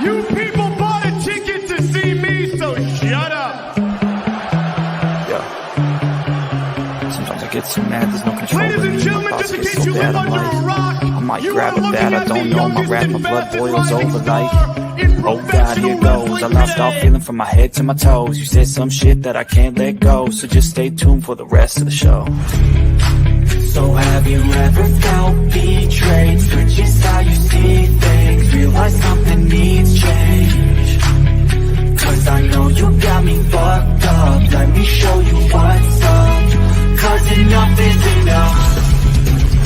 You people bought a ticket to see me, so shut up. Yeah. Sometimes I get so mad, there's no control. Ladies and gentlemen, just in case you live under a rock, I might you grab are a looking bat, I at the don't know, my youngest rap, my and blood fastest boils rising over like, star in oh God, here professional goes. I wrestling lost all today. feeling from my head to my toes. You said some shit that I can't let go, so just stay tuned for the rest of the show. So have you ever felt betrayed? Switches how you see things, realize something needs change. Cause I know you got me fucked up, let me show you what's up. Cause enough is enough.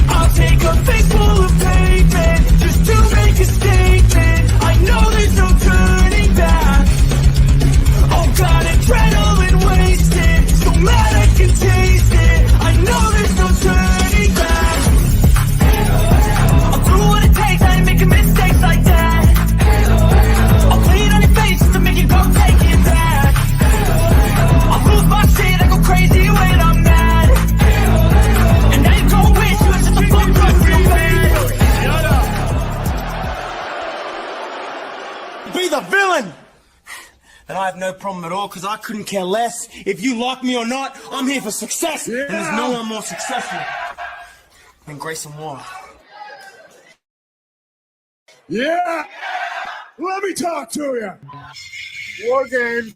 I'll take a face full of pavement just to make a statement. I know there's no turning back. Oh God, adrenaline wasted, so mad I can taste it. I know there's no turning back. I'll do what it takes, I ain't making mistakes like that. I'll play it on your face just to make you go take it back. I'll lose my shit, I go crazy when I'm mad. And now you gon' wish you was just a fuck up real bad. Shut up. Be the villain! And I have no problem at all, because I couldn't care less if you like me or not. I'm here for success, and there's no one more successful than Grayson Waller. Yeah! Let me talk to you! War game.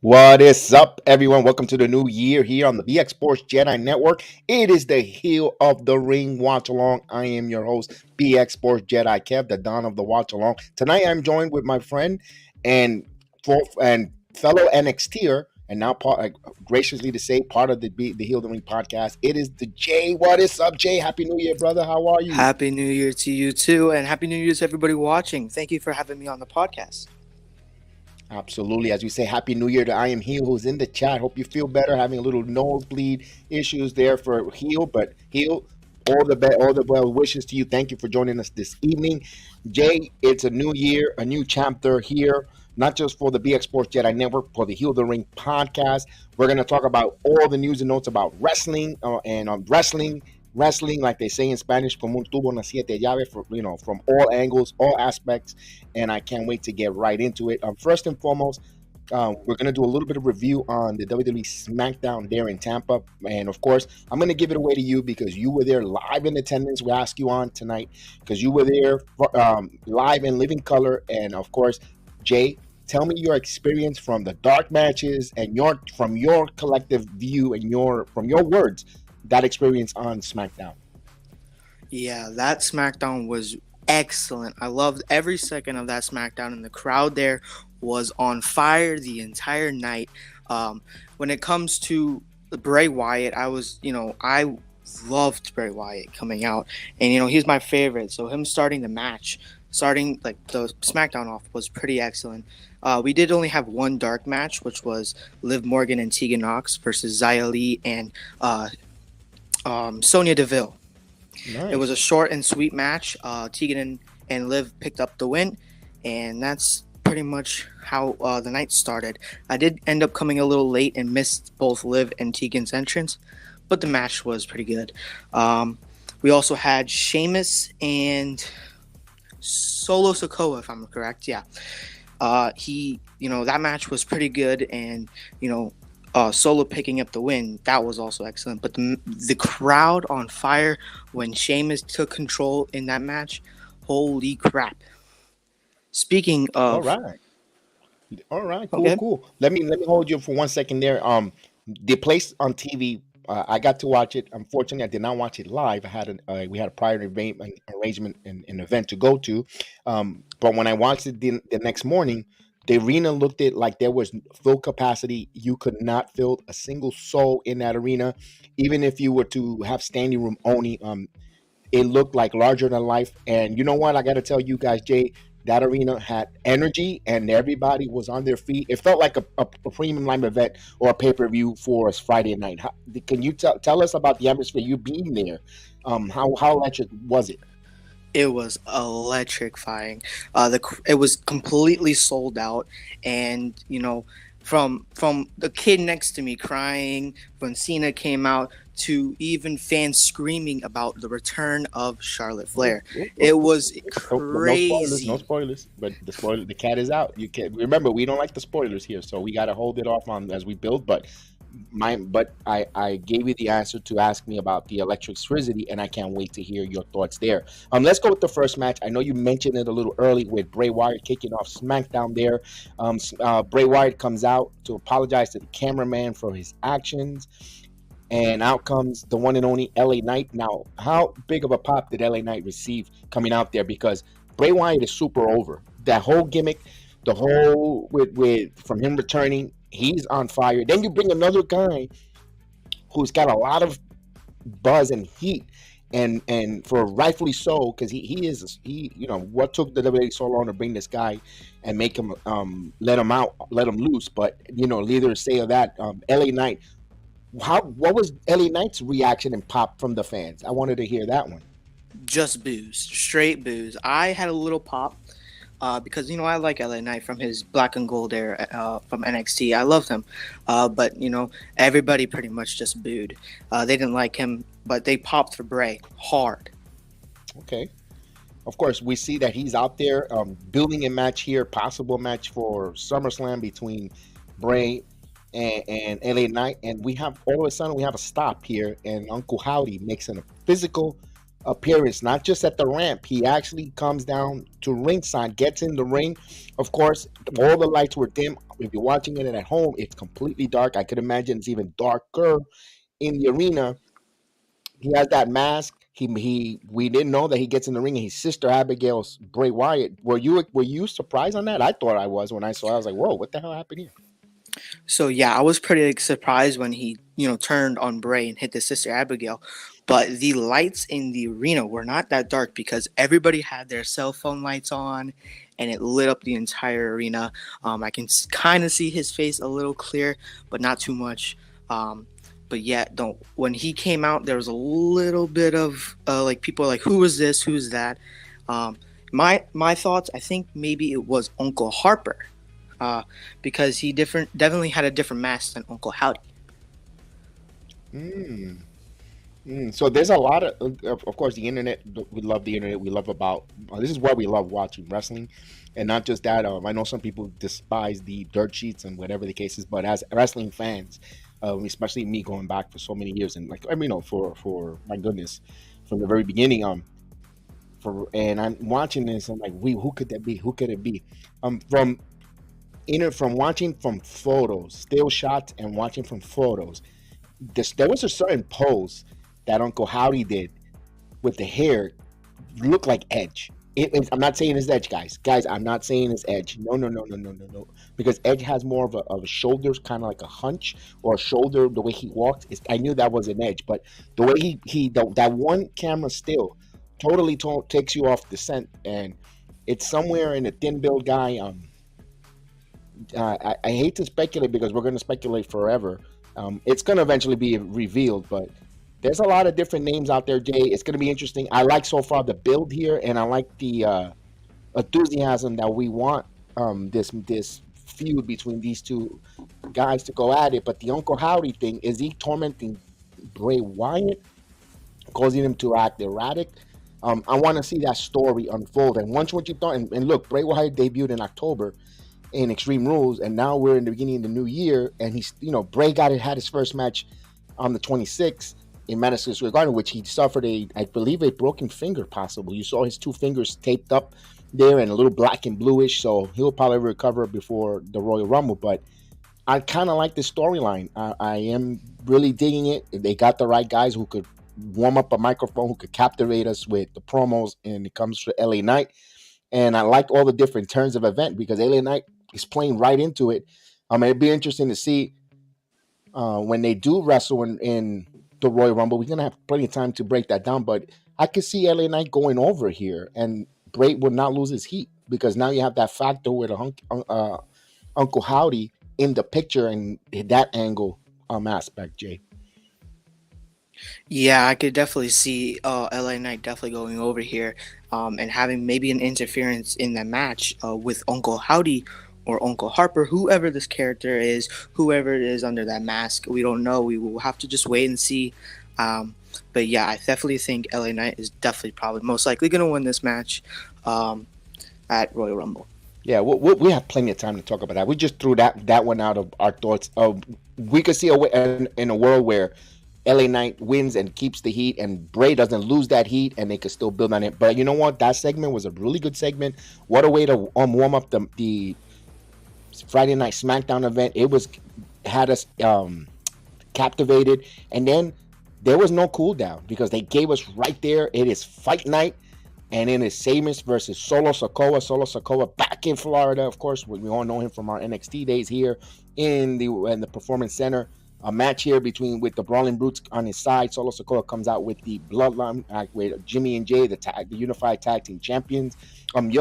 What is up, everyone? Welcome to the new year here on the BX Sports Jedi Network. It is the Heel of the Ring Watch Along. I am your host, BX Sports Jedi Kev, the Don of the Watch Along. Tonight, I'm joined with my friend and fellow NXTer, and now graciously to say part of the Heel of the Ring podcast. It is the Jay. What is up, Jay? Happy New Year, brother. How are you? Happy New Year to you too, and Happy New Year to everybody watching. Thank you for having me on the podcast. Absolutely. As we say, Happy New Year to I Am Heel, who's in the chat. Hope you feel better. Having a little nosebleed issues there for Heel, but Heel, all the well wishes to you. Thank you for joining us this evening. Jay, it's a new year, a new chapter here, not just for the BX Sports Jedi Network, for the Heel of the Ring podcast. We're going to talk about all the news and notes about wrestling wrestling, like they say in Spanish, como un tubo una siete llaves, from all angles, all aspects, and I can't wait to get right into it. First and foremost, we're going to do a little bit of review on the WWE SmackDown there in Tampa, and of course, I'm going to give it away to you because you were there live in attendance. We ask you on tonight because you were there live in living color, and of course, Jay, tell me your experience from the dark matches and from your collective view and from your words, that experience on SmackDown. Yeah, that SmackDown was excellent. I loved every second of that SmackDown, and the crowd there was on fire the entire night. When it comes to Bray Wyatt, I loved Bray Wyatt coming out, and he's my favorite. So him starting the SmackDown off was pretty excellent. We did only have one dark match, which was Liv Morgan and Tegan Nox versus Xia Li and Sonya Deville. Nice. It was a short and sweet match. Tegan and Liv picked up the win, and that's pretty much how the night started. I did end up coming a little late and missed both Liv and Tegan's entrance, but the match was pretty good. We also had Sheamus and Solo Sikoa, if I'm correct. Yeah. That match was pretty good, and Solo picking up the win, that was also excellent. But the crowd on fire when Sheamus took control in that match, holy crap. Speaking of, all right, cool. Let me hold you for 1 second there. The place on TV, I got to watch it. Unfortunately, I did not watch it live. We had a prior arrangement an event to go to, but when I watched it the next morning, the arena looked like there was full capacity. You could not fill a single soul in that arena, even if you were to have standing room only. It looked like larger than life. And you know what? I got to tell you guys, Jay, that arena had energy and everybody was on their feet. It felt like a premium live event or a pay-per-view for us Friday night. Can you tell us about the atmosphere, you being there? How electric was it? It was electrifying. It was completely sold out, and from the kid next to me crying when Cena came out to even fans screaming about the return of Charlotte Flair. It was crazy. No spoilers. But the cat is out. You can remember we don't like the spoilers here, so we got to hold it off on as we build. But I gave you the answer to ask me about the electricity, and I can't wait to hear your thoughts there. Let's go with the first match. I know you mentioned it a little early with Bray Wyatt kicking off SmackDown there. Bray Wyatt comes out to apologize to the cameraman for his actions, and out comes the one and only LA Knight. Now, how big of a pop did LA Knight receive coming out there? Because Bray Wyatt is super over. That whole gimmick, the whole with from him returning, he's on fire. Then you bring another guy who's got a lot of buzz and heat, and for rightfully so, because he what took the WWE so long to bring this guy and make him let him loose. But neither say of that. LA Knight, what was LA Knight's reaction and pop from the fans? I wanted to hear that one. Just boos, straight boos. I had a little pop. Because I like LA Knight from his black and gold era from NXT. I love him, but everybody pretty much just booed. They didn't like him, but they popped for Bray hard. Okay, of course we see that he's out there building a match here, possible match for SummerSlam between Bray and LA Knight, and we have all of a sudden we have a stop here, and Uncle Howdy makes a physical appearance, not just at the ramp. He actually comes down to ringside, gets in the ring. Of course, all the lights were dim. If you're watching it at home, it's completely dark. I could imagine it's even darker in the arena. He has that mask. We didn't know that he gets in the ring, and his sister Abigail's Bray Wyatt. Were you surprised on that? I thought I was when I saw it. I was like, whoa, what the hell happened here? So yeah, I was pretty surprised when he turned on Bray and hit his sister Abigail. But the lights in the arena were not that dark because everybody had their cell phone lights on, and it lit up the entire arena. I can kind of see his face a little clear, but not too much. But yeah, when he came out, there was a little bit of people were like, who is this? Who's that? My thoughts, I think maybe it was Uncle Harper, because he definitely had a different mask than Uncle Howdy. So there's a lot of course, the internet. We love the internet. We love this is why we love watching wrestling, and not just that. I know some people despise the dirt sheets and whatever the case is, but as wrestling fans, especially me going back for so many years, and for my goodness, from the very beginning, and I'm watching this, I'm like, who could that be? Who could it be? From watching from photos, still shots, and watching from photos, there was a certain pose that Uncle Howdy did with the hair, looked like Edge. I'm not saying it's Edge, guys. I'm not saying it's Edge. No. Because Edge has more of a shoulders, kind of like a hunch, or a shoulder. The way he walks, I knew that was an Edge, but the way that one camera still totally takes you off the scent, and it's somewhere in a thin build guy. I hate to speculate because we're going to speculate forever. It's going to eventually be revealed, but there's a lot of different names out there, Jay. It's going to be interesting. I like so far the build here, and I like the enthusiasm that we want this feud between these two guys to go at it. But the Uncle Howdy thing, is he tormenting Bray Wyatt, causing him to act erratic? I want to see that story unfold. And once what you thought, and look, Bray Wyatt debuted in October in Extreme Rules, and now we're in the beginning of the new year, and he's Bray had his first match on the 26th in Madison Square Garden, which he suffered I believe a broken finger, possibly. You saw his two fingers taped up there and a little black and bluish, so he'll probably recover before the Royal Rumble. But I kind of like this storyline. I am really digging it. They got the right guys who could warm up a microphone, who could captivate us with the promos, and it comes to LA Knight. And I liked all the different turns of event because LA Knight is playing right into it. It'd be interesting to see when they do wrestle in the Royal Rumble. We're going to have plenty of time to break that down, but I could see LA Knight going over here, and Bray would not lose his heat because now you have that factor with Uncle Howdy in the picture and that angle aspect, Jay. Yeah, I could definitely see LA Knight definitely going over here and having maybe an interference in that match with Uncle Howdy or Uncle Harper, whoever this character is, whoever it is under that mask. We don't know. We will have to just wait and see But yeah, I definitely think LA Knight is definitely probably most likely going to win this match at Royal Rumble. Yeah, we have plenty of time to talk about that. We just threw that one out of our thoughts. We could see in a world where LA Knight wins and keeps the heat, and Bray doesn't lose that heat, and they could still build on it. But you know what? That segment was a really good segment. What a way to warm up the Friday Night SmackDown event. Had us captivated, and then there was no cool down because they gave us right there. It is fight night. And then it's Sheamus versus Solo Sikoa. Solo Sikoa back in Florida. Of course, we all know him from our NXT days here in the Performance Center. A match here with the Brawling Brutes on his side. Solo Sikoa comes out with the Bloodline with Jimmy and Jay, the Unified Tag Team Champions.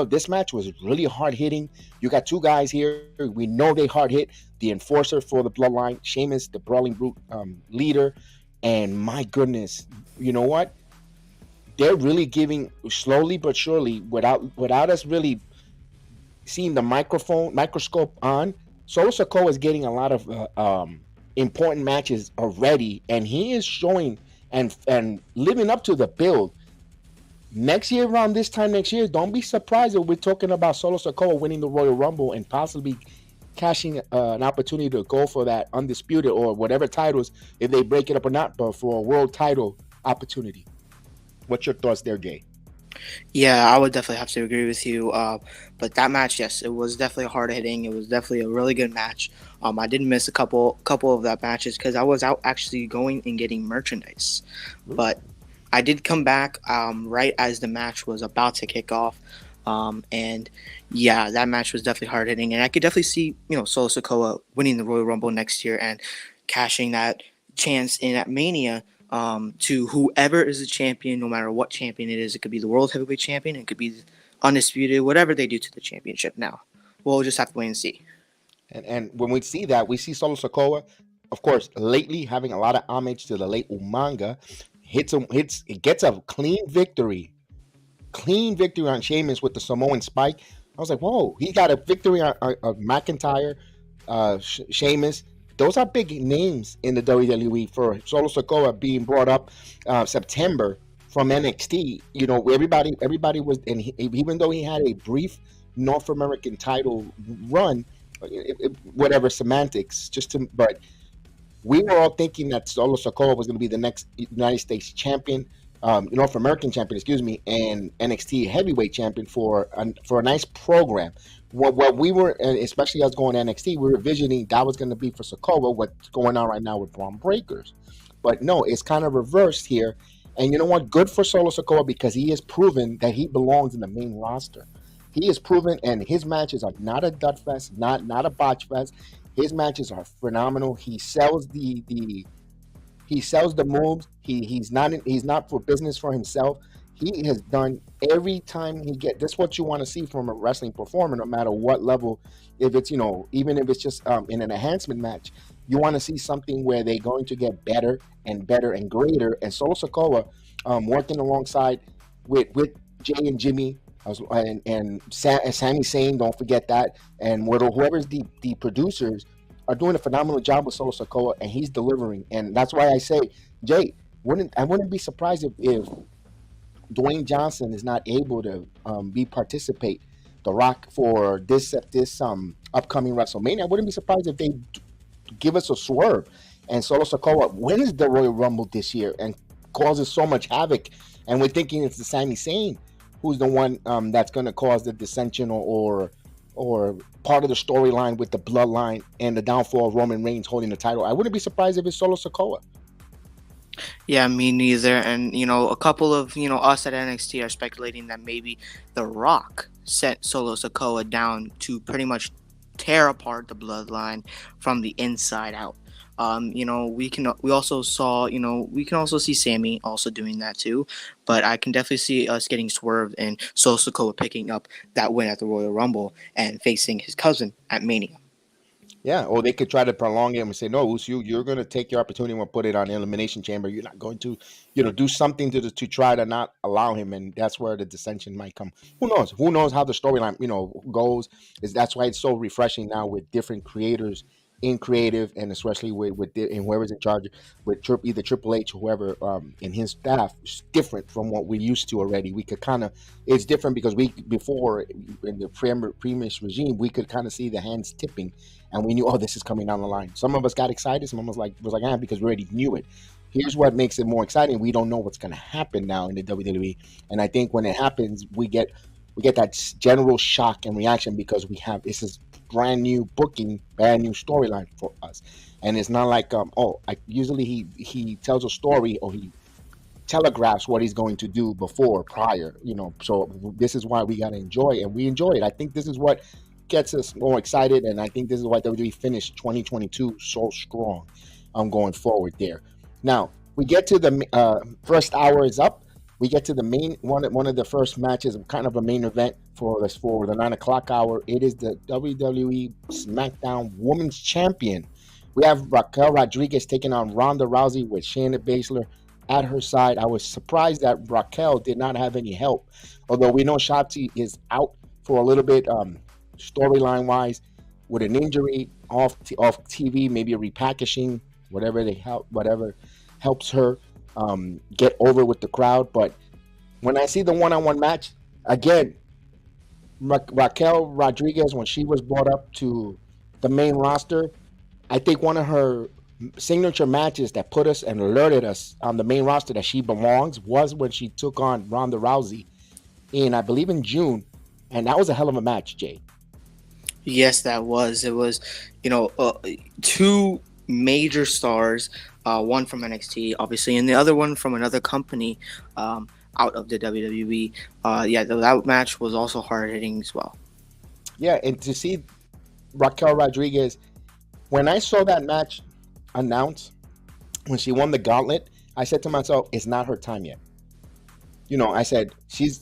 This match was really hard hitting. You got two guys here. We know they hard hit. The enforcer for the Bloodline, Sheamus, the Brawling Brute leader. And my goodness, you know what? They're really giving slowly but surely, without us really seeing the microscope on. Solo Sikoa is getting a lot of important matches already, and he is showing and living up to the build. Next year, around this time next year, don't be surprised if we're talking about Solo Sikoa winning the Royal Rumble and possibly cashing an opportunity to go for that undisputed or whatever titles, if they break it up or not, but for a world title opportunity. What's your thoughts there, Jay? Yeah, I would definitely have to agree with you. But that match, yes, it was definitely hard hitting. It was definitely a really good match. I did miss a couple of that matches because I was out actually going and getting merchandise. But I did come back right as the match was about to kick off. And yeah, that match was definitely hard hitting, and I could definitely see Solo Sikoa winning the Royal Rumble next year and cashing that chance in at Mania. To whoever is the champion, no matter what champion it is. It could be the World Heavyweight Champion. It could be undisputed. Whatever they do to the championship now. We'll just have to wait and see. And when we see that, we see Solo Sikoa, of course, lately having a lot of homage to the late Umaga. It gets a clean victory on Sheamus with the Samoan Spike. I was like, whoa, he got a victory on McIntyre, Sheamus. Those are big names in the WWE for Solo Sikoa being brought up September from NXT. Everybody was, and even though he had a brief North American title run, whatever semantics, but we were all thinking that Solo Sikoa was going to be the next United States champion, North American champion, and NXT heavyweight champion for a nice program. What we were, especially us going to NXT, we were envisioning that was going to be for Sikoa, what's going on right now with Braun Breakers. But no, it's kind of reversed here. And you know what? Good for Solo Sikoa because he has proven that he belongs in the main roster. He has proven, and his matches are not a dud fest, not a botch fest. His matches are phenomenal. He sells the moves. He's not for business for himself. He has done every time this is what you want to see from a wrestling performer, no matter what level. If it's, even if it's just in an enhancement match, you want to see something where they're going to get better and better and greater. And Solo Sikoa, working alongside with Jay and Jimmy, and Sami Zayn, don't forget that. And whoever's the producers are doing a phenomenal job with Solo Sikoa, and he's delivering. And that's why I say, Jay, I wouldn't be surprised if Dwayne Johnson is not able to participate The Rock for this upcoming WrestleMania. I wouldn't be surprised if they give us a swerve and Solo Sikoa wins the Royal Rumble this year and causes so much havoc. And we're thinking it's the Sami Zayn who's the one that's going to cause the dissension or part of the storyline with the bloodline and the downfall of Roman Reigns holding the title. I wouldn't be surprised if it's Solo Sikoa. Yeah, me neither. And, a couple of, us at NXT are speculating that maybe The Rock sent Solo Sikoa down to pretty much tear apart the bloodline from the inside out. We can also see Sammy also doing that too, but I can definitely see us getting swerved and Solo Sikoa picking up that win at the Royal Rumble and facing his cousin at Mania. Yeah, or they could try to prolong it and say, no, Usu, you're going to take your opportunity and put it on Elimination Chamber. You're not going to, do something to try to not allow him, and that's where the dissension might come. Who knows? Who knows how the storyline, goes? That's why it's so refreshing now with different creators in creative, and especially and whoever's in charge with either Triple H or whoever in his staff, is different from what we're used to already. We could kind of, it's different because before in the previous regime, we could kind of see the hands tipping, and we knew, oh, this is coming down the line. Some of us got excited, some of us was like, because we already knew it. Here's what makes it more exciting: we don't know what's going to happen now in the WWE, and I think when it happens, we get that general shock and reaction because this is brand new booking, brand new storyline for us, and it's not like usually he tells a story or he telegraphs what he's going to do prior, so this is why we got to enjoy, and we enjoy it. I think this is what gets us more excited, and I think this is why WWE finished 2022 so strong going forward there. Now we get to the first hour is up. We get to the main one of the first matches, kind of a main event for the 9 o'clock hour. It is the WWE SmackDown Women's Champion. We have Raquel Rodriguez taking on Ronda Rousey with Shayna Baszler at her side. I was surprised that Raquel did not have any help, although we know Shotzi is out for a little bit storyline wise with an injury off TV, maybe a repackaging, whatever helps her get over with the crowd. But when I see the one-on-one match, again, Raquel Rodriguez, when she was brought up to the main roster, I think one of her signature matches that put us and alerted us on the main roster that she belongs was when she took on Ronda Rousey I believe in June, and that was a hell of a match, Jay. Yes, that was. It was, two major stars, one from NXT, obviously, and the other one from another company out of the WWE. That match was also hard-hitting as well. Yeah, and to see Raquel Rodriguez, when I saw that match announced, when she won the gauntlet, I said to myself, it's not her time yet. I said,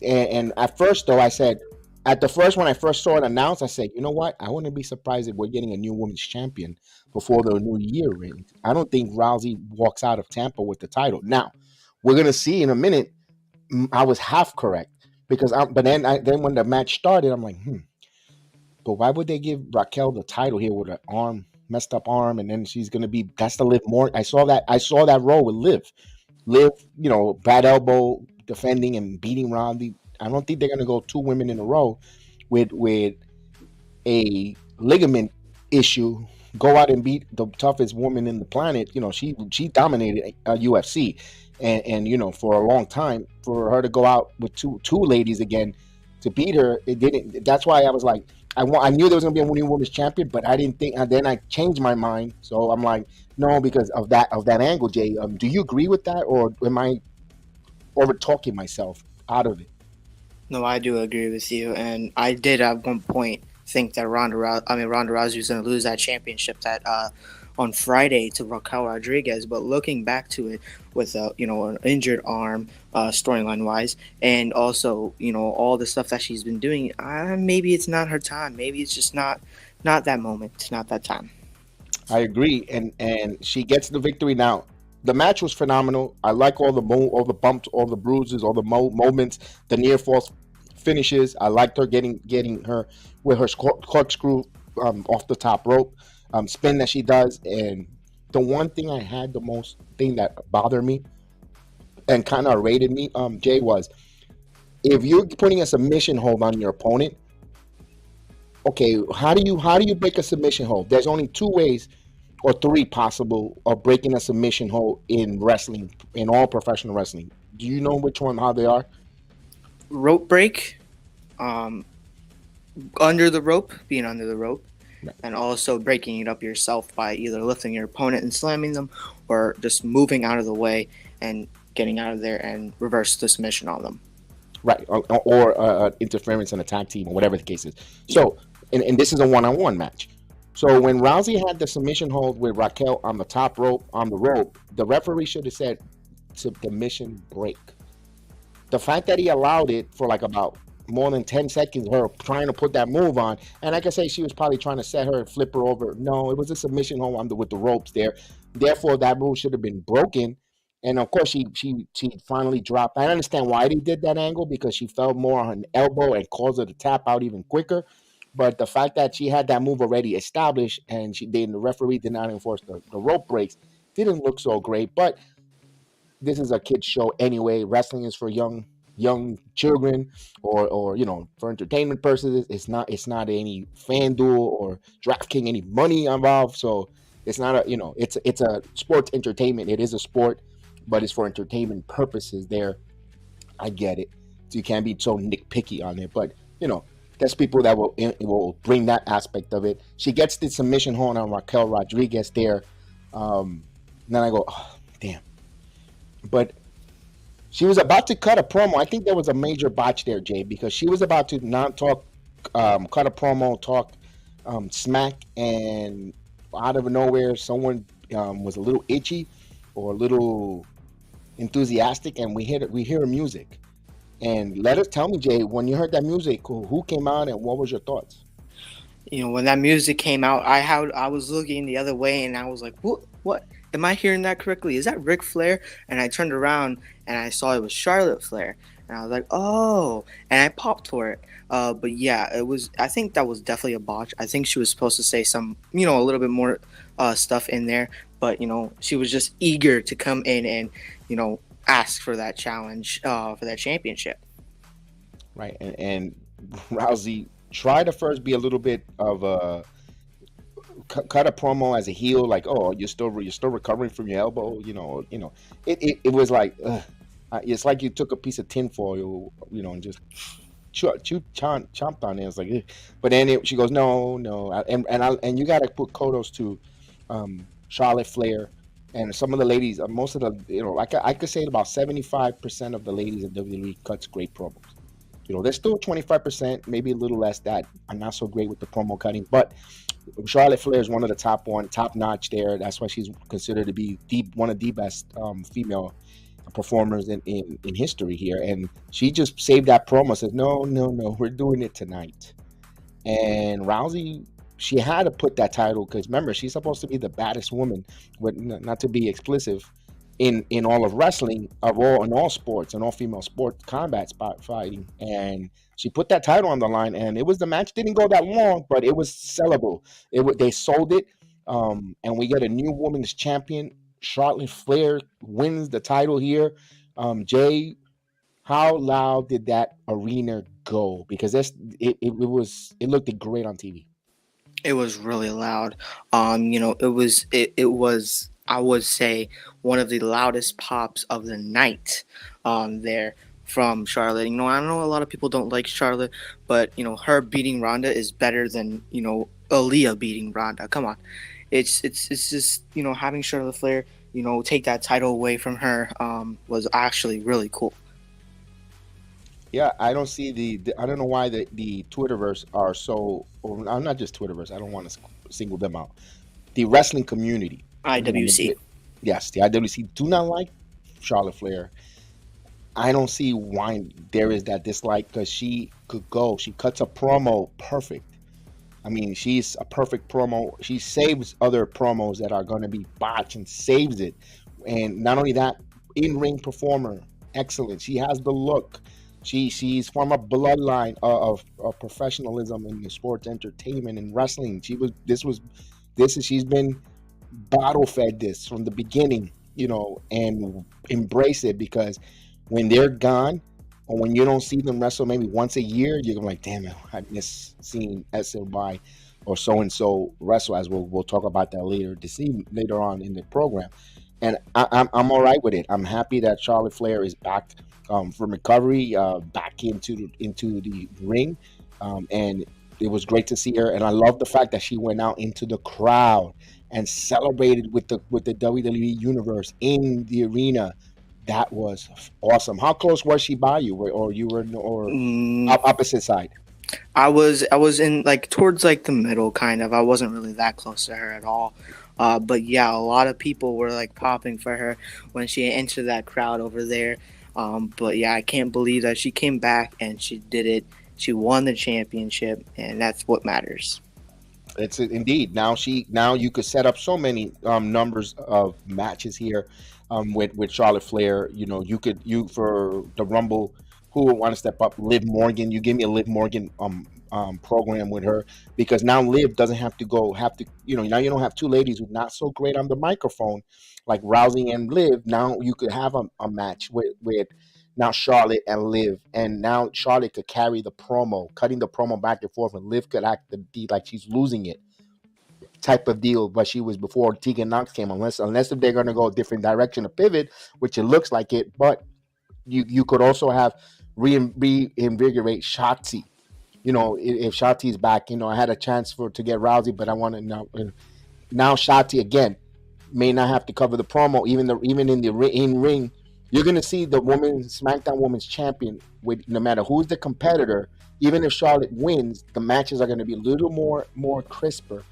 and at first, though, I said, when I first saw it announced, I said, you know what? I wouldn't be surprised if we're getting a new women's champion before the new year rings. I don't think Rousey walks out of Tampa with the title. Now, we're going to see in a minute. I was half correct because then when the match started, I'm like, but why would they give Raquel the title here with an messed up arm, and then she's going to be, that's the Liv Morgan. I saw that role with Liv, bad elbow defending and beating Rousey. I don't think they're going to go two women in a row with a ligament issue, go out and beat the toughest woman in the planet. She dominated UFC, and for a long time, for her to go out with two ladies again to beat her, it didn't. That's why I was like, I knew there was going to be a new women's champion, but I didn't think. And then I changed my mind, so I'm like, no, because of that angle, Jay. Do you agree with that, or am I over talking myself out of it? No, I do agree with you, and I did at one point think that Ronda Rousey was going to lose that championship on Friday to Raquel Rodriguez. But looking back to it with an injured arm, storyline wise, and also all the stuff that she's been doing, maybe it's not her time. Maybe it's just not that moment. It's not that time. I agree, and she gets the victory. Now, the match was phenomenal. I like all the bumps, all the bruises, all the moments, the near false finishes. I liked her getting her with her corkscrew off the top rope spin that she does. And the one thing that bothered me and kind of rated me, Jay, was if you're putting a submission hold on your opponent. Okay, how do you break a submission hold? There's only two ways or three possible of breaking a submission hold in wrestling, in all professional wrestling. Do you know how they are? Rope break, being under the rope, right, and also breaking it up yourself by either lifting your opponent and slamming them, or just moving out of the way and getting out of there and reverse the submission on them. Right, or interference in a tag team, or whatever the case is. So, and this is a one-on-one match. So when Rousey had the submission hold with Raquel on the top rope, the referee should have said submission break. The fact that he allowed it for like about more than 10 seconds, her trying to put that move on, and I can say she was probably trying to set her and flip her over. No, it was a submission hold with the ropes there. Therefore, that move should have been broken. And of course, she finally dropped. I understand why they did that angle, because she fell more on an elbow and caused her to tap out even quicker. But the fact that she had that move already established and the referee did not enforce the rope breaks didn't look so great. But this is a kids show anyway. Wrestling is for young children, or for entertainment purposes. It's not any FanDuel or DraftKings any money involved. So it's not it's a sports entertainment. It is a sport, but it's for entertainment purposes. There, I get it. So you can't be so nitpicky on it, but there's people that will bring that aspect of it. She gets the submission hold on Raquel Rodriguez there. Then I go, oh, damn. But she was about to cut a promo. I think there was a major botch there, Jay, because she was about to not talk, cut a promo, talk smack, and out of nowhere, someone was a little itchy or a little enthusiastic, and we hear her music. And tell me, Jay, when you heard that music, who came out and what was your thoughts? When that music came out, I was looking the other way and I was like, what? Am I hearing that correctly? Is that Ric Flair? And I turned around and I saw it was Charlotte Flair. And I was like, oh, and I popped for it. But yeah, I think that was definitely a botch. I think she was supposed to say some, a little bit more stuff in there. But, she was just eager to come in and, ask for that challenge, for that championship. Right. And Rousey tried to first be a little bit of a cut a promo as a heel, like, oh, you're still recovering from your elbow, it was like, it's like you took a piece of tinfoil, and just chomped on it. It's like, ugh. But then she goes, no, and you got to put kudos to Charlotte Flair and some of the ladies. Most of the, I could say about 75% of the ladies in WWE cuts great promos. There's still 25%, maybe a little less, that are not so great with the promo cutting, but Charlotte Flair is one of the top notch there. That's why she's considered to be one of the best female performers in history here. And she just saved that promo, says, no, we're doing it tonight. And Rousey, she had to put that title, because remember, she's supposed to be the baddest woman, not to be explicit, in all of wrestling, in all sports, and all female sports, combat fighting. And she put that title on the line, and the match didn't go that long, but it was sellable. They sold it, and we get a new women's champion. Charlotte Flair wins the title here. Jay, how loud did that arena go? Because it looked great on TV. It was really loud. It was, I would say, one of the loudest pops of the night there from Charlotte. I know a lot of people don't like Charlotte, but her beating Ronda is better than Aaliyah beating Ronda. Come on, it's just having Charlotte Flair take that title away from her was actually really cool. Yeah, I don't see I don't know why the Twitterverse are so, or not just Twitterverse. I don't want to single them out. The wrestling community, IWC. Yes, the IWC do not like Charlotte Flair. I don't see why there is that dislike, because she cuts a promo perfect. I mean, she's a perfect promo. She saves other promos that are going to be botched and saves it. And not only that, in-ring performer, excellent. She has the look. She's from a bloodline of professionalism in the sports entertainment and wrestling. She's been bottle fed this from the beginning, and embrace it, because when they're gone, or when you don't see them wrestle maybe once a year, you're like, damn it, I miss seeing SLY or so and so wrestle. As we'll talk about that later on in the program. And I'm all right with it. I'm happy that Charlotte Flair is back from recovery, back into the ring, and it was great to see her. And I love the fact that she went out into the crowd and celebrated with the WWE Universe in the arena. That was awesome. How close was she by you, or you were opposite side? I was in towards the middle, kind of. I wasn't really that close to her at all. But yeah, a lot of people were popping for her when she entered that crowd over there. But yeah, I can't believe that she came back and she did it. She won the championship, and that's what matters. It's indeed. Now you could set up so many numbers of matches here with Charlotte Flair. For the Rumble, who would want to step up? Liv Morgan. You give me a Liv Morgan program with her, because now Liv doesn't have to now you don't have two ladies who not so great on the microphone like Rousey and Liv. Now you could have a match with now Charlotte and Liv, and now Charlotte could carry the promo, cutting the promo back and forth, and Liv could act like she's losing it, type of deal. But she was before Tegan Knox came, unless if they're going to go a different direction, a pivot, which it looks like it. But you could also have reinvigorate Shotzi. If Shotzi's back, I had a chance to get Rousey, but I want to now Shotzi again may not have to cover the promo, even in the ring. You're going to see the SmackDown Women's Champion with no matter who's the competitor. Even if Charlotte wins, the matches are going to be a little more crisper.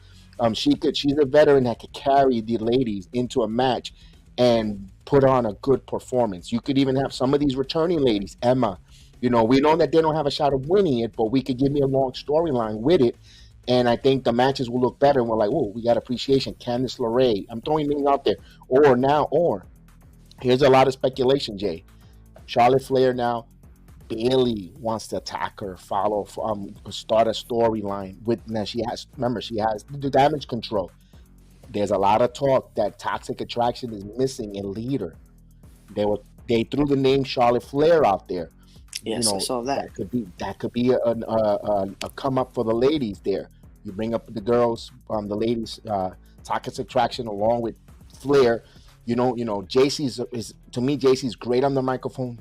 She's a veteran that could carry the ladies into a match and put on a good performance. You could even have some of these returning ladies, Emma. We know that they don't have a shot of winning it, but we could give me a long storyline with it, and I think the matches will look better. And we're like, oh, we got appreciation. Candice LeRae. I'm throwing names out there. Or here's a lot of speculation, Jay. Charlotte Flair now. Bailey wants to attack her, start a storyline with. Now she has the damage control. There's a lot of talk that Toxic Attraction is missing a leader. They threw the name Charlotte Flair out there. Yes, I saw that. That could be a come up for the ladies there. You bring up the girls, the ladies, Toxic Attraction along with Flair. JC's to me, JC's great on the microphone.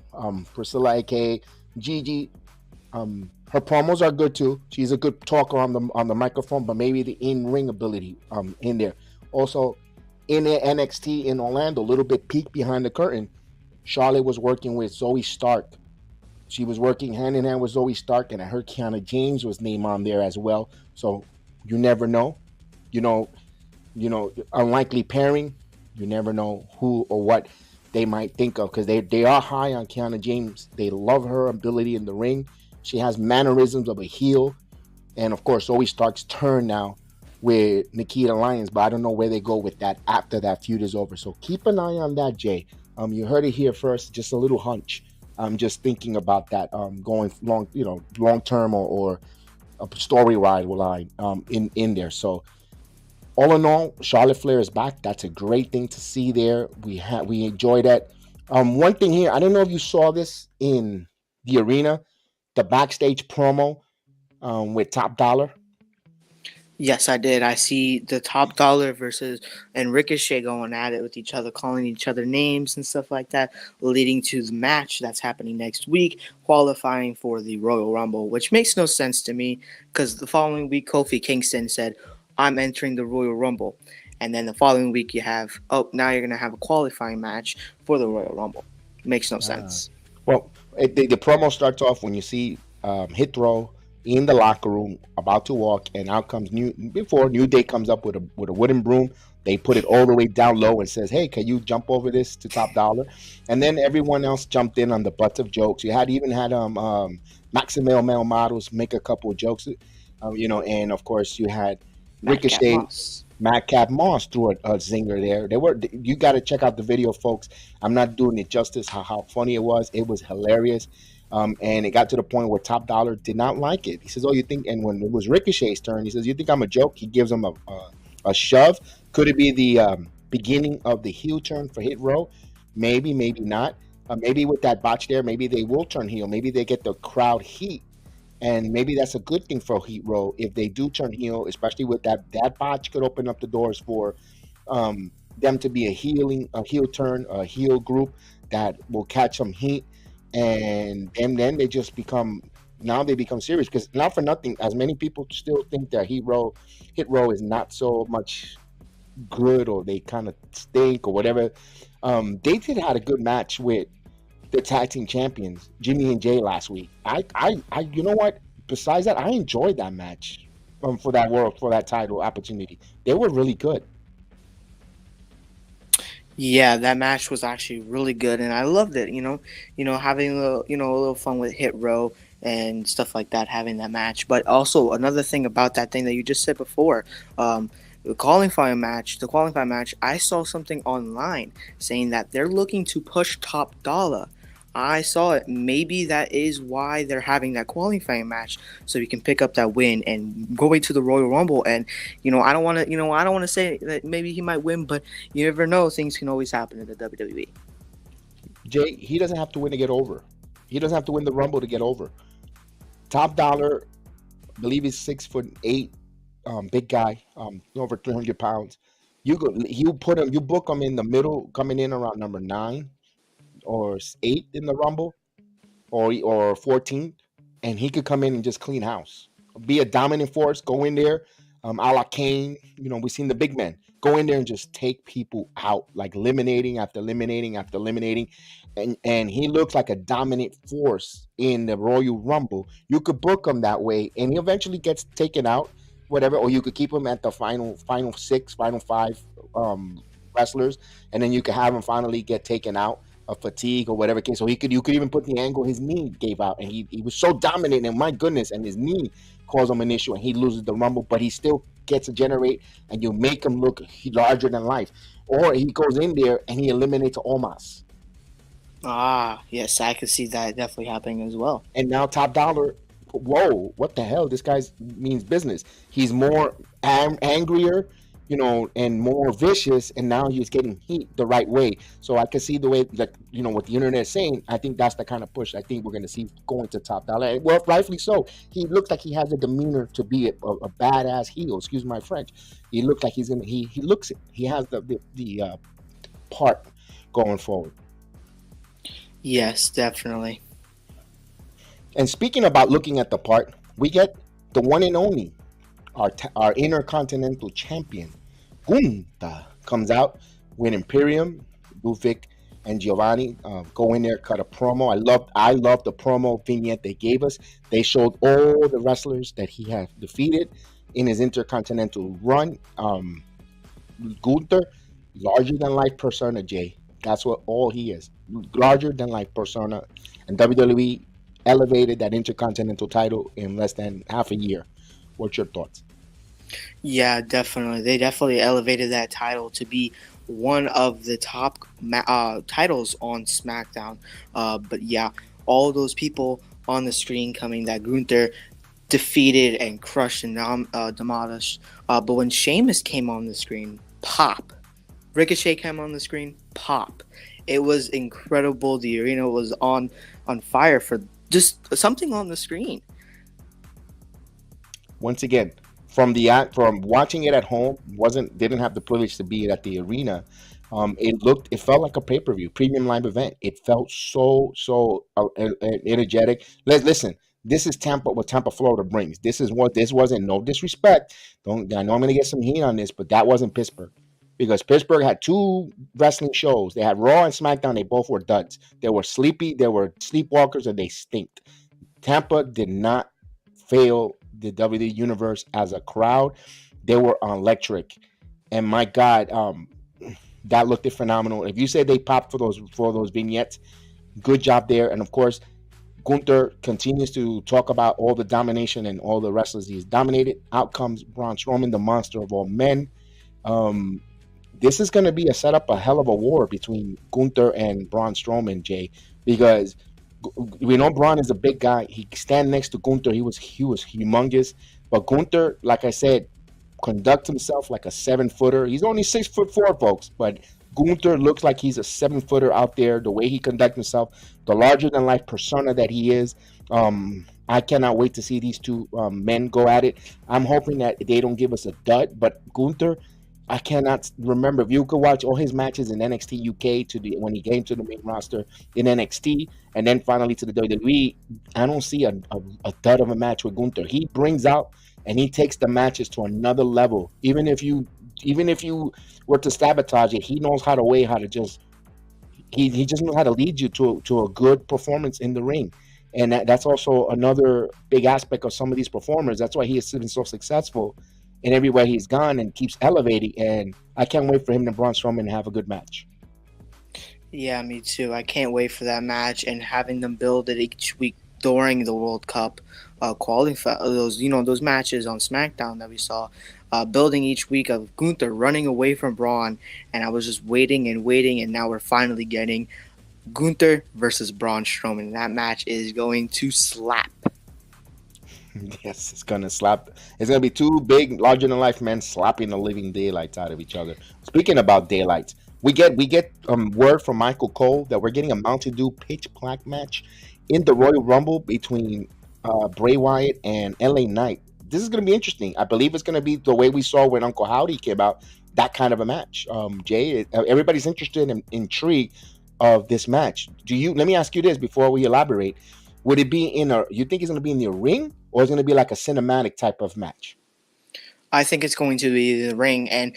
Priscilla, aka Gigi, her promos are good too. She's a good talker on the microphone, but maybe the in-ring ability in there. Also, in the NXT in Orlando, a little bit peek behind the curtain, Charlotte was working with Zoe Stark. She was working hand in hand with Zoe Stark, and I heard Kiana James was named on there as well. So you never know. Unlikely pairing. You never know who or what they might think of, because they are high on Kiana James. They love her ability in the ring. She has mannerisms of a heel. And, of course, Zoe Stark's turn now with Nikita Lyons, but I don't know where they go with that after that feud is over. So keep an eye on that, Jay. You heard it here first, just a little hunch. I'm just thinking about that going long term or a story line in there. So all in all, Charlotte Flair is back. That's a great thing to see there. We enjoy that. One thing here, I don't know if you saw this in the arena, the backstage promo with Top Dollar. Yes, I did. I see the Top Dollar and Ricochet going at it with each other, calling each other names and stuff like that, leading to the match that's happening next week, qualifying for the Royal Rumble, which makes no sense to me because the following week, Kofi Kingston said, I'm entering the Royal Rumble. And then the following week you have, now you're going to have a qualifying match for the Royal Rumble. Makes no sense. Well, the promo starts off when you see Hit Row in the locker room about to walk, and out comes New Day comes up with a wooden broom. They put it all the way down low and says, hey, can you jump over this to Top Dollar? And then everyone else jumped in on the butts of jokes. You had Maximil Male Models make a couple of jokes, and of course you had Ricochet, Madcap Moss threw a zinger there. You got to check out the video, folks. I'm not doing it justice how funny it was. It was hilarious. And it got to the point where Top Dollar did not like it. He says, oh, you think, and when it was Ricochet's turn, he says, you think I'm a joke? He gives him a shove. Could it be the beginning of the heel turn for Hit Row? Maybe, maybe not. Maybe with that botch there, maybe they will turn heel. Maybe they get the crowd heat. And maybe that's a good thing for Heat Row if they do turn heel, especially with that botch could open up the doors for them to be a heel turn, a heel group that will catch some heat. And then they just become serious, because not for nothing, as many people still think that Hit Row is not so much good, or they kind of stink or whatever. They had a good match with the tag team champions, Jimmy and Jay, last week. I you know what? Besides that, I enjoyed that match for that title opportunity. They were really good. Yeah, that match was actually really good, and I loved it. Having a little fun with Hit Row and stuff like that, having that match. But also another thing about that thing that you just said before, the qualifying match. I saw something online saying that they're looking to push Top Dollar I saw it. Maybe that is why they're having that qualifying match, so you can pick up that win and go into the Royal Rumble. And I don't want to say that maybe he might win, but you never know. Things can always happen in the WWE. Jay, he doesn't have to win to get over. He doesn't have to win the Rumble to get over. Top Dollar, I believe he's 6'8", big guy, over 300 pounds. You book him in the middle, coming in around number 9 or 8 in the Rumble, or 14, and he could come in and just clean house, be a dominant force, go in there, a la Kane. We've seen the big men go in there and just take people out, like eliminating after eliminating after eliminating, and he looks like a dominant force in the Royal Rumble. You could book him that way, and he eventually gets taken out, whatever, or you could keep him at the final 6, final 5 wrestlers, and then you could have him finally get taken out of fatigue or whatever case. So you could even put the angle his knee gave out, and he was so dominant, and my goodness, and his knee caused him an issue, and he loses the Rumble, but he still gets to generate, and you make him look larger than life. Or he goes in there and he eliminates Omos. Yes, I could see that definitely happening as well. And now Top Dollar, whoa, what the hell? This guy means business. He's more angrier, and more vicious, and now he's getting heat the right way. So I can see the way that, what the internet is saying. I think that's the kind of push I think we're going to see going to Top Dollar. Well, rightfully so. He looks like he has the demeanor to be a badass heel. Excuse my French. He looks like he's gonna. He looks it. He has the part going forward. Yes, definitely. And speaking about looking at the part, we get the one and only, our Intercontinental Champion, Gunther, comes out with Imperium, Ludwig, and Giovanni. Go in there, cut a promo. I love the promo vignette they gave us. They showed all the wrestlers that he had defeated in his Intercontinental run. Gunther, larger than life persona, Jay. That's what all he is. Larger than life persona. And WWE elevated that Intercontinental title in less than half a year. What's your thoughts? Yeah, definitely. They definitely elevated that title to be one of the top titles on SmackDown. But yeah, all those people on the screen coming that Gunther defeated and crushed and demolished. But when Sheamus came on the screen, pop. Ricochet came on the screen, pop. It was incredible. The arena was on fire for just something on the screen. Once again, from watching it at home, didn't have the privilege to be at the arena. It felt like a pay-per-view, premium live event. It felt so energetic. Listen, this is Tampa, what Tampa, Florida brings. This wasn't, no disrespect. I know I'm going to get some heat on this, but that wasn't Pittsburgh. Because Pittsburgh had 2 wrestling shows. They had Raw and SmackDown. They both were duds. They were sleepy. They were sleepwalkers, and they stinked. Tampa did not fail the WWE Universe as a crowd. They were electric. And my God, that looked phenomenal. If you say they popped for those vignettes, good job there. And of course, Gunther continues to talk about all the domination and all the wrestlers he's dominated. Out comes Braun Strowman, the monster of all men. This is going to be a hell of a war between Gunther and Braun Strowman, Jay, because we know Braun is a big guy. He stand next to Gunther. He was humongous, but Gunther, like I said, conducts himself like a 7-footer. He's only 6'4", folks, but Gunther looks like he's a 7-footer out there. The way he conducts himself, the larger than life persona that he is. I cannot wait to see these 2 men go at it. I'm hoping that they don't give us a dud, but Gunther, I cannot remember. If you could watch all his matches in NXT UK when he came to the main roster in NXT, and then finally to the WWE, I don't see a dud of a match with Gunther. He brings out and he takes the matches to another level. Even if you were to sabotage it, he knows how to just he just knows how to lead you to a good performance in the ring. And that's also another big aspect of some of these performers. That's why he has been so successful in everywhere he's gone and keeps elevating. And I can't wait for him and Braun Strowman to have a good match. Yeah, me too. I can't wait for that match and having them build it each week during the World Cup qualify those matches on SmackDown that we saw, building each week of Gunther running away from Braun, and I was just waiting, and now we're finally getting Gunther versus Braun Strowman. That match is going to slap. Yes, it's gonna slap. It's gonna be two big, larger than life men slapping the living daylights out of each other. Speaking about daylights, we get word from Michael Cole that we're getting a Mountain Dew pitch black match in the Royal Rumble between Bray Wyatt and LA Knight. This is gonna be interesting. I believe it's gonna be the way we saw when Uncle Howdy came out. That kind of a match. Jay, everybody's interested and intrigued of this match. Do you? Let me ask you this before we elaborate. Would it be in a? You think it's going to be in the ring, or is it going to be like a cinematic type of match? I think it's going to be the ring, and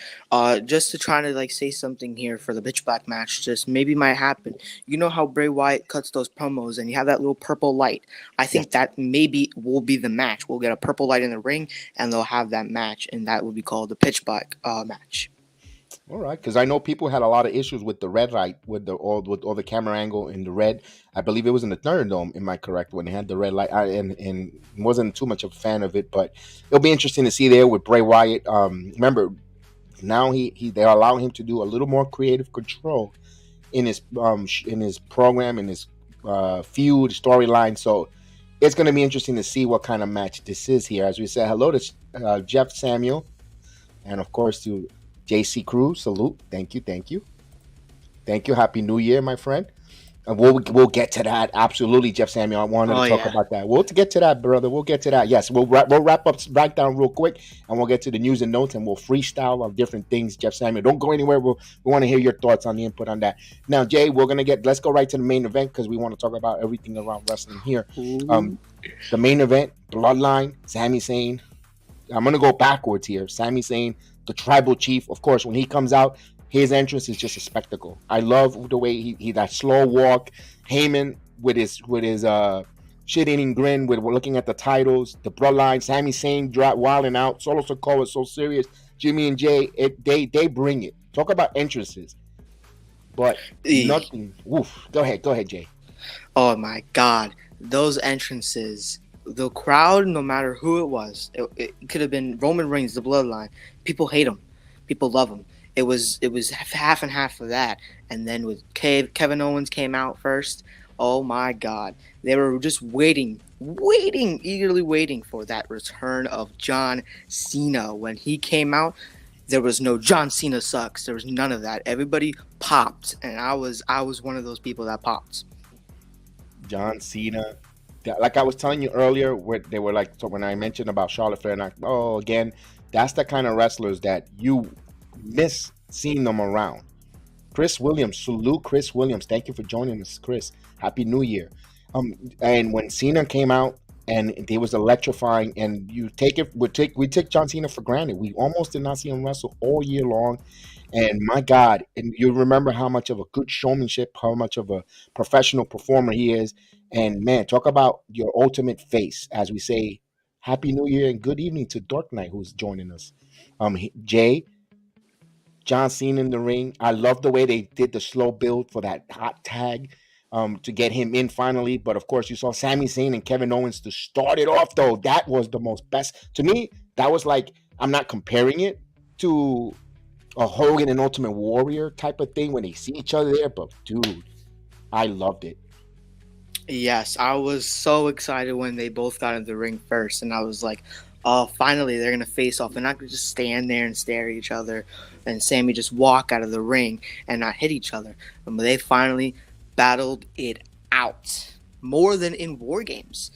just to try to like say something here for the bitch black match, just maybe might happen. You know how Bray Wyatt cuts those promos, and you have that little purple light. I think that maybe will be the match. We'll get a purple light in the ring, and they'll have that match, and that will be called the pitch black match. All right, because I know people had a lot of issues with the red light, with all the camera angle in the red. I believe it was in the Third Dome. Am I correct? When they had the red light, and wasn't too much of a fan of it, but it'll be interesting to see there with Bray Wyatt. Remember, now they're allowing him to do a little more creative control in his program, in his feud storyline. So it's going to be interesting to see what kind of match this is here. As we said, hello to Jeff Samuel, and of course to JC Cruz, salute. Thank you. Happy New Year, my friend. And we'll get to that. Absolutely, Jeff Samuel. I wanted to talk about that. We'll get to that, brother. We'll get to that. Yes, we'll wrap up SmackDown real quick, and we'll get to the news and notes, and we'll freestyle on different things. Jeff Samuel, don't go anywhere. We want to hear your thoughts on the input on that. Now, Jay, let's go right to the main event because we want to talk about everything around wrestling here. The main event, Bloodline, Sami Zayn. I'm gonna go backwards here. Sami Zayn, the tribal chief. Of course, when he comes out, his entrance is just a spectacle. I love the way he that slow walk. Heyman with his shit-eating grin. We're looking at the titles, the Bloodline. Sami Zayn wilding out. Solo Sikoa is so serious. Jimmy and Jay, they bring it. Talk about entrances, but nothing. Woof. Go ahead, Jay. Oh my God, those entrances. The crowd, no matter who it was, it could have been Roman Reigns, the Bloodline. People hate him. People love him. It was half and half of that. And then with Kevin Owens came out first. Oh my God. They were just eagerly waiting for that return of John Cena. When he came out, there was no John Cena sucks. There was none of that. Everybody popped. And I was one of those people that popped. John Cena. Like I was telling you earlier, where they were like, so when I mentioned about Charlotte Flair, and again, that's the kind of wrestlers that you miss seeing them around. Chris Williams, salute Chris Williams. Thank you for joining us, Chris. Happy New Year. And when Cena came out and it was electrifying, and we take John Cena for granted. We almost did not see him wrestle all year long. And my God, and you remember how much of a good showmanship, how much of a professional performer he is. And man, talk about your ultimate face, as we say, Happy New Year and good evening to Dark Knight, who's joining us. Jay, John Cena in the ring. I love the way they did the slow build for that hot tag to get him in finally. But of course, you saw Sami Zayn and Kevin Owens to start it off, though. That was the most best. To me, that was like, I'm not comparing it to a Hogan and Ultimate Warrior type of thing when they see each other there. But dude, I loved it. Yes, I was so excited when they both got in the ring first, and I was like, oh, finally they're going to face off. They're not going to just stand there and stare at each other and Sammy just walk out of the ring and not hit each other. But they finally battled it out more than in War Games,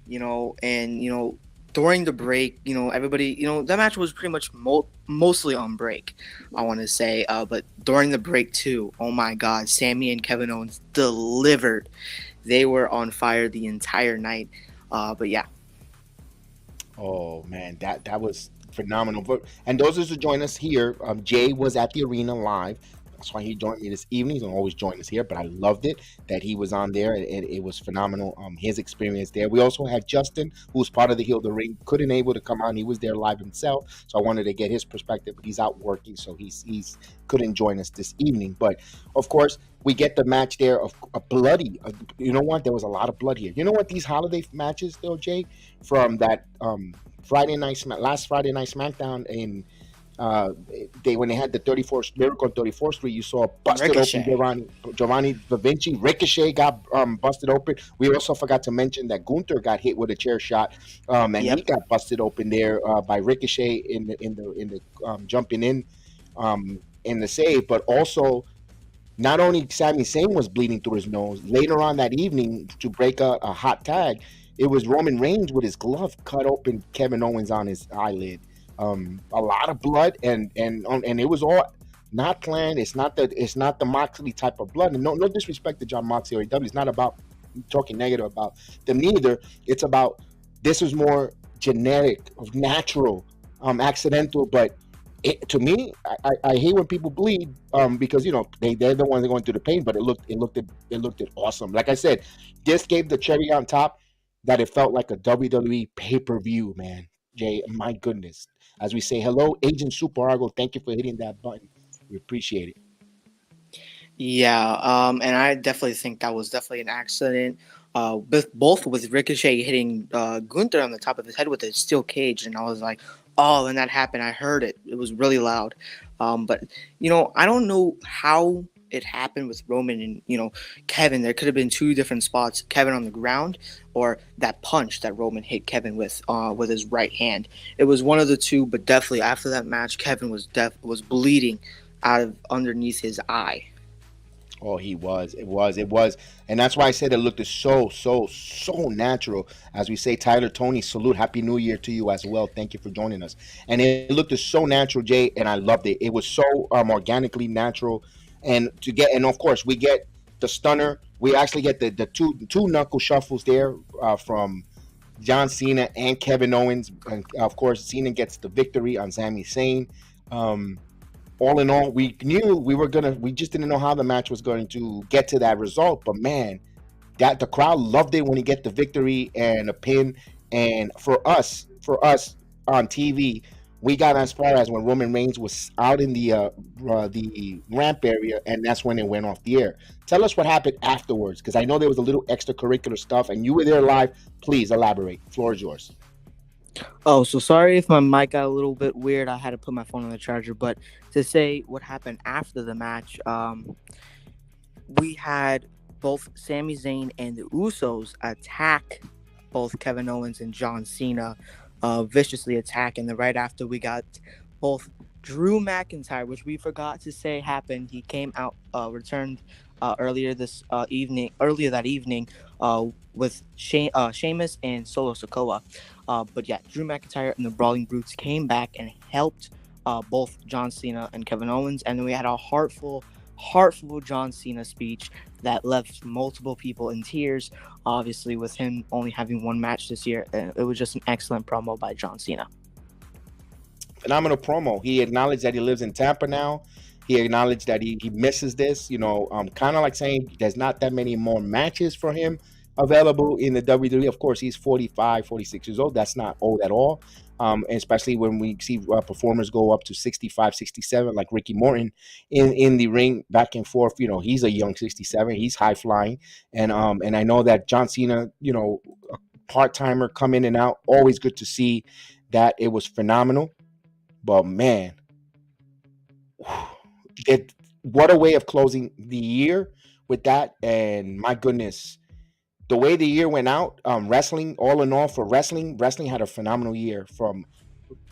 and, during the break, everybody, that match was pretty much mostly on break, I want to say. But during the break, too, oh, my God, Sammy and Kevin Owens delivered. They were on fire the entire night. But, yeah. Oh, man, that was phenomenal. And those who join us here, Jay was at the arena live. That's why he joined me this evening. He's going to always join us here, but I loved it that he was on there. It was phenomenal, his experience there. We also had Justin, who was part of the Heal the Ring, couldn't able to come on. He was there live himself, so I wanted to get his perspective, but he's out working, so he's couldn't join us this evening. But, of course, we get the match there of a bloody. You know what? There was a lot of blood here. You know what? These holiday matches, though, Jay, from that last Friday Night SmackDown in When they had the 34th Miracle on 34th Street, you saw busted open Ricochet. Giovanni Da Vinci. Ricochet got busted open. We also forgot to mention that Gunther got hit with a chair shot, and he Yep. got busted open there by Ricochet in the jumping in the save, but also. Not only Sami Zayn was bleeding through his nose, later on that evening to break a hot tag, it was Roman Reigns with his glove cut open Kevin Owens on his eyelid. A lot of blood, and it was all not planned. It's not the Moxley type of blood. And no disrespect to John Moxley or AEW. It's not about talking negative about them neither. It's about this was more genetic, natural, accidental, but to me, I hate when people bleed because they're the ones that are going through the pain, but it looked awesome. Like I said, this gave the cherry on top that it felt like a WWE pay-per-view, man. Jay, my goodness. As we say, hello, Agent Super Argo. Thank you for hitting that button. We appreciate it. Yeah, and I definitely think that was definitely an accident. Both with Ricochet hitting Gunther on the top of his head with a steel cage, and I was like, "Oh!" When that happened, I heard it. It was really loud. But I don't know how it happened with Roman and Kevin. There could have been two different spots: Kevin on the ground, or that punch that Roman hit Kevin with his right hand. It was one of the two, but definitely after that match, Kevin was bleeding out of underneath his eye. Oh, he was. It was. And that's why I said it looked so, so, so natural. As we say, Tyler, Tony, salute. Happy New Year to you as well. Thank you for joining us. And it looked so natural, Jay, and I loved it. It was so organically natural. And of course, we get the stunner. We actually get the two knuckle shuffles there from John Cena and Kevin Owens. And of course, Cena gets the victory on Sami Zayn. All in all, we knew we just didn't know how the match was going to get to that result. But man, that the crowd loved it when he get the victory and a pin. And for us on TV, we got as far as when Roman Reigns was out in the ramp area, and that's when it went off the air. Tell us what happened afterwards, because I know there was a little extracurricular stuff, and you were there live. Please elaborate. Floor is yours. Oh, so sorry if my mic got a little bit weird. I had to put my phone on the charger. But to say what happened after the match, we had both Sami Zayn and the Usos attack both Kevin Owens and John Cena, viciously attack. And then right after, we got both Drew McIntyre, which we forgot to say happened. He came out, returned earlier that evening with Sheamus and Solo Sikoa. But yeah, Drew McIntyre and the Brawling Brutes came back and helped both John Cena and Kevin Owens. And then we had a heartful John Cena speech that left multiple people in tears. Obviously, with him only having one match this year, it was just an excellent promo by John Cena. Phenomenal promo. He acknowledged that he lives in Tampa now. He acknowledged that he misses this, kind of like saying there's not that many more matches for him available in the WWE. Of course, he's 45, 46 years old. That's not old at all. Especially when we see performers go up to 65, 67, like Ricky Morton in the ring back and forth. He's a young 67. He's high flying. And I know that John Cena, a part-timer, come in and out. Always good to see that. It was phenomenal. But man, what a way of closing the year with that. And my goodness, the way the year went out, wrestling, all in all, for wrestling had a phenomenal year.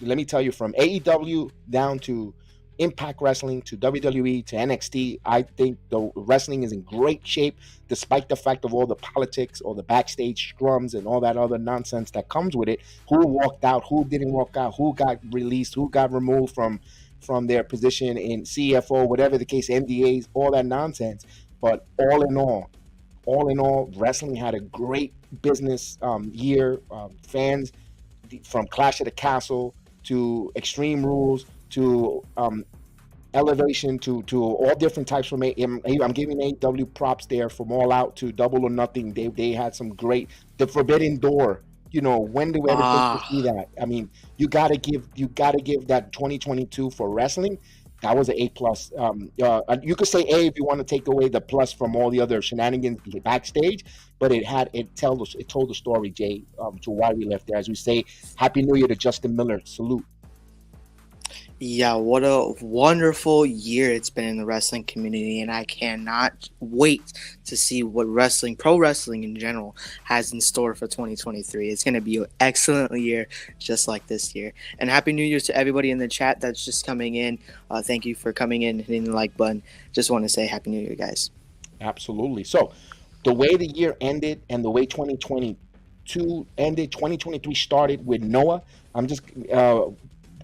Let me tell you, from AEW down to Impact Wrestling to WWE to NXT, I think the wrestling is in great shape, despite the fact of all the politics or the backstage scrums and all that other nonsense that comes with it. Who walked out, who didn't walk out, who got released, who got removed from their position in CFO, whatever the case, NDAs, all that nonsense. But all in all, wrestling had a great business year. Fans from Clash of the Castle to Extreme Rules to Elevation to all different types from I'm giving AEW props there, from All Out to Double or Nothing. They had some great, the Forbidden Door. When do we ever think to see that? I mean, you gotta give that 2022 for wrestling. That was an A+. You could say A if you want to take away the plus from all the other shenanigans backstage, but it told the story, Jay, to why we left there. As we say, Happy New Year to Justin Miller. Salute. Yeah, what a wonderful year it's been in the wrestling community, and I cannot wait to see what pro wrestling in general, has in store for 2023. It's going to be an excellent year, just like this year. And Happy New Year to everybody in the chat that's just coming in. Thank you for coming in, hitting the like button. Just want to say Happy New Year, guys. Absolutely. So the way the year ended and the way 2022 ended, 2023 started with Noah.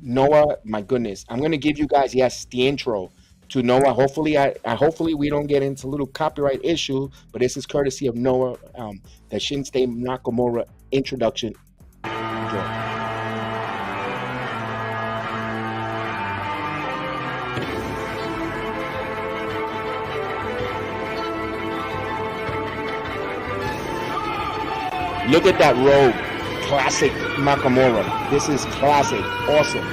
Noah, my goodness, I'm gonna give you guys, yes, the intro to Noah. Hopefully we don't get into a little copyright issue, but this is courtesy of Noah, the Shinsuke Nakamura introduction. Enjoy. Look at that robe. Classic Nakamura. This is classic. Awesome.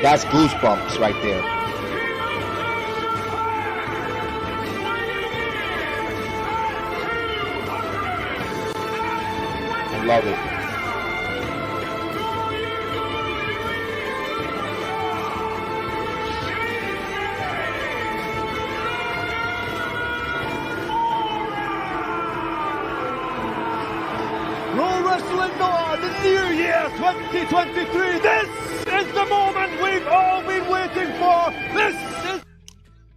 That's goosebumps right there. I love it. Pro Wrestling Noah, the new year 2023. This is the moment we've all been waiting for. This is.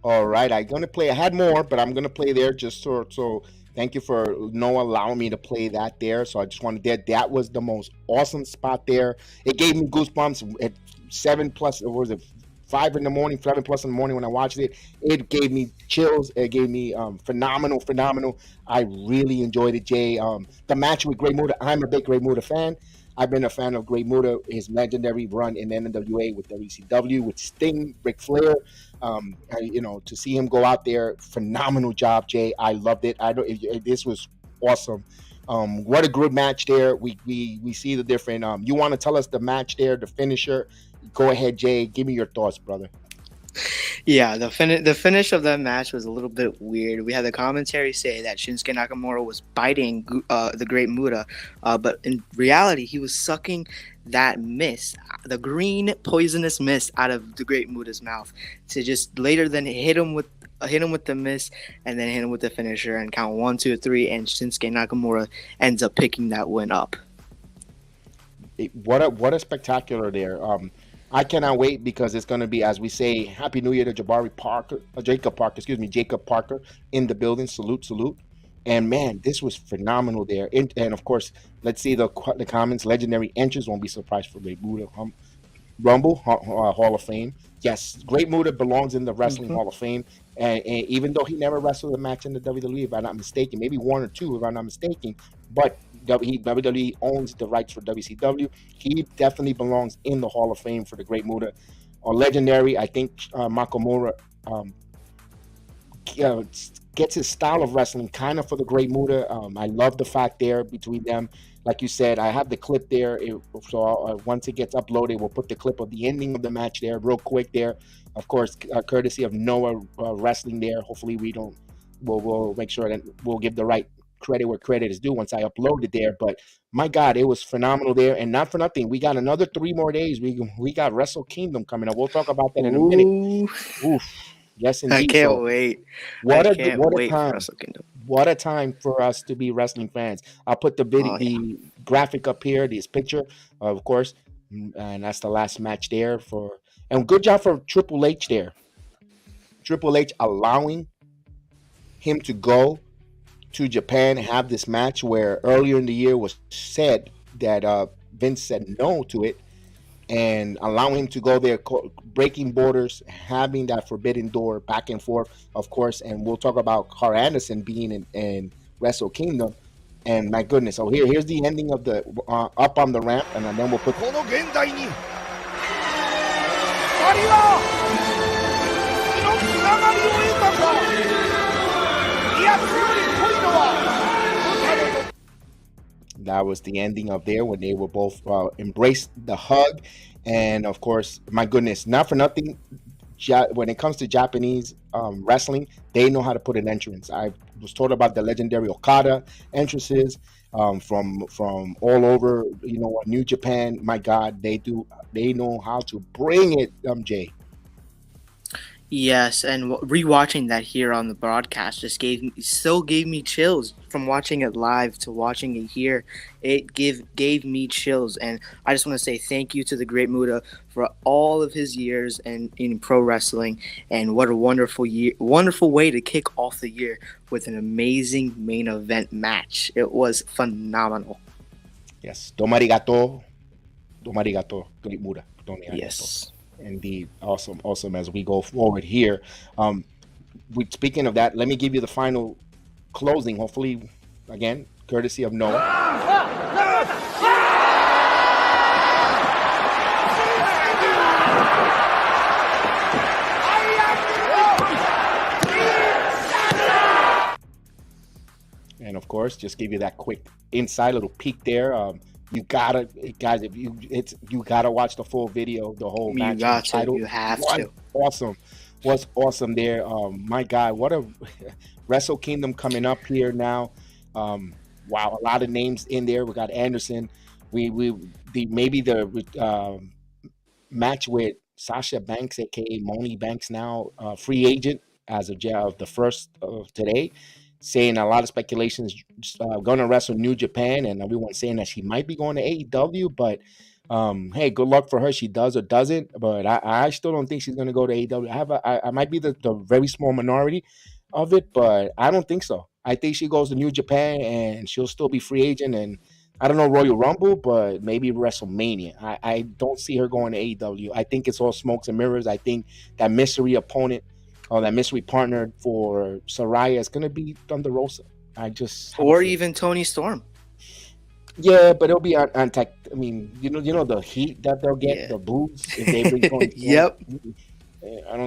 All right, I'm gonna play. I had more, but I'm gonna play there just so. Thank you for Noah allowing me to play that there. So I just wanted that was the most awesome spot there. It gave me goosebumps at 7+. Or was it 5 in the morning, 7+ in the morning when I watched it? It gave me chills. It gave me phenomenal. I really enjoyed it, Jay. The match with Great Muta. I'm a big Great Muta fan. I've been a fan of Great Muta, his legendary run in NWA with WCW, with Sting, Ric Flair. To see him go out there, phenomenal job, Jay. I loved it. This was awesome. What a good match there. We see the different. You want to tell us the match there, the finisher? Go ahead, Jay. Give me your thoughts, brother. Yeah, the finish of that match was a little bit weird. We had the commentary say that Shinsuke Nakamura was biting the Great Muta, but in reality, he was sucking that mist, the green poisonous mist, out of the Great Muta's mouth to just later then hit him with the mist and then hit him with the finisher and count 1, 2, 3, and Shinsuke Nakamura ends up picking that win up. What a spectacular there. I cannot wait because it's going to be, as we say, Happy New Year to Jacob Parker in the building. Salute. And man, this was phenomenal there. And of course, let's see the comments. Legendary entrance, won't be surprised for Great Muta. Rumble Hall of Fame. Yes, Great Muta belongs in the Wrestling Hall of Fame. And even though he never wrestled a match in the WWE, if I'm not mistaken, maybe 1 or 2, if I'm not mistaken, but WWE owns the rights for WCW. He definitely belongs in the Hall of Fame for the Great Muta. Legendary, I think Nakamura gets his style of wrestling kind of for the Great Muta. I love the fact there between them. Like you said, I have the clip there. Once it gets uploaded, we'll put the clip of the ending of the match there real quick there. Of course, courtesy of Noah Wrestling there. Hopefully we'll make sure that we'll give the right credit where credit is due once I upload it there. But my God, it was phenomenal there. And not for nothing, we got another 3 more days. We got Wrestle Kingdom coming up. We'll talk about that in a minute. Oof. Yes, indeed. I can't wait. What a time. What a time for us to be wrestling fans. I'll put the the graphic up here, this picture, of course. And that's the last match there and good job for Triple H there. Triple H allowing him to go to Japan and have this match where earlier in the year was said that Vince said no to it, and allowing him to go there, breaking borders, having that forbidden door back and forth, of course. And we'll talk about Carl Anderson being in Wrestle Kingdom. And my goodness, so here's the ending of the up on the ramp, and then we'll put. That was the ending of there when they were both embraced the hug. And of course, my goodness, not for nothing, when it comes to Japanese wrestling, they know how to put an entrance. I was told about the legendary Okada entrances. from all over, New Japan. My God, they know how to bring it, Jay. Yes, and rewatching that here on the broadcast still gave me chills from watching it live to watching it here. It gave me chills, and I just want to say thank you to the great Muta for all of his years in pro wrestling, and what a wonderful way to kick off the year with an amazing main event match. It was phenomenal. Yes, domarigato, great Muta. Yes. Indeed, awesome. As we go forward here, speaking of that, let me give you the final closing. Hopefully, again, courtesy of Noah. And of course, just give you that quick inside little peek there. You gotta, guys, you gotta watch the full video, the whole match. You have to. What's awesome there. My God, what a Wrestle Kingdom coming up here now. Wow, a lot of names in there. We got Anderson. Maybe the match with Sasha Banks, aka Moni Banks, now free agent as of the first of today. Saying a lot of speculations, going to wrestle New Japan, and everyone saying that she might be going to AEW. But hey, good luck for her. She does or doesn't. But I still don't think she's going to go to AEW. I might be the very small minority of it, but I don't think so. I think she goes to New Japan, and she'll still be free agent. And I don't know Royal Rumble, but maybe WrestleMania. I don't see her going to AEW. I think it's all smokes and mirrors. I think that mystery opponent, or that mystery partner for Saraya, is going to be Thunder Rosa. Or even Tony Storm. Yeah, but it'll be on tech. I mean, you know the heat that they'll get, the boos if they bring Tony Storm. Yep. I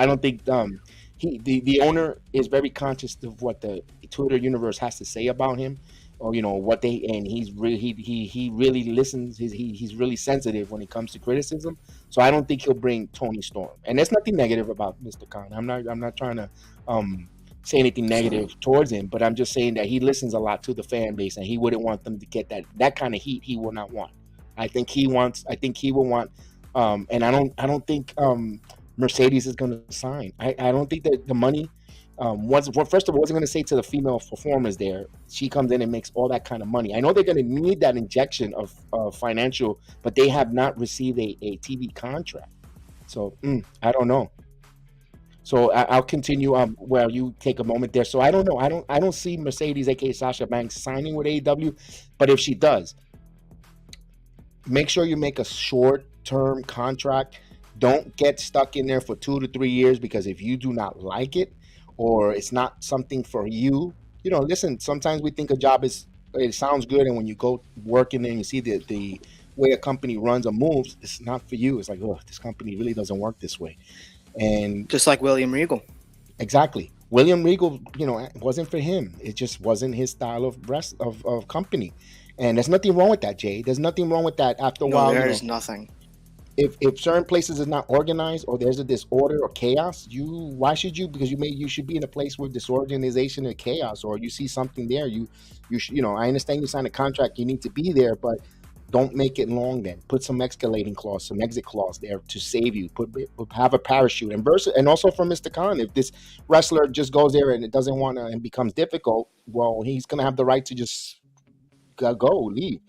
don't think the owner is very conscious of what the Twitter universe has to say about him, or he's really he really listens. He's really sensitive when it comes to criticism. So I don't think he'll bring Tony Storm. And there's nothing negative about Mr. Khan. I'm not trying to say anything negative towards him, but I'm just saying that he listens a lot to the fan base, and he wouldn't want them to get that kind of heat. He will not want. I think he will want. And I don't think Mercedes is going to sign. I don't think that the money. First of all, I was going to say to the female performers there, she comes in and makes all that kind of money. I know they're going to need that injection of financial, but they have not received a TV contract. So I don't know. So I'll continue where you take a moment there. So I don't know. I don't see Mercedes, aka Sasha Banks, signing with AEW. But if she does, make sure you make a short-term contract. Don't get stuck in there for 2 to 3 years, because if you do not like it, or it's not something for you, listen, sometimes we think a job it sounds good, and when you go work in there and you see the way a company runs or moves, it's not for you. It's like, oh, this company really doesn't work this way. And just like William Regal. Exactly. William Regal, it wasn't for him. It just wasn't his style of company. And there's nothing wrong with that, Jay. There's nothing wrong with that. After a while, there's nothing. If certain places is not organized, or there's a disorder or chaos, why should you? Because you should be in a place with disorganization and chaos, or you see something there. You should, I understand you sign a contract, you need to be there, but don't make it long. Then put some escalating clause, some exit clause there to save you. Have a parachute. And also for Mr. Khan, if this wrestler just goes there and it doesn't want to and becomes difficult, well, he's gonna have the right to just leave.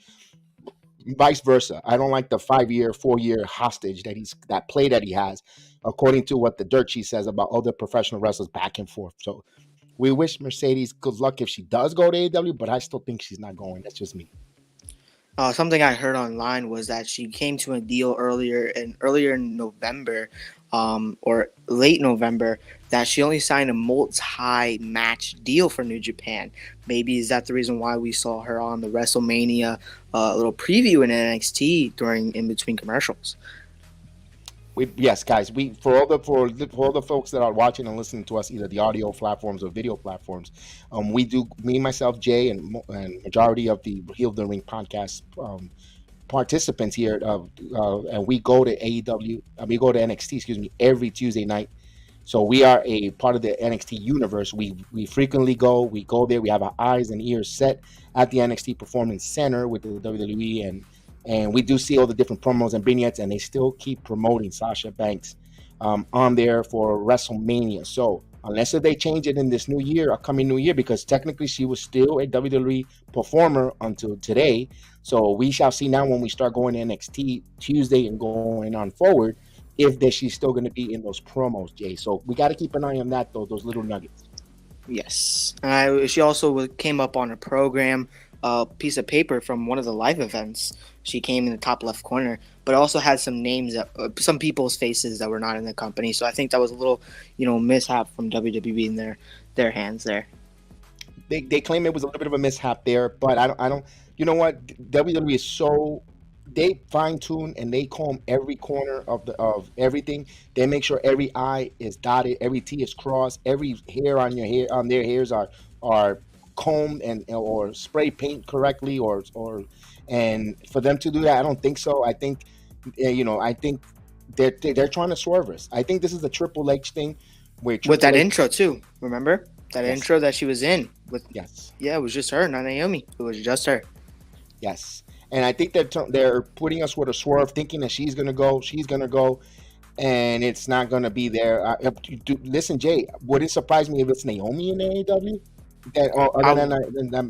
Vice versa. I don't like the 5-year, 4-year hostage that play that he has, according to what the dirt sheet says about other professional wrestlers back and forth. So we wish Mercedes good luck if she does go to AEW, but I still think she's not going. That's just me. Something I heard online was that she came to a deal earlier in November, or late November, that she only signed a multi-match deal for New Japan. Maybe is that the reason why we saw her on the WrestleMania little preview in NXT in between commercials? Yes, guys. For all the folks that are watching and listening to us, either the audio platforms or video platforms, we do. Me, myself, Jay, and majority of the Heel of the Ring podcast participants here, and we go to AEW. We go to NXT, every Tuesday night So we are a part of the NXT universe. We frequently we go there. We have our eyes and ears set at the NXT Performance Center with the WWE, and we do see all the different promos and vignettes, and they still keep promoting Sasha Banks on there for WrestleMania. So unless they change it in this new year, upcoming new year, because technically she was still a WWE performer until today. So we shall see now when we start going to NXT Tuesday and going on forward, if that she's still going to be in those promos, Jay. So we got to keep an eye on that, though, those little nuggets. Yes. She also came up on a program, piece of paper from one of the live events. She came in the top left corner, but also had some names, some people's faces that were not in the company. So I think that was a little, mishap from WWE in their hands there. They claim it was a little bit of a mishap there, but I don't. You know what? WWE is so, they fine tune and they comb every corner of everything. They make sure every I is dotted, every T is crossed, every hair on their hairs are combed and or spray paint correctly, and for them to do that, I don't think so. I think I think they're trying to swerve us. I think this is a Triple H thing with that intro too. Remember that intro that she was in with? Yes. Yeah, it was just her, not Naomi. It was just her. Yes. And I think they're putting us with a swerve, thinking that she's gonna go, and it's not gonna be there. Listen, Jay, would it surprise me if it's Naomi in AEW?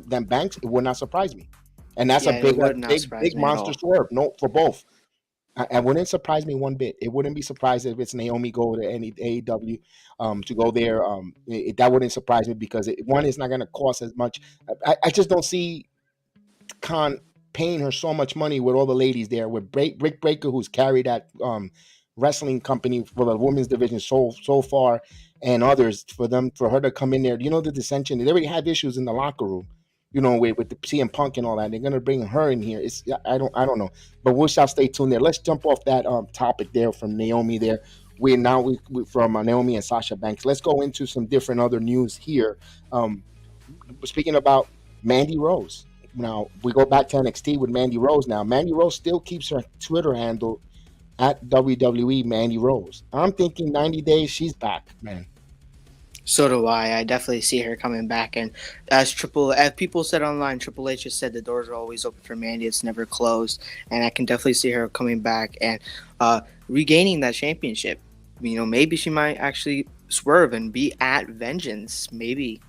Than Banks, it would not surprise me. And that's a big monster swerve. No, for both. I wouldn't surprise me one bit. It wouldn't be surprised if it's Naomi go to any AEW to go there. That wouldn't surprise me because one is not going to cost as much. I just don't see Khan paying her so much money with all the ladies there, with Britt Baker, who's carried that wrestling company for the women's division so far, and others, for her to come in there. The dissension. They already have issues in the locker room, with the CM Punk and all that. They're gonna bring her in here. I don't know, but we shall stay tuned there. Let's jump off that topic there from Naomi there. We from Naomi and Sasha Banks. Let's go into some different other news here. Speaking about Mandy Rose. Now, we go back to NXT with Mandy Rose now. Mandy Rose still keeps her Twitter handle at WWE Mandy Rose. I'm thinking 90 days, she's back, man. So do I. I definitely see her coming back. And as people said online, Triple H has said the doors are always open for Mandy. It's never closed. And I can definitely see her coming back and regaining that championship. Maybe she might actually swerve and be at Vengeance. Maybe.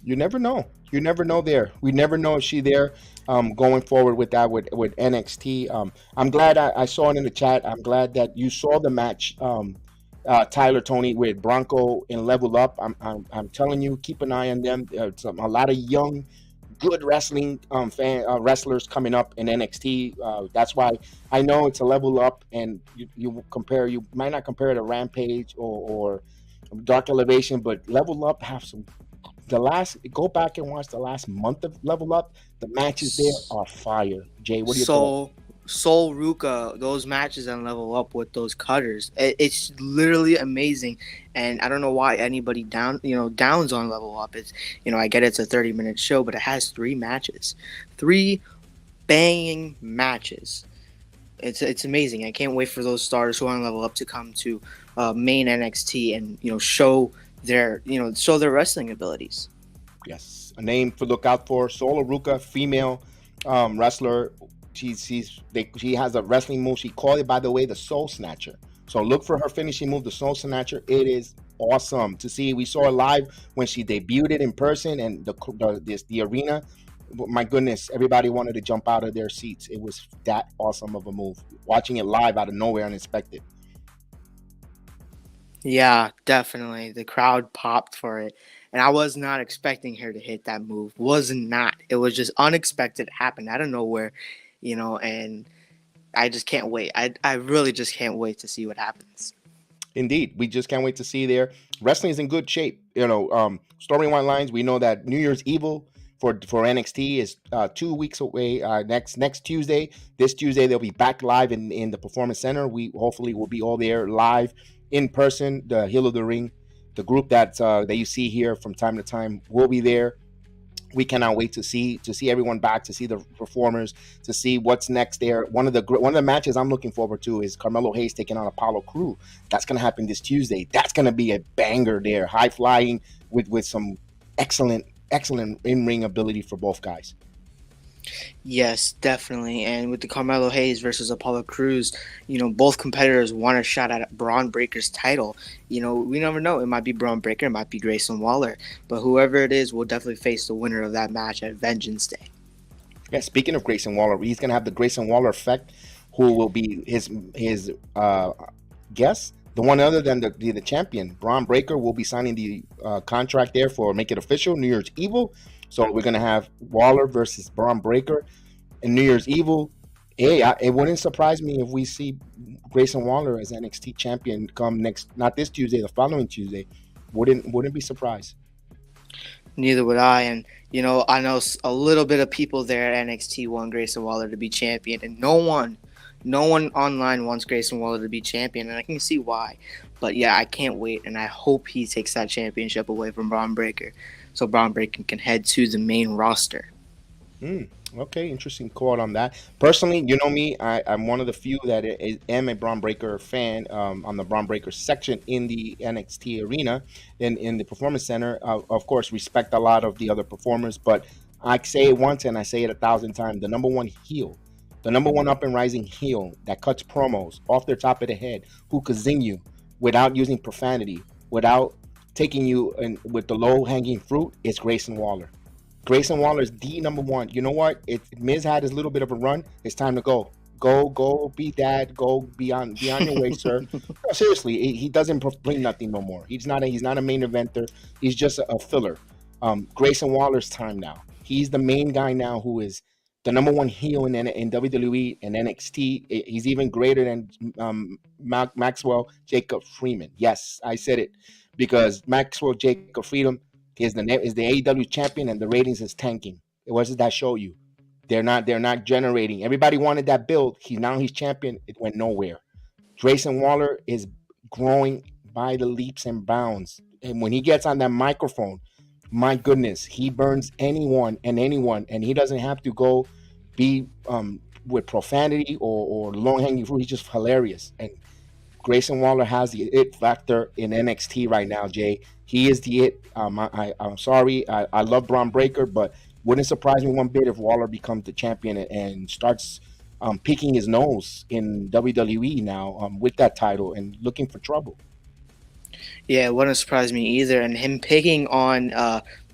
You never know. You never know there. We never know if she's there going forward with that with NXT. I'm glad I saw it in the chat. I'm glad that you saw the match, Tyler Tony, with Bronco and Level Up. I'm telling you, keep an eye on them. A lot of young, good wrestling wrestlers coming up in NXT. That's why I know it's a Level Up, and you might not compare it to Rampage or Dark Elevation, but Level Up have some. Go back and watch the last month of Level Up. The matches there are fire. Jay, what do you think? Sol Ruka, those matches on Level Up with those cutters, it's literally amazing. And I don't know why anybody downs on Level Up. It's I get it's a 30-minute show, but it has 3 matches, 3 banging matches. It's amazing. I can't wait for those stars who are on Level Up to come to main NXT and show their wrestling abilities. Yes, a name to look out for: Sol Ruka, female wrestler. She has a wrestling move. She called it, by the way, the Soul Snatcher. So look for her finishing move, the Soul Snatcher. It is awesome to see. We saw it live when she debuted it in person, and the arena. My goodness, everybody wanted to jump out of their seats. It was that awesome of a move. Watching it live out of nowhere, unexpected. Yeah, definitely. The crowd popped for it. And I was not expecting her to hit that move. Was not. It was just unexpected. It happened out of nowhere, and I just can't wait. I really just can't wait to see what happens. Indeed. We just can't wait to see there. Wrestling is in good shape. Storyline lines, we know that New Year's Evil for NXT is 2 weeks away. Next Tuesday. This Tuesday, they'll be back live in the Performance Center. We hopefully will be all there live in person. The Hill of the Ring, the group that you see here from time to time, will be there. We cannot wait to see everyone back, to see the performers, to see what's next there. One of the matches I'm looking forward to is Carmelo Hayes taking on Apollo Crew. That's going to happen this Tuesday. That's going to be a banger there, high flying with some excellent in ring ability for both guys. Yes, definitely. And with the Carmelo Hayes versus Apollo Crews, both competitors want a shot at Braun Breaker's title. We never know. It might be Braun Breaker, it might be Grayson Waller. But whoever it is will definitely face the winner of that match at Vengeance Day. Yeah, speaking of Grayson Waller, he's going to have the Grayson Waller effect, who will be his guest. The one other than the champion, Braun Breaker, will be signing the contract there for Make It Official, New Year's Evil. So we're going to have Waller versus Braun Breaker in New Year's Evil. Hey, it wouldn't surprise me if we see Grayson Waller as NXT champion come not this Tuesday, the following Tuesday. Wouldn't be surprised. Neither would I. And, I know a little bit of people there at NXT want Grayson Waller to be champion. And no one online wants Grayson Waller to be champion. And I can see why. But, yeah, I can't wait. And I hope he takes that championship away from Braun Breaker, so Braun Breaker can head to the main roster. Okay, interesting quote on that. Personally, you know me, I'm one of the few that am a Braun Breaker fan on the Braun Breaker section in the NXT arena and in the Performance Center. Of course, respect a lot of the other performers, but I say it once and I say it 1,000 times. The number one heel, the number one up and rising heel that cuts promos off their top of the head, who could zing you without using profanity, without taking you with the low-hanging fruit, is Grayson Waller. Grayson Waller is the number one. You know what? Miz had his little bit of a run. It's time to go. Go, be dad. Go, be on your way, sir. No, seriously, he doesn't bring nothing no more. He's not a main eventer. He's just a filler. Grayson Waller's time now. He's the main guy now, who is the number one heel in WWE and NXT. He's even greater than Maxwell Jacob Freeman. Yes, I said it, because Maxwell Jacob Freeman is the AEW champion and the ratings is tanking. What does that show you? They're not generating. Everybody wanted that build. He's champion. It went nowhere. Grayson Waller is growing by the leaps and bounds. And when he gets on that microphone, my goodness, he burns anyone, and he doesn't have to go be with profanity or long-hanging fruit. He's just hilarious. And Grayson Waller has the it factor in NXT right now, Jay. He is the it. I'm sorry. I love Braun Breaker, but wouldn't surprise me one bit if Waller becomes the champion and starts picking his nose in WWE now with that title and looking for trouble. Yeah, it wouldn't surprise me either. And him picking on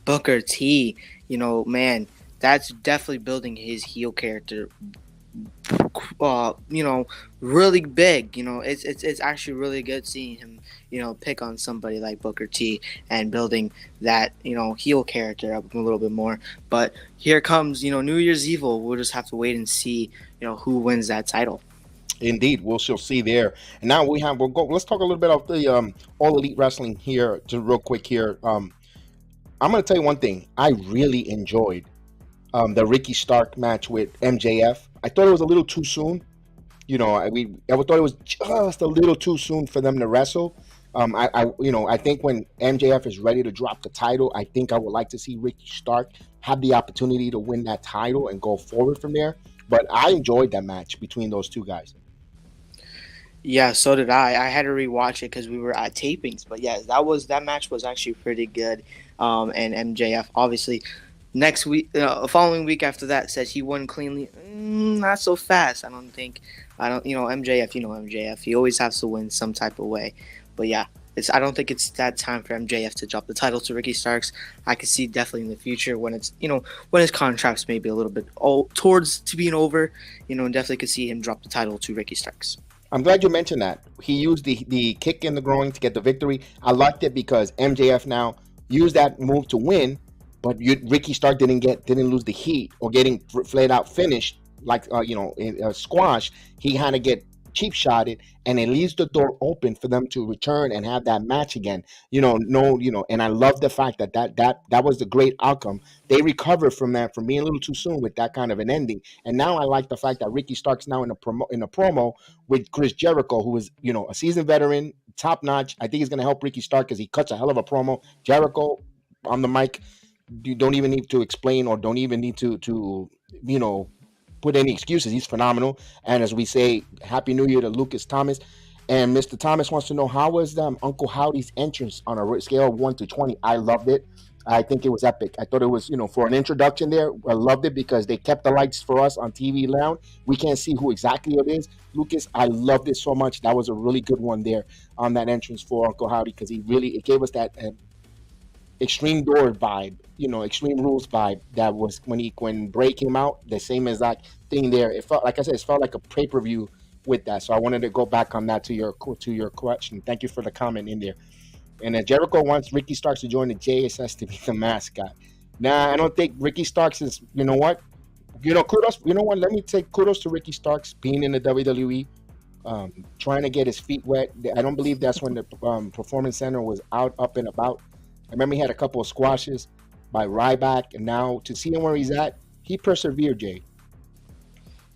Booker T, man, that's definitely building his heel character really big. It's actually really good seeing him pick on somebody like Booker T and building that heel character up a little bit more. But here comes New Year's Evil. We'll just have to wait and see who wins that title. Indeed, we'll see there. And now let's talk a little bit about the All Elite Wrestling here, just real quick here. I'm going to tell you one thing. I really enjoyed the Ricky Stark match with MJF. I thought it was a little too soon. I thought it was just a little too soon for them to wrestle. I think when MJF is ready to drop the title, I think I would like to see Ricky Stark have the opportunity to win that title and go forward from there. But I enjoyed that match between those two guys. Yeah, so did I. I had to rewatch it because we were at tapings. But yeah, that match was actually pretty good. And MJF obviously next week, following week after that, says he won cleanly. Not so fast, I don't think. MJF. MJF. He always has to win some type of way. But yeah, I don't think it's that time for MJF to drop the title to Ricky Starks. I could see definitely in the future when it's when his contract's maybe a little bit towards to being over. And definitely could see him drop the title to Ricky Starks. I'm glad you mentioned that. He used the kick in the groin to get the victory. I liked it because MJF now used that move to win, but Ricky Stark didn't lose the heat or getting flat out finished like in a squash. He had to get cheap shotted, and it leaves the door open for them to return and have that match again. And I love the fact that was the great outcome. They recovered from that, from being a little too soon with that kind of an ending. And now I like the fact that Ricky Stark's now in a promo with Chris Jericho, who is a seasoned veteran, top notch. I think he's going to help Ricky Stark because he cuts a hell of a promo. Jericho on the mic, you don't even need to explain or don't even need to you know put any excuses. He's phenomenal. And as we say, Happy New Year to Lucas Thomas. And Mr. Thomas wants to know, how was Uncle Howdy's entrance on a scale of 1 to 20? I loved it. I think it was epic. I thought it was, for an introduction there, I loved it because they kept the lights for us on TV now. We can't see who exactly it is. Lucas, I loved it so much. That was a really good one there on that entrance for Uncle Howdy because it gave us that Extreme Door vibe, Extreme Rules vibe. That was when Bray came out, the same exact thing there. It felt, like I said, it felt like a pay per view with that. So I wanted to go back on that to your question. Thank you for the comment in there. And Jericho wants Ricky Starks to join the JSS to be the mascot. Nah, I don't think Ricky Starks is. You know what? Kudos. You know what? Let me take kudos to Ricky Starks being in the WWE, trying to get his feet wet. I don't believe that's when the Performance Center was up and about. I remember he had a couple of squashes by Ryback, and now to see him where he's at, he persevered, Jay.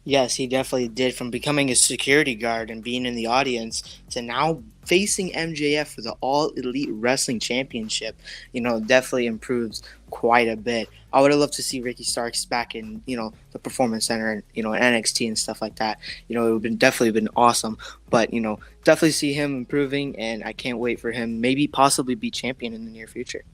Yes, he definitely did. From becoming a security guard and being in the audience to now facing MJF for the All Elite Wrestling Championship, definitely improves quite a bit. I would have loved to see Ricky Starks back in, the Performance Center and, NXT and stuff like that. It would have definitely been awesome. But, definitely see him improving, and I can't wait for him maybe possibly be champion in the near future.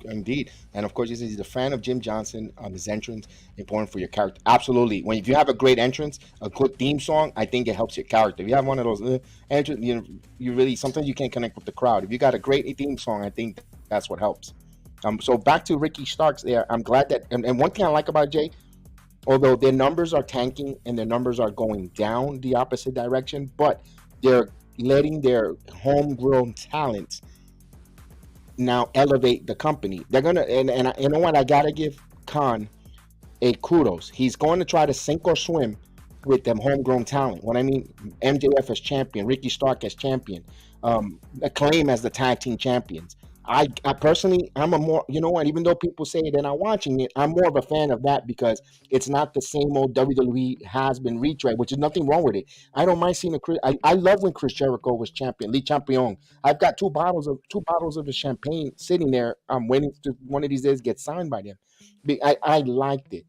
Indeed. And of course, he's a fan of Jim Johnson. His entrance important for your character. Absolutely. If you have a great entrance, a good theme song, I think it helps your character. If you have one of those entrance, you really, sometimes you can't connect with the crowd. If you got a great theme song, I think that's what helps. So back to Ricky Starks there. I'm glad that, and one thing I like about Jay, although their numbers are tanking and their numbers are going down the opposite direction, but they're letting their homegrown talents now elevate the company. They're gonna, and you know what, I gotta give Khan a kudos. He's going to try to sink or swim with them homegrown talent. What I mean, MJF as champion, Ricky Stark as champion, Acclaim as the tag team champions. I personally, I'm a more, even though people say they're not watching it, I'm more of a fan of that because it's not the same old WWE has been retread, which is nothing wrong with it. I don't mind seeing I love when Chris Jericho was champion, Lee Champion. I've got two bottles of the champagne sitting there. I'm waiting to one of these days get signed by them. I liked it.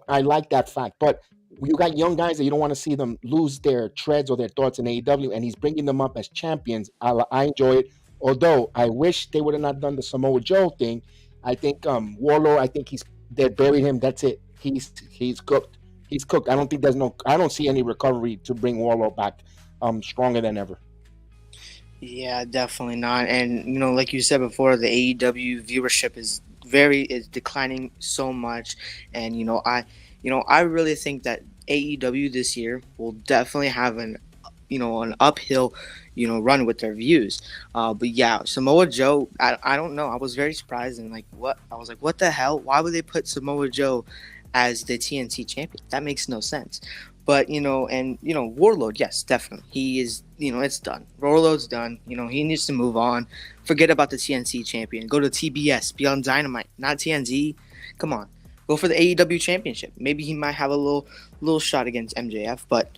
I like that fact, but you got young guys that you don't want to see them lose their treads or their thoughts in AEW, and he's bringing them up as champions. I enjoy it. Although I wish they would have not done the Samoa Joe thing. I think Warlord, I think they buried him. That's it. He's cooked. He's cooked. I don't see any recovery to bring Warlord back stronger than ever. Yeah, definitely not. And like you said before, the AEW viewership is declining so much. And I really think that AEW this year will definitely have an uphill run with their views. But yeah, Samoa Joe, I don't know. I was very surprised and what the hell? Why would they put Samoa Joe as the TNT champion? That makes no sense. But Warlord, yes, definitely. He is, it's done. Warlord's done. He needs to move on. Forget about the TNT champion. Go to TBS, be on Dynamite, not TNT. Come on. Go for the AEW championship. Maybe he might have a little shot against MJF, but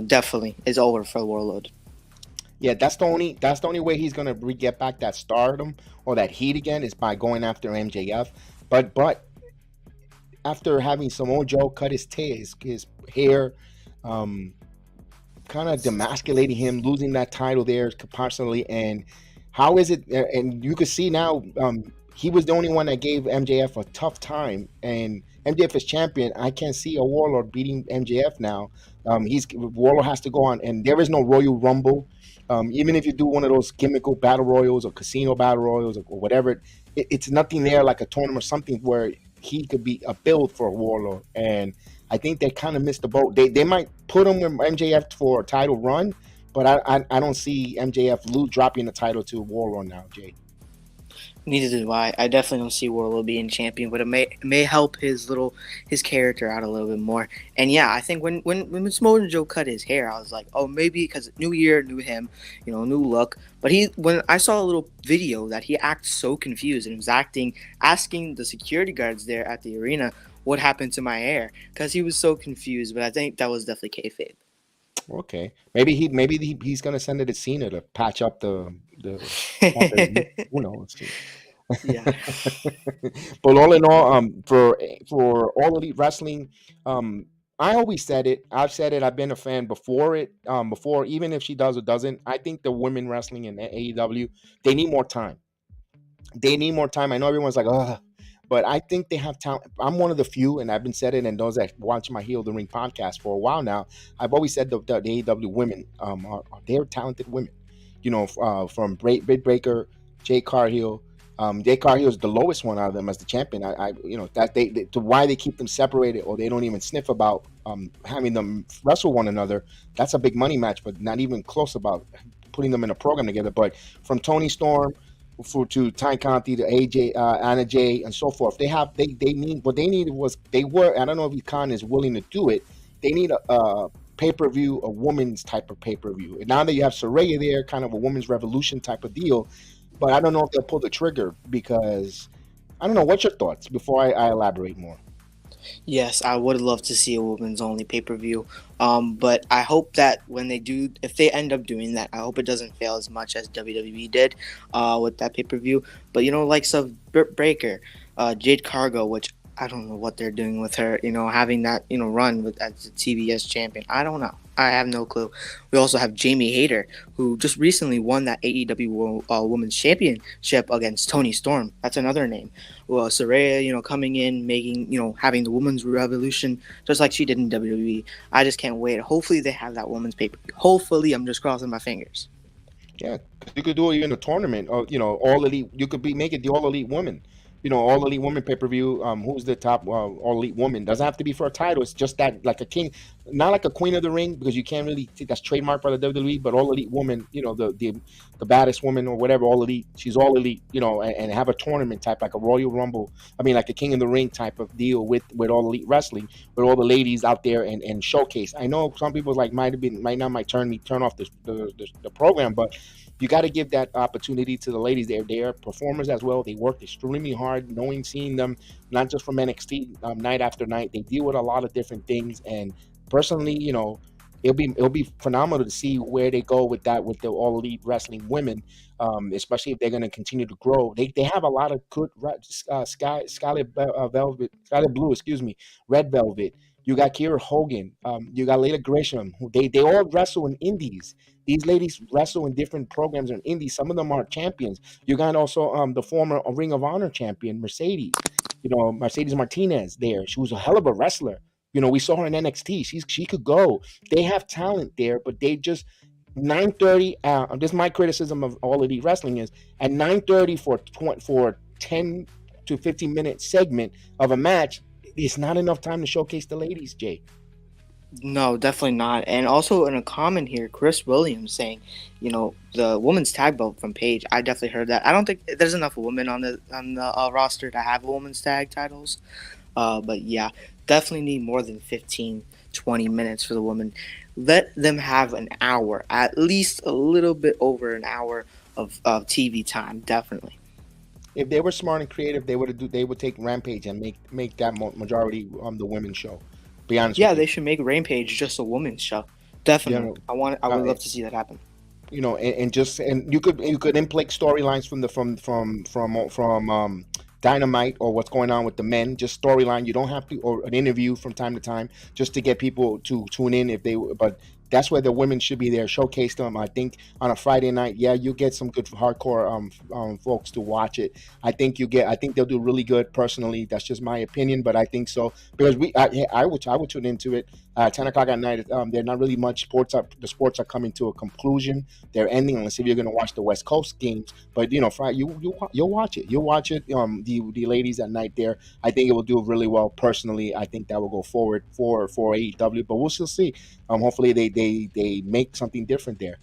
definitely is over for Warlord. Yeah, that's the only way he's gonna get back that stardom or that heat again is by going after MJF. But after having Samoa Joe cut his hair, kind of demasculating him, losing that title there personally, and how is it? And you can see now, he was the only one that gave MJF a tough time, and MJF is champion. I can't see a Warlord beating MJF now. Warlord has to go on, and there is no Royal Rumble. Even if you do one of those gimmickal battle royals or casino battle royals or whatever, it's nothing there like a tournament or something where he could be a build for a Warlord. And I think they kind of missed the boat. They might put him with MJF for a title run, but I don't see MJF dropping the title to Warlord now, Jay. Neither do I. I definitely don't see Warlord being champion, but it may help his character out a little bit more. And yeah, I think when Samoa Joe cut his hair, I was like, oh, maybe because new year, new him, new look. But when I saw a little video that he acts so confused and was asking the security guards there at the arena what happened to my hair because he was so confused. But I think that was definitely kayfabe. Okay, maybe he's gonna send it to Cena to patch up the who knows. Yeah. But all in all, for All Elite Wrestling, I always said it. I've said it. I've been a fan before it. Before, even if she does or doesn't, I think the women wrestling in AEW, they need more time. They need more time. I know everyone's like, oh, but I think they have talent. I'm one of the few, and I've been said it, and those that watch my Heel the Ring podcast for a while now, I've always said the AEW women they're talented women. From Britt Baker, Jay Cargill. Jay Cargill is the lowest one out of them as the champion. That they to why they keep them separated or they don't even sniff about having them wrestle one another. That's a big money match, but not even close about putting them in a program together. But from Tony Storm to Ty Conti to AJ, Anna Jay, and so forth. They need what they needed was I don't know if Khan is willing to do it. They need a pay-per-view, a woman's type of pay-per-view. And now that you have Saraya there, kind of a women's revolution type of deal, but I don't know if they'll pull the trigger because I don't know. What's your thoughts before I elaborate more? Yes, I would love to see a women's only pay-per-view. But I hope that when they do, if they end up doing that, I hope it doesn't fail as much as WWE did with that pay-per-view. But, likes of Britt Baker, Jade Cargo, which I don't know what they're doing with her, having that, run as the TBS champion. I don't know. I have no clue. We also have Jamie Hayter, who just recently won that AEW Women's Championship against Tony Storm. That's another name. Well, Saraya, coming in, making, having the women's revolution, just like she did in WWE. I just can't wait. Hopefully they have that women's pay-per-view. Hopefully, I'm just crossing my fingers. Yeah, you could do it in a tournament, or all elite. You could make it the all elite women. All elite woman pay per view. Who's the top all elite woman? Doesn't have to be for a title. It's just that like a king, not like a queen of the ring because you can't really think that's trademarked by the WWE. But all elite woman, the baddest woman or whatever, all elite. She's all elite, and have a tournament type like a Royal Rumble. I mean, like a King of the Ring type of deal with all elite wrestling, with all the ladies out there and showcase. I know some people might turn off the program, but you got to give that opportunity to the ladies. They're performers as well. They work extremely hard, seeing them, not just from NXT night after night. They deal with a lot of different things. And personally, it'll be phenomenal to see where they go with that, with the all elite wrestling women, especially if they're going to continue to grow. They have a lot of good Scarlet Blue, Red Velvet. You got Kiera Hogan. You got Layla Gresham. They all wrestle in indies. These ladies wrestle in different programs in indies. Some of them are champions. You got also the former Ring of Honor champion, Mercedes. Mercedes Martinez there. She was a hell of a wrestler. We saw her in NXT. She could go. They have talent there, but they just 9:30. This is my criticism of All Elite Wrestling is at 9:30 for 10 to 15 minute segment of a match. It's not enough time to showcase the ladies, Jay. No, definitely not. And also in a comment here, Chris Williams saying, the women's tag belt from Paige. I definitely heard that. I don't think there's enough women on the roster to have women's tag titles. But yeah, definitely need more than 15, 20 minutes for the women. Let them have an hour, at least a little bit over an hour of TV time. Definitely. If they were smart and creative, they would take Rampage and make that majority the women's show. Be honest. Yeah, they should make Rampage just a women's show. Definitely, I would love to see that happen. And you could inflate storylines from Dynamite or what's going on with the men. Just storyline. You don't have to, or an interview from time to time, just to get people to tune in but that's where the women should be there. Showcase them. I think on a Friday night, you get some good hardcore folks to watch it. I think they'll do really good. Personally, that's just my opinion, but I think so because I would tune into it. 10 o'clock at night. They're not really much sports. The sports are coming to a conclusion. They're ending unless if you're going to watch the West Coast games. But Friday, you'll watch it. You'll watch it. The ladies at night there. I think it will do really well. Personally, I think that will go forward for AEW. But we'll still see. Hopefully they make something different there.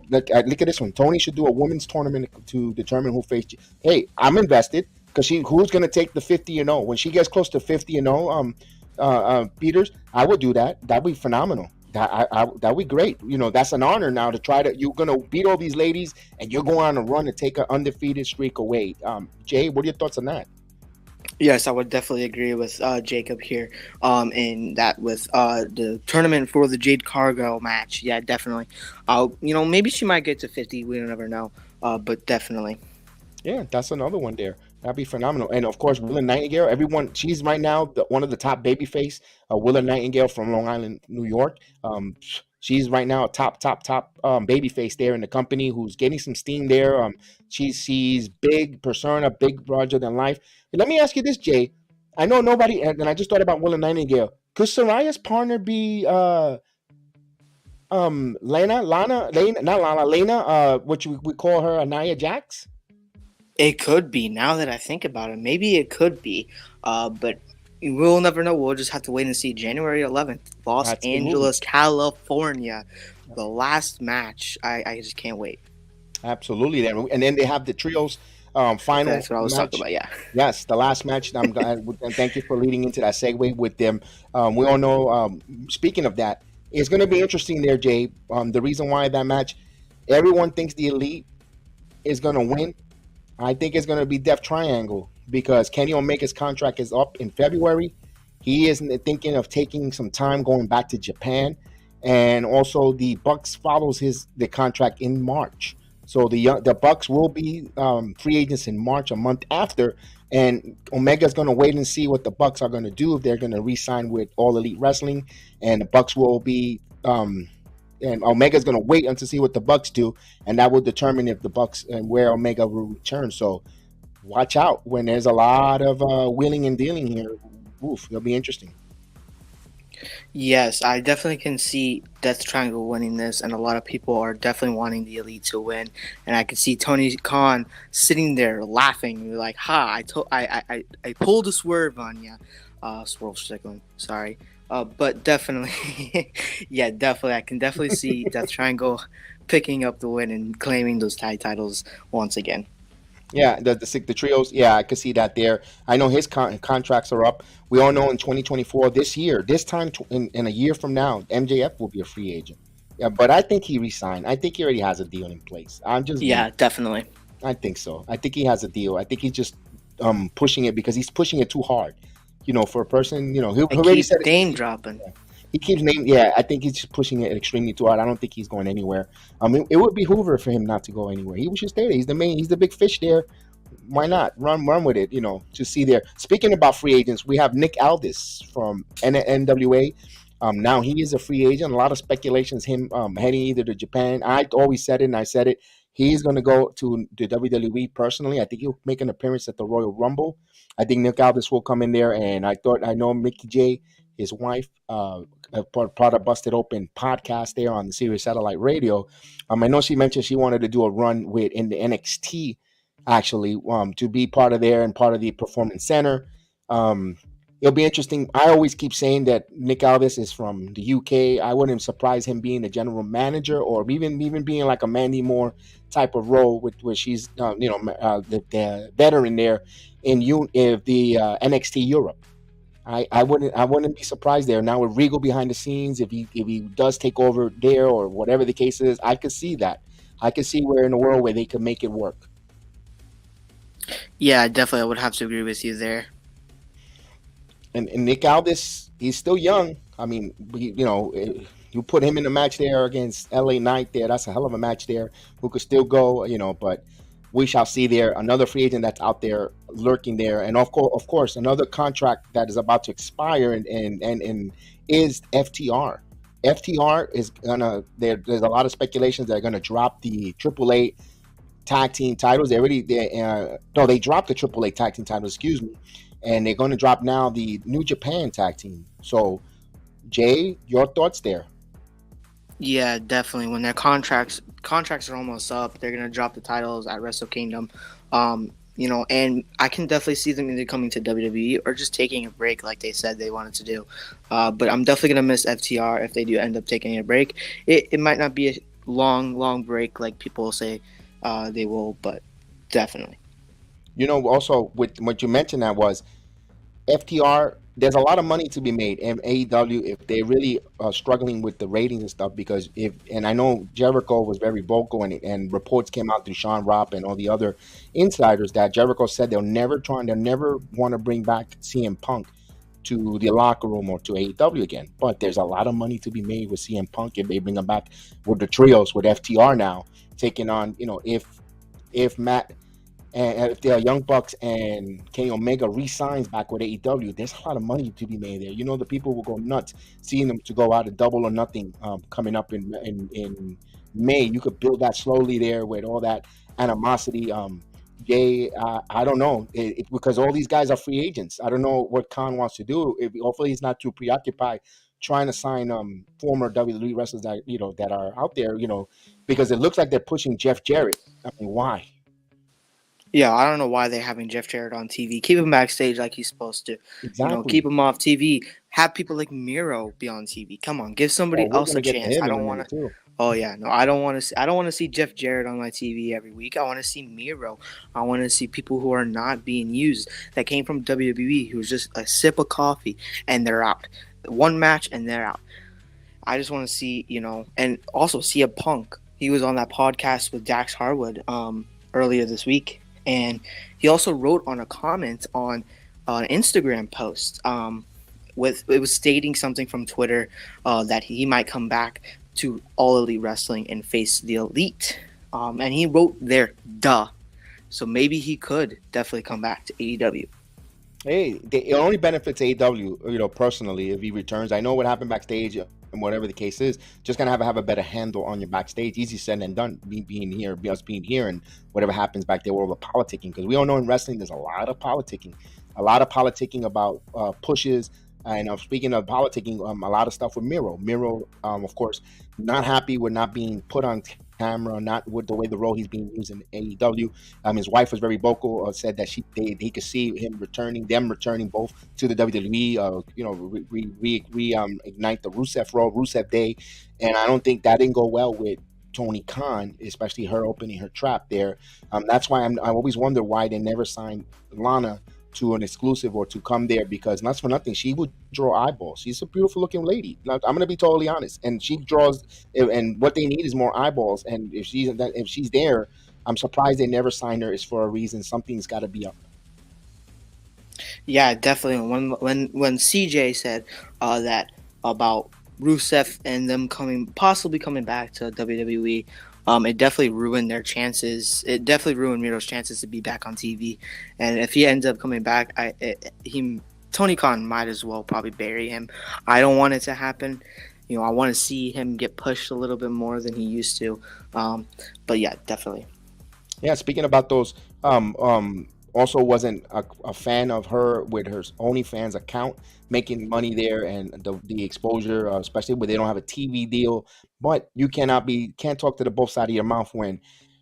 Look at this one. Tony should do a women's tournament to determine who faced you. Hey, I'm invested because who's going to take the 50-0 when she gets close to 50-0. Peters, I would do that. That'd be phenomenal. That'd be great. That's an honor now to you're going to beat all these ladies and you're going on a run to take an undefeated streak away. Jay, what are your thoughts on that? Yes, I would definitely agree with Jacob here. In that with the tournament for the Jade Cargill match. Yeah, definitely. Maybe she might get to 50. We don't ever know. But definitely. Yeah, that's another one there. That'd be phenomenal. And of course, Willa Nightingale, everyone, she's right now one of the top babyface. Willa Nightingale from Long Island, New York. She's right now a top babyface there in the company who's getting some steam there. She's big persona, big larger than life. And let me ask you this, Jay. I know nobody, and I just thought about Willa Nightingale. Could Soraya's partner be Lena, not Lana, Lena, which we call her Anaya Jax? It could be. Now that I think about it, maybe it could be. But we'll never know. We'll just have to wait and see. January 11th, Los Absolutely. Angeles, California. The last match. I just can't wait. Absolutely, and then they have the trios final. That's what I was match. talking about. Yeah. Yes, the last match. I'm glad, and thank you for leading into that segue with them. We all know. Speaking of that, it's going to be interesting there, Jay. The reason why that match, everyone thinks the Elite is going to win. I think it's going to be Death Triangle because Kenny Omega's contract is up in February. He is thinking of taking some time going back to Japan, and also the Bucks follows the contract in March. So the Bucks will be free agents in March, a month after, and Omega's going to wait and see what the Bucks are going to do if they're going to re-sign with All Elite Wrestling, and the Bucks will be and Omega's going to wait until see what the Bucks do, and that will determine if the Bucks and where Omega will return. So watch out when there's a lot of wheeling and dealing here. Oof, it'll be interesting. Yes, I definitely can see Death Triangle winning this, and a lot of people are definitely wanting the Elite to win. And I can see Tony Khan sitting there laughing, like, "Ha! I pulled a swerve on you, swerve Strickland. Sorry, but definitely, yeah, definitely, I can definitely see Death Triangle picking up the win and claiming those tag titles once again." Yeah, the trios. Yeah, I could see that there. I know his contracts are up. We all know in 2024, this year, this time in a year from now, MJF will be a free agent. Yeah, but I think he resigned. I think he already has a deal in place. Definitely. I think so. I think he has a deal. I think he's just pushing it because he's pushing it too hard. For a person, he already said name dropping. He keeps naming. Yeah, I think he's just pushing it extremely too hard. I don't think he's going anywhere. It would be Hoover for him not to go anywhere. He should stay there. He's the big fish there. Why not run with it? To see there. Speaking about free agents, we have Nick Aldis from NWA. Now he is a free agent. A lot of speculations him heading either to Japan. I always said it, and I said it. He's going to go to the WWE personally. I think he'll make an appearance at the Royal Rumble. I think Nick Aldis will come in there, and I know Mickey J, his wife, part of Busted Open podcast there on the Sirius Satellite Radio. I know she mentioned she wanted to do a run in the NXT, actually, to be part of there and part of the Performance Center. It'll be interesting. I always keep saying that Nick Aldis is from the UK. I wouldn't surprise him being the general manager or even being like a Mandy Moore type of role, where she's the veteran there in the NXT Europe. I wouldn't be surprised there. Now with Regal behind the scenes, if he does take over there or whatever the case is, I could see that. I could see where in the world where they could make it work. Yeah, definitely, I would have to agree with you there. And Nick Aldis, he's still young. I mean, you put him in a match there against LA Knight there. That's a hell of a match there. Who could still go, but we shall see there. Another free agent that's out there lurking there. And of course, another contract that is about to expire and is FTR. FTR is there's a lot of speculations they're gonna drop the AAA tag team titles. They dropped the AAA tag team titles, excuse me. And they're going to drop now the New Japan tag team. So, Jay, your thoughts there? Yeah, definitely. When their contracts are almost up, they're going to drop the titles at Wrestle Kingdom. And I can definitely see them either coming to WWE or just taking a break like they said they wanted to do. But I'm definitely going to miss FTR if they do end up taking a break. It might not be a long break like people say they will, but definitely. Also with what you mentioned, that was FTR. There's a lot of money to be made in AEW if they really are struggling with the ratings and stuff. Because and I know Jericho was very vocal, and reports came out through Sean Ropp and all the other insiders that Jericho said they'll never want to bring back CM Punk to the locker room or to AEW again. But there's a lot of money to be made with CM Punk if they bring him back with the trios with FTR now taking on. If Matt And if they are Young Bucks and Kenny Omega re-signs back with AEW, there's a lot of money to be made there. You know, the people will go nuts seeing them to go out at Double or Nothing coming up in May. You could build that slowly there with all that animosity. Jay, I don't know, because all these guys are free agents. I don't know what Khan wants to do. Hopefully, he's not too preoccupied trying to sign former WWE wrestlers that that are out there. Because it looks like they're pushing Jeff Jarrett. I mean, why? Yeah, I don't know why they're having Jeff Jarrett on TV. Keep him backstage like he's supposed to. Exactly. Keep him off TV. Have people like Miro be on TV. Come on, give somebody else a chance. I don't want to. Oh yeah, no, I don't want to. I don't want to see Jeff Jarrett on my TV every week. I want to see Miro. I want to see people who are not being used that came from WWE, who's just a sip of coffee and they're out. One match and they're out. I just want to see, and also see a Punk. He was on that podcast with Dax Harwood earlier this week. And he also wrote on a comment on an Instagram post it was stating something from Twitter that he might come back to All Elite Wrestling and face the Elite. And he wrote there, duh. So maybe he could definitely come back to AEW. Hey, it only benefits AEW, personally, if he returns. I know what happened backstage and whatever the case is. Just gonna have a better handle on your backstage. Easy said and done. Being here, and whatever happens back there, we're over politicking, because we all know in wrestling there's a lot of politicking about pushes. And speaking of politicking, a lot of stuff with Miro. Of course, not happy with not being put on camera, not with the way the role he's being used in AEW. His wife was very vocal, said that he could see them returning both to the WWE. Ignite the Rusev Day, and I don't think that didn't go well with Tony Khan, especially her opening her trap there. That's why I always wonder why they never signed Lana to an exclusive or to come there, because not for nothing, she would draw eyeballs. She's a beautiful looking lady. Now, I'm going to be totally honest, and she draws, and what they need is more eyeballs. And if she's there, I'm surprised they never signed her. Is for a reason. Something's got to be up. Yeah, definitely. When CJ said that about Rusev and them possibly coming back to WWE, it definitely ruined their chances. It definitely ruined Miro's chances to be back on TV. And if he ends up coming back, Tony Khan might as well probably bury him. I don't want it to happen. I want to see him get pushed a little bit more than he used to. But yeah, definitely. Yeah, speaking about those, also wasn't a fan of her with her OnlyFans account, making money there, and the exposure, especially when they don't have a TV deal. But you can't talk to the both side of your mouth when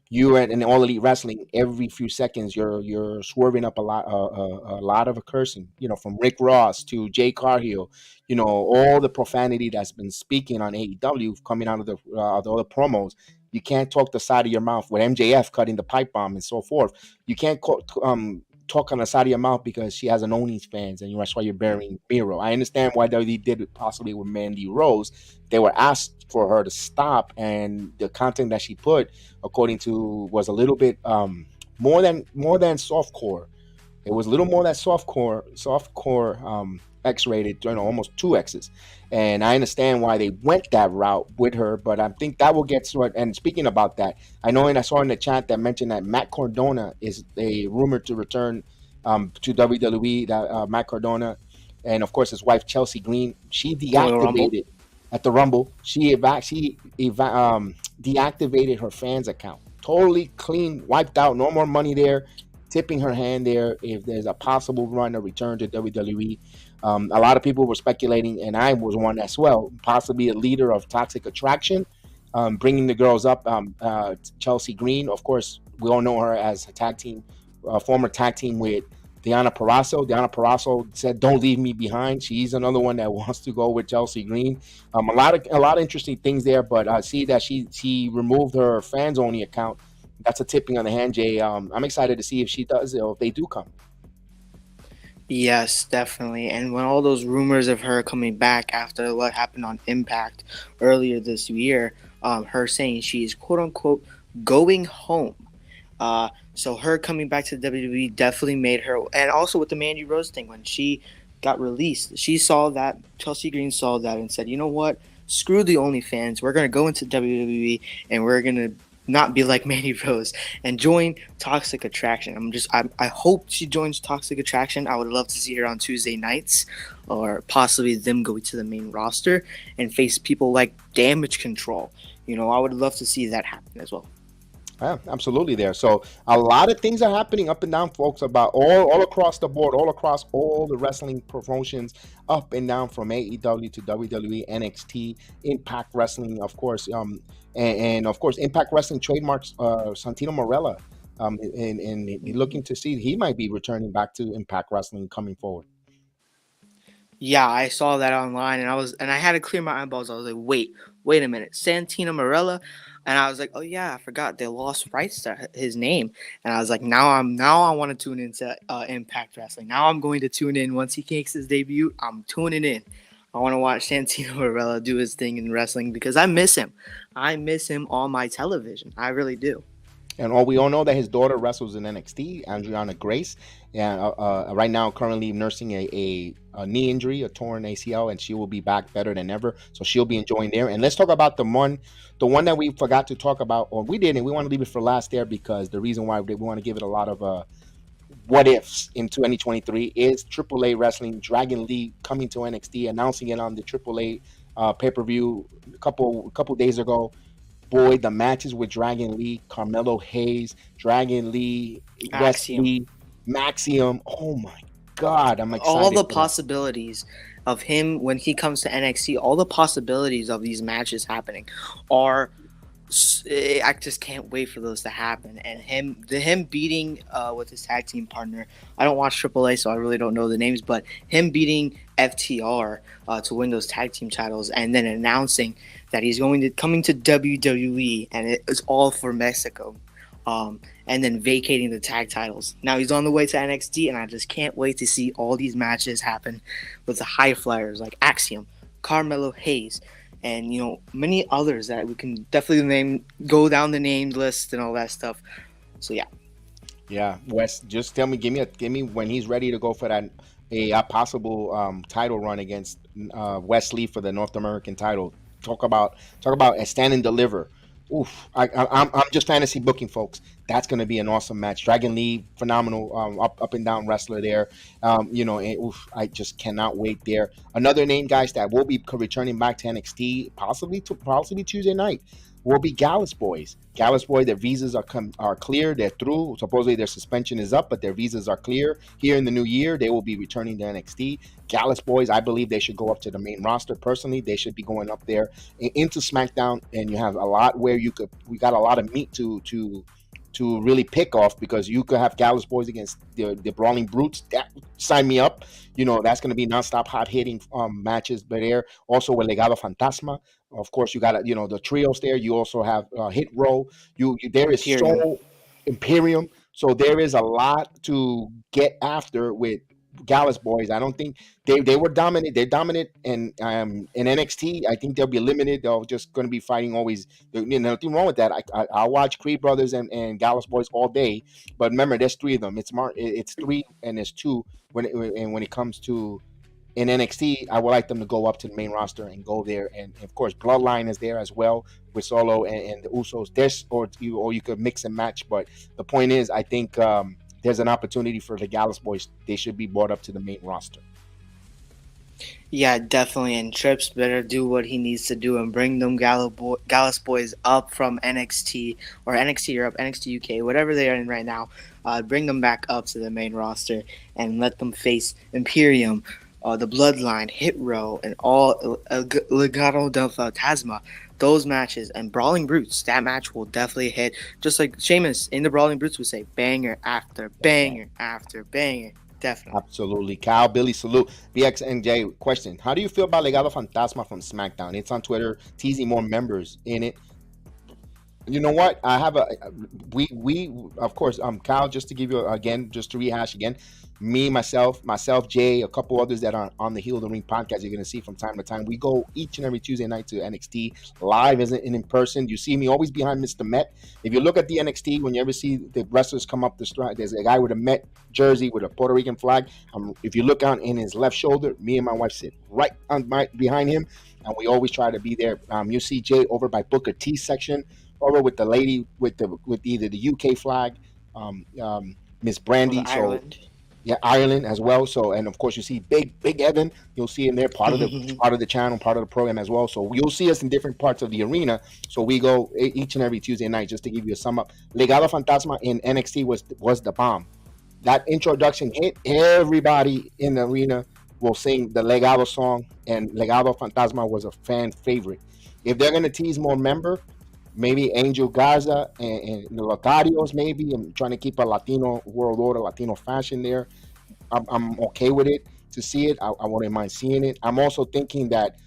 you're in All Elite Wrestling. Every few seconds, you're swerving up a lot of cursing. From Rick Ross to Jay Cargill, all the profanity that's been speaking on AEW coming out of the other promos. You can't talk the side of your mouth with MJF cutting the pipe bomb and so forth. You can't talk on the side of your mouth because she has an OnlyFans, and that's why you're burying Miro. I understand why they did it possibly with Mandy Rose. They were asked for her to stop, and the content that she put, according to, was a little bit more than softcore. It was a little more than softcore, X-rated, almost 2Xs. And I understand why they went that route with her, but I think that will get sort. And speaking about that, I saw in the chat that mentioned that Matt Cardona is a rumored to return to WWE. That Matt Cardona, and of course his wife Chelsea Green, she deactivated at the Rumble. She deactivated her fans account, totally clean, wiped out. No more money there. Tipping her hand there if there's a possible run or return to WWE. A lot of people were speculating, and I was one as well, possibly a leader of Toxic Attraction, bringing the girls up. Chelsea Green, of course, we all know her as a former tag team with Deonna Purrazzo. Deonna Purrazzo said, "Don't leave me behind." She's another one that wants to go with Chelsea Green. A lot of interesting things there, but I see that she removed her fans only account. That's a tipping on the hand, Jay. I'm excited to see if she does it or if they do come. Yes, definitely. And when all those rumors of her coming back after what happened on Impact earlier this year, her saying she's quote unquote going home. So her coming back to WWE definitely made her, and also with the Mandy Rose thing, when she got released, she saw that, Chelsea Green saw that and said, you know what? Screw the OnlyFans. We're going to go into WWE and we're going to not be like Mandy Rose and join Toxic Attraction. I hope she joins Toxic Attraction. I would love to see her on Tuesday nights, or possibly them go to the main roster and face people like Damage Control. I would love to see that happen as well. Yeah, absolutely there. So a lot of things are happening up and down, folks, about all across the board, all across all the wrestling promotions, up and down, from AEW to WWE, NXT, Impact Wrestling, of course, and of course, Impact Wrestling trademarks Santino Marella, and looking to see he might be returning back to Impact Wrestling coming forward. Yeah, I saw that online, and I had to clear my eyeballs. I was like, wait a minute, Santino Marella, and I was like, oh yeah, I forgot they lost rights to his name, and I was like, now I want to tune into Impact Wrestling. Now I'm going to tune in once he makes his debut. I'm tuning in. I want to watch Santino Marella do his thing in wrestling because I miss him. I miss him on my television. I really do. And we all know that his daughter wrestles in NXT, Adriana Grace, and right now currently nursing a knee injury, a torn ACL, and she will be back better than ever. So she'll be enjoying there. And let's talk about the one that we forgot to talk about, or we didn't. We want to leave it for last there because the reason why we want to give it a lot of what ifs in 2023 is AAA Wrestling Dragon Lee coming to NXT, announcing it on the AAA pay-per-view a couple days ago. Boy, the matches with Dragon Lee, Carmelo Hayes, Dragon Lee, Wesley, Maxium. Oh my God, I'm excited. All the possibilities of him when he comes to NXT, all the possibilities of these matches happening are. I just can't wait for those to happen. And him beating with his tag team partner. I don't watch AAA, so I really don't know the names, but him beating FTR to win those tag team titles, and then announcing that he's coming to WWE, and it's all for Mexico, and then vacating the tag titles. Now he's on the way to NXT, and I just can't wait to see all these matches happen with the high flyers like Axiom, Carmelo Hayes, and many others that we can definitely go down the name list and all that stuff. So yeah, Wes, just give me when he's ready to go for that a possible title run against Wesley for the North American title. Talk about a stand and deliver. Oof, I'm just fantasy booking, folks. That's going to be an awesome match. Dragon Lee, phenomenal up and down wrestler there. I just cannot wait there. Another name, guys, that will be returning back to NXT, possibly Tuesday night, will be Gallus Boys. Gallus Boys, their visas are clear. They're through. Supposedly their suspension is up, but their visas are clear. Here in the new year, they will be returning to NXT. Gallus Boys, I believe they should go up to the main roster. Personally, they should be going up there into SmackDown, and you have a lot where we got a lot of meat to really pick off, because you could have Gallus Boys against the Brawling Brutes. That sign me up. That's going to be nonstop hot hitting matches. But there also with Legado Fantasma. Of course, you got the trios there. You also have Hit Row. There is Imperium. So there is a lot to get after with Gallus Boys. I don't think they were dominant. They're dominant, and in NXT, I think they'll be limited. They're just going to be fighting always. Nothing wrong with that. I'll watch Creed Brothers and Gallus Boys all day. But remember, there's three of them. It's three, and there's two when it comes to in NXT. I would like them to go up to the main roster and go there. And of course, Bloodline is there as well with Solo and the Usos. Or you could mix and match. But the point is, I think there's an opportunity for the Gallus Boys. They should be brought up to the main roster. Yeah, definitely. And Trips better do what he needs to do and bring them Gallus Boys up from NXT or NXT Europe, NXT UK, whatever they are in right now. Bring them back up to the main roster and let them face Imperium, the Bloodline, Hit Row, and all Legado del Fantasma. Those matches and Brawling Brutes, that match will definitely hit. Just like Sheamus in the Brawling Brutes would say, banger after banger after banger. Definitely. Absolutely. Kyle, Billy, salute. BXNJ, question. How do you feel about Legado Fantasma from SmackDown? It's on Twitter, teasing more members in it. You know what? I have we of course, Kyle, just to give you again, just to rehash again, me, myself, Jay, a couple others that are on the Heel of the Ring podcast, you're going to see from time to time. We go each and every Tuesday night to NXT live, isn't in person. You see me always behind Mr. Met. If you look at the NXT, when you ever see the wrestlers come up the stride, there's a guy with a Met jersey with a Puerto Rican flag. If you look out in his left shoulder, me and my wife sit right behind him, and we always try to be there. You see Jay over by Booker T section. over with the lady with either the UK flag, Miss Brandy. Or So Ireland. yeah, Ireland as well. So, and of course you see Big Evan. You'll see him there, part of the channel, part of the program as well. So you'll see us in different parts of the arena. So we go each and every Tuesday night. Just to give you a sum up, Legado Fantasma in NXT was the bomb. That introduction hit. Everybody in the arena will sing the Legado song, and Legado Fantasma was a fan favorite. If they're gonna tease more member, maybe Angel Garza and the Lotarios, maybe. I'm trying to keep a Latino world order, Latino fashion there. I'm okay with it to see it. I wouldn't mind seeing it. I'm also thinking that,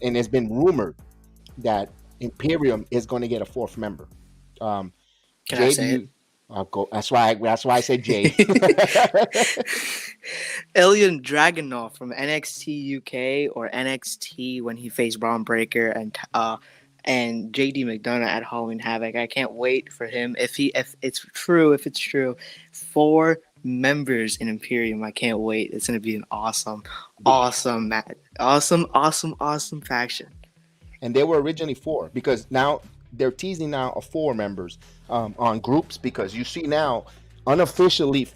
and it's been rumored that Imperium is going to get a fourth member. Can Jay, I say it? I'll go. That's why I said Jay. Ilya Dragunov from NXT UK or NXT when he faced Braun Breaker and JD McDonough at Halloween Havoc. I can't wait for him. If it's true, 4 members in Imperium. I can't wait. It's gonna be an awesome faction. And they were originally 4 because now they're teasing now of 4 members on groups, because you see now officially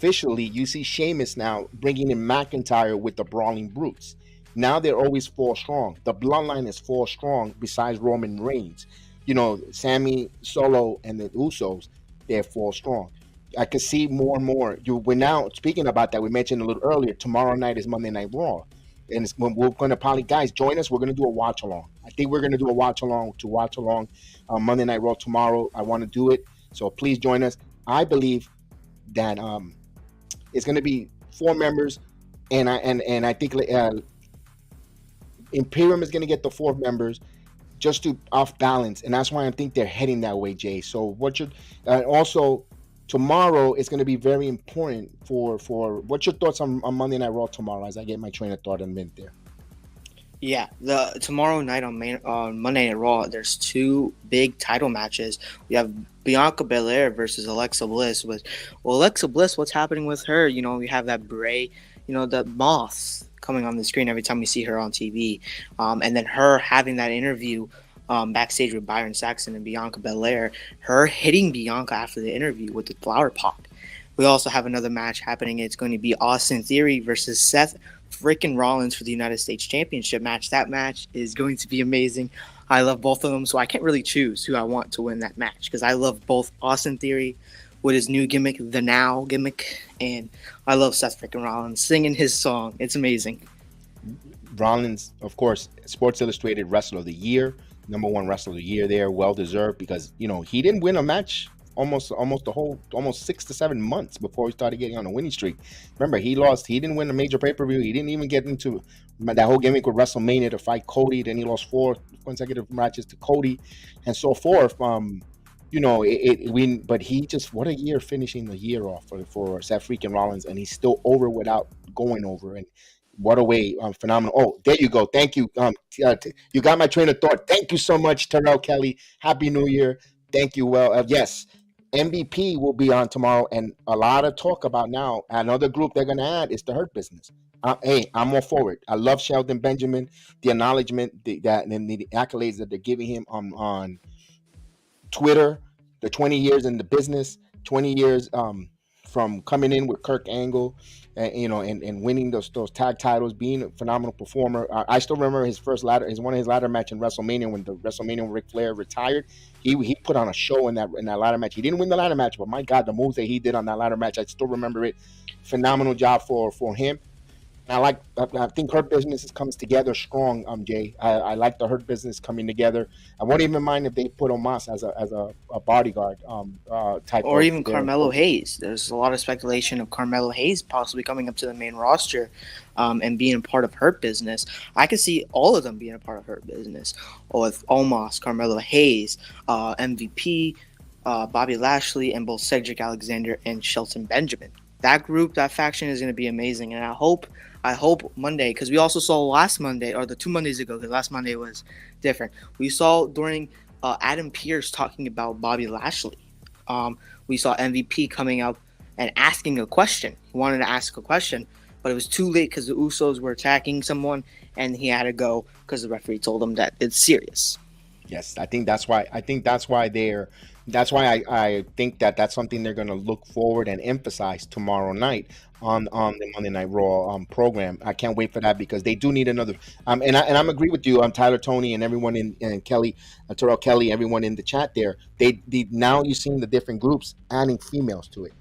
you see Sheamus now bringing in McIntyre with the Brawling Brutes. Now they're always 4 strong. The bloodline is 4 strong besides Roman Reigns. You know, Sammy, Solo, and the Usos, they're 4 strong. I can see more and more. We're now speaking about that. We mentioned a little earlier. Tomorrow night is Monday Night Raw, and it's when we're going to probably, guys, join us. We're going to do a watch along. I think we're going to do a watch along Monday Night Raw tomorrow. I want to do it, so please join us. I believe that it's going to be 4 members, and I think Imperium is going to get the 4 members just to off balance, and that's why I think they're heading that way, Jay. So also. Tomorrow is going to be very important for what's your thoughts on Monday Night Raw tomorrow, as I get my train of thought in a minute there. Yeah, tomorrow night on Monday Night Raw, there's 2 big title matches. We have Bianca Belair versus Alexa Bliss. Alexa Bliss, what's happening with her? You know, we have that Bray, the moths coming on the screen every time we see her on TV, and then her having that interview backstage with Byron Saxton and Bianca Belair, her hitting Bianca after the interview with the flower pot. We also have another match happening. It's going to be Austin Theory versus Seth freaking Rollins for the United States Championship match. That match is going to be amazing. I love both of them, so I can't really choose who I want to win that match because I love both Austin Theory with his new gimmick, the Now gimmick, and I love Seth freaking Rollins singing his song. It's amazing. Rollins, of course, Sports Illustrated Wrestler of the Year. Number 1 wrestler of the year there, well deserved, because he didn't win a match almost 6 to 7 months before he started getting on a winning streak. Remember, he didn't win a major pay-per-view. He didn't even get into that whole gimmick with WrestleMania to fight Cody. Then he lost 4 consecutive matches to Cody and so forth. But he just, what a year finishing the year off for Seth freaking Rollins, and he's still over without going over. And what a way, phenomenal. Oh, there you go. Thank you. You got my train of thought. Thank you so much, Terrell Kelly. Happy New Year. Thank you. Well, yes, MVP will be on tomorrow, and a lot of talk about now. Another group they're going to add is the Hurt Business. Hey, I'm all for it. I love Shelton Benjamin, the acknowledgement, the accolades that they're giving him on Twitter, the 20 years in the business, 20 years from coming in with Kirk Angle, and winning those tag titles, being a phenomenal performer. I still remember one of his ladder match in WrestleMania when Ric Flair retired. He put on a show in that ladder match. He didn't win the ladder match, but my God, the moves that he did on that ladder match, I still remember it. Phenomenal job for him. I think Hurt Business comes together strong, Jay. I like the Hurt Business coming together. I won't even mind if they put Omos as a bodyguard type. Or even Carmelo Hayes. There's a lot of speculation of Carmelo Hayes possibly coming up to the main roster and being a part of Hurt Business. I could see all of them being a part of Hurt Business. With Omos, Carmelo Hayes, MVP, Bobby Lashley, and both Cedric Alexander and Shelton Benjamin. That group, that faction is going to be amazing, and I hope Monday, because we also saw last Monday, or the 2 Mondays ago, because last Monday was different. We saw during Adam Pearce talking about Bobby Lashley. We saw MVP coming up and asking a question. He wanted to ask a question, but it was too late because the Usos were attacking someone, and he had to go because the referee told him that it's serious. Yes, I think that's why. I think that's why they're. That's why I think that that's something they're going to look forward and emphasize tomorrow night on the Monday Night Raw program. I can't wait for that because they do need another. And I'm agree with you. Tyler, Tony, and everyone in and Kelly, Terrell Kelly, everyone in the chat there. They now you're seeing the different groups adding females to it,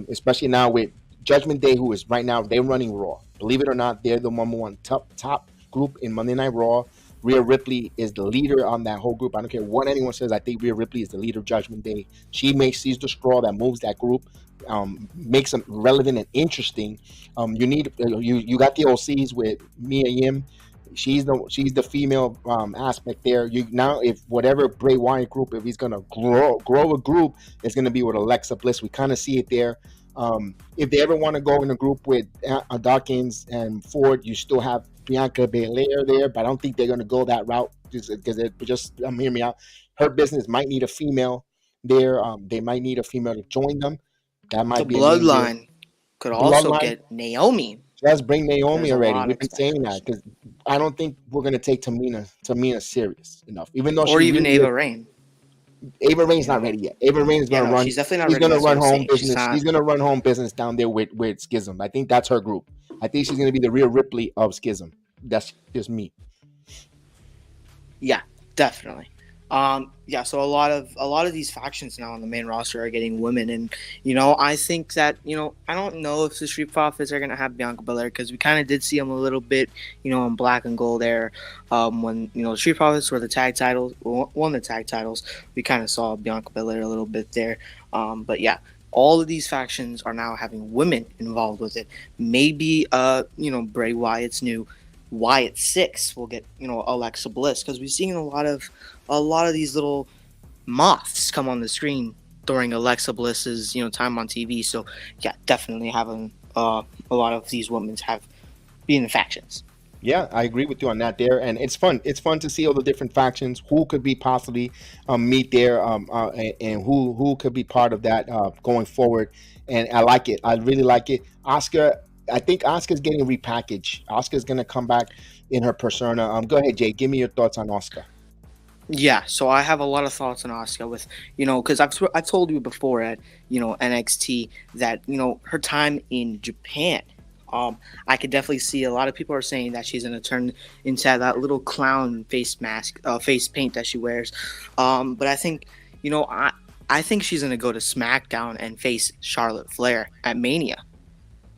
especially now with Judgment Day, who is right now they're running Raw. Believe it or not, they're the number one top group in Monday Night Raw. Rhea Ripley is the leader on that whole group. I don't care what anyone says. I think Rhea Ripley is the leader of Judgment Day. Sees the straw that moves that group, makes them relevant and interesting. You got the OCs with Mia Yim. She's the female aspect there. You now if whatever Bray Wyatt group, if he's gonna grow a group, it's gonna be with Alexa Bliss. We kind of see it there. If they ever want to go in a group with Dawkins and Ford, you still have Bianca Belair there, but I don't think they're going to go that route because hear me out. Her business might need a female there. They might need a female to join them. That might be Bloodline could also get Naomi. Let's bring Naomi There's already. We've been saying that because I don't think we're going to take Tamina serious enough, even though even Ava Raine. Ava Raine's not ready yet. Ava Raine's going to run. She's definitely not ready. She's going to run home business. She's going to run home business down there with Schism. I think that's her group. I think she's going to be the Rhea Ripley of Schism. That's just me. Yeah, definitely. So a lot of these factions now on the main roster are getting women, and I think that I don't know if the Street Profits are gonna have Bianca Belair because we kind of did see them a little bit in Black and Gold there when the Street Profits were the tag titles, won the tag titles. We kind of saw Bianca Belair a little bit there, but yeah. All of these factions are now having women involved with it. Maybe Bray Wyatt's new Wyatt 6 will get Alexa Bliss because we've seen a lot of these little moths come on the screen during Alexa Bliss's time on TV. So yeah, definitely having a lot of these women be in the factions. Yeah, I agree with you on that there, and it's fun. It's fun to see all the different factions who could be possibly meet there, and who could be part of that going forward. And I like it. I really like it. Asuka, I think Asuka's getting repackaged. Asuka's gonna come back in her persona. Go ahead, Jay. Give me your thoughts on Asuka. Yeah, so I have a lot of thoughts on Asuka with because I've told you before at NXT that her time in Japan. I could definitely see a lot of people are saying that she's going to turn into that little clown face mask, face paint that she wears. But I think, I think she's going to go to SmackDown and face Charlotte Flair at Mania.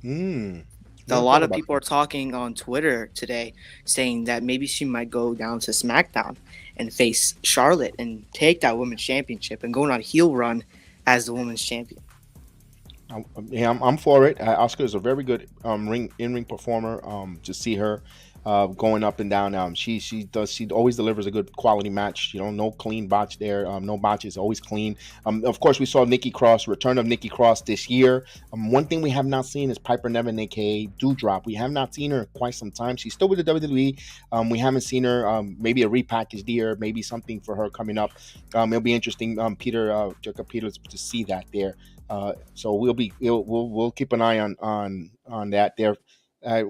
A lot of people are talking on Twitter today saying that maybe she might go down to SmackDown and face Charlotte and take that women's championship and go on a heel run as the women's champion. I'm for it. Asuka is a very good in-ring performer. To see her going up and down, she always delivers a good quality match. No clean botch there. No botches, always clean. Of course, we saw return of Nikki Cross this year. One thing we have not seen is Piper Niven, aka Doudrop. We have not seen her in quite some time. She's still with the WWE. We haven't seen her. Maybe a repackaged year, maybe something for her coming up. It'll be interesting, Jacob Peters, to see that there. So we'll keep an eye on that there.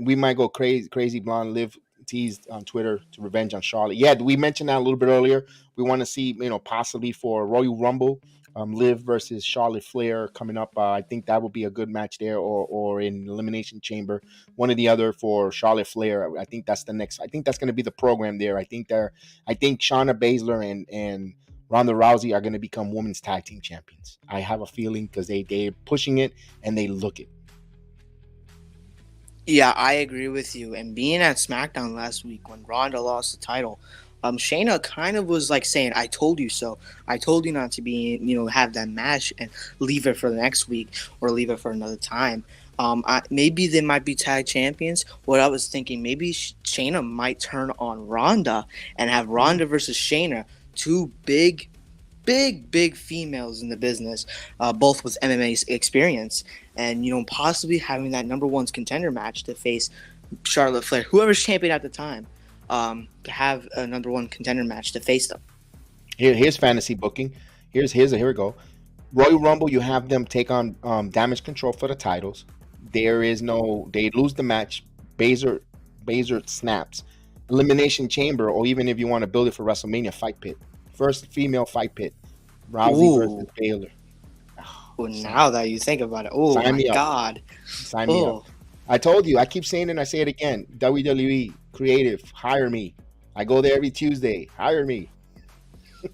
We might go crazy blonde Liv teased on Twitter to revenge on Charlotte. Yeah, we mentioned that a little bit earlier. We want to see possibly for Royal Rumble, Liv versus Charlotte Flair coming up. I think that would be a good match there, or in Elimination Chamber, one or the other for Charlotte Flair. I think that's the next. I think that's going to be the program there. I think Shayna Baszler and Ronda Rousey are going to become women's tag team champions. I have a feeling because they're pushing it and they look it. Yeah, I agree with you. And being at SmackDown last week when Ronda lost the title, Shayna kind of was like saying, "I told you so. I told you not to be, have that match and leave it for the next week or leave it for another time." Maybe they might be tag champions. What I was thinking, maybe Shayna might turn on Ronda and have Ronda versus Shayna. Two big females in the business, both with MMA experience, and possibly having that number one contender match to face Charlotte Flair, whoever's champion at the time, to have a number one contender match to face them. Here's fantasy booking. Here we go. Royal Rumble, you have them take on Damage Control for the titles. They lose the match. Baszler snaps. Elimination Chamber, or even if you want to build it for WrestleMania, Fight Pit. First female fight pit. Rousey versus Ooh. Baylor. Well, now that you think about it, oh Sign my me up. God. Sign me up. Oh, I told you. I keep saying it and I say it again. WWE Creative, hire me. I go there every Tuesday. Hire me.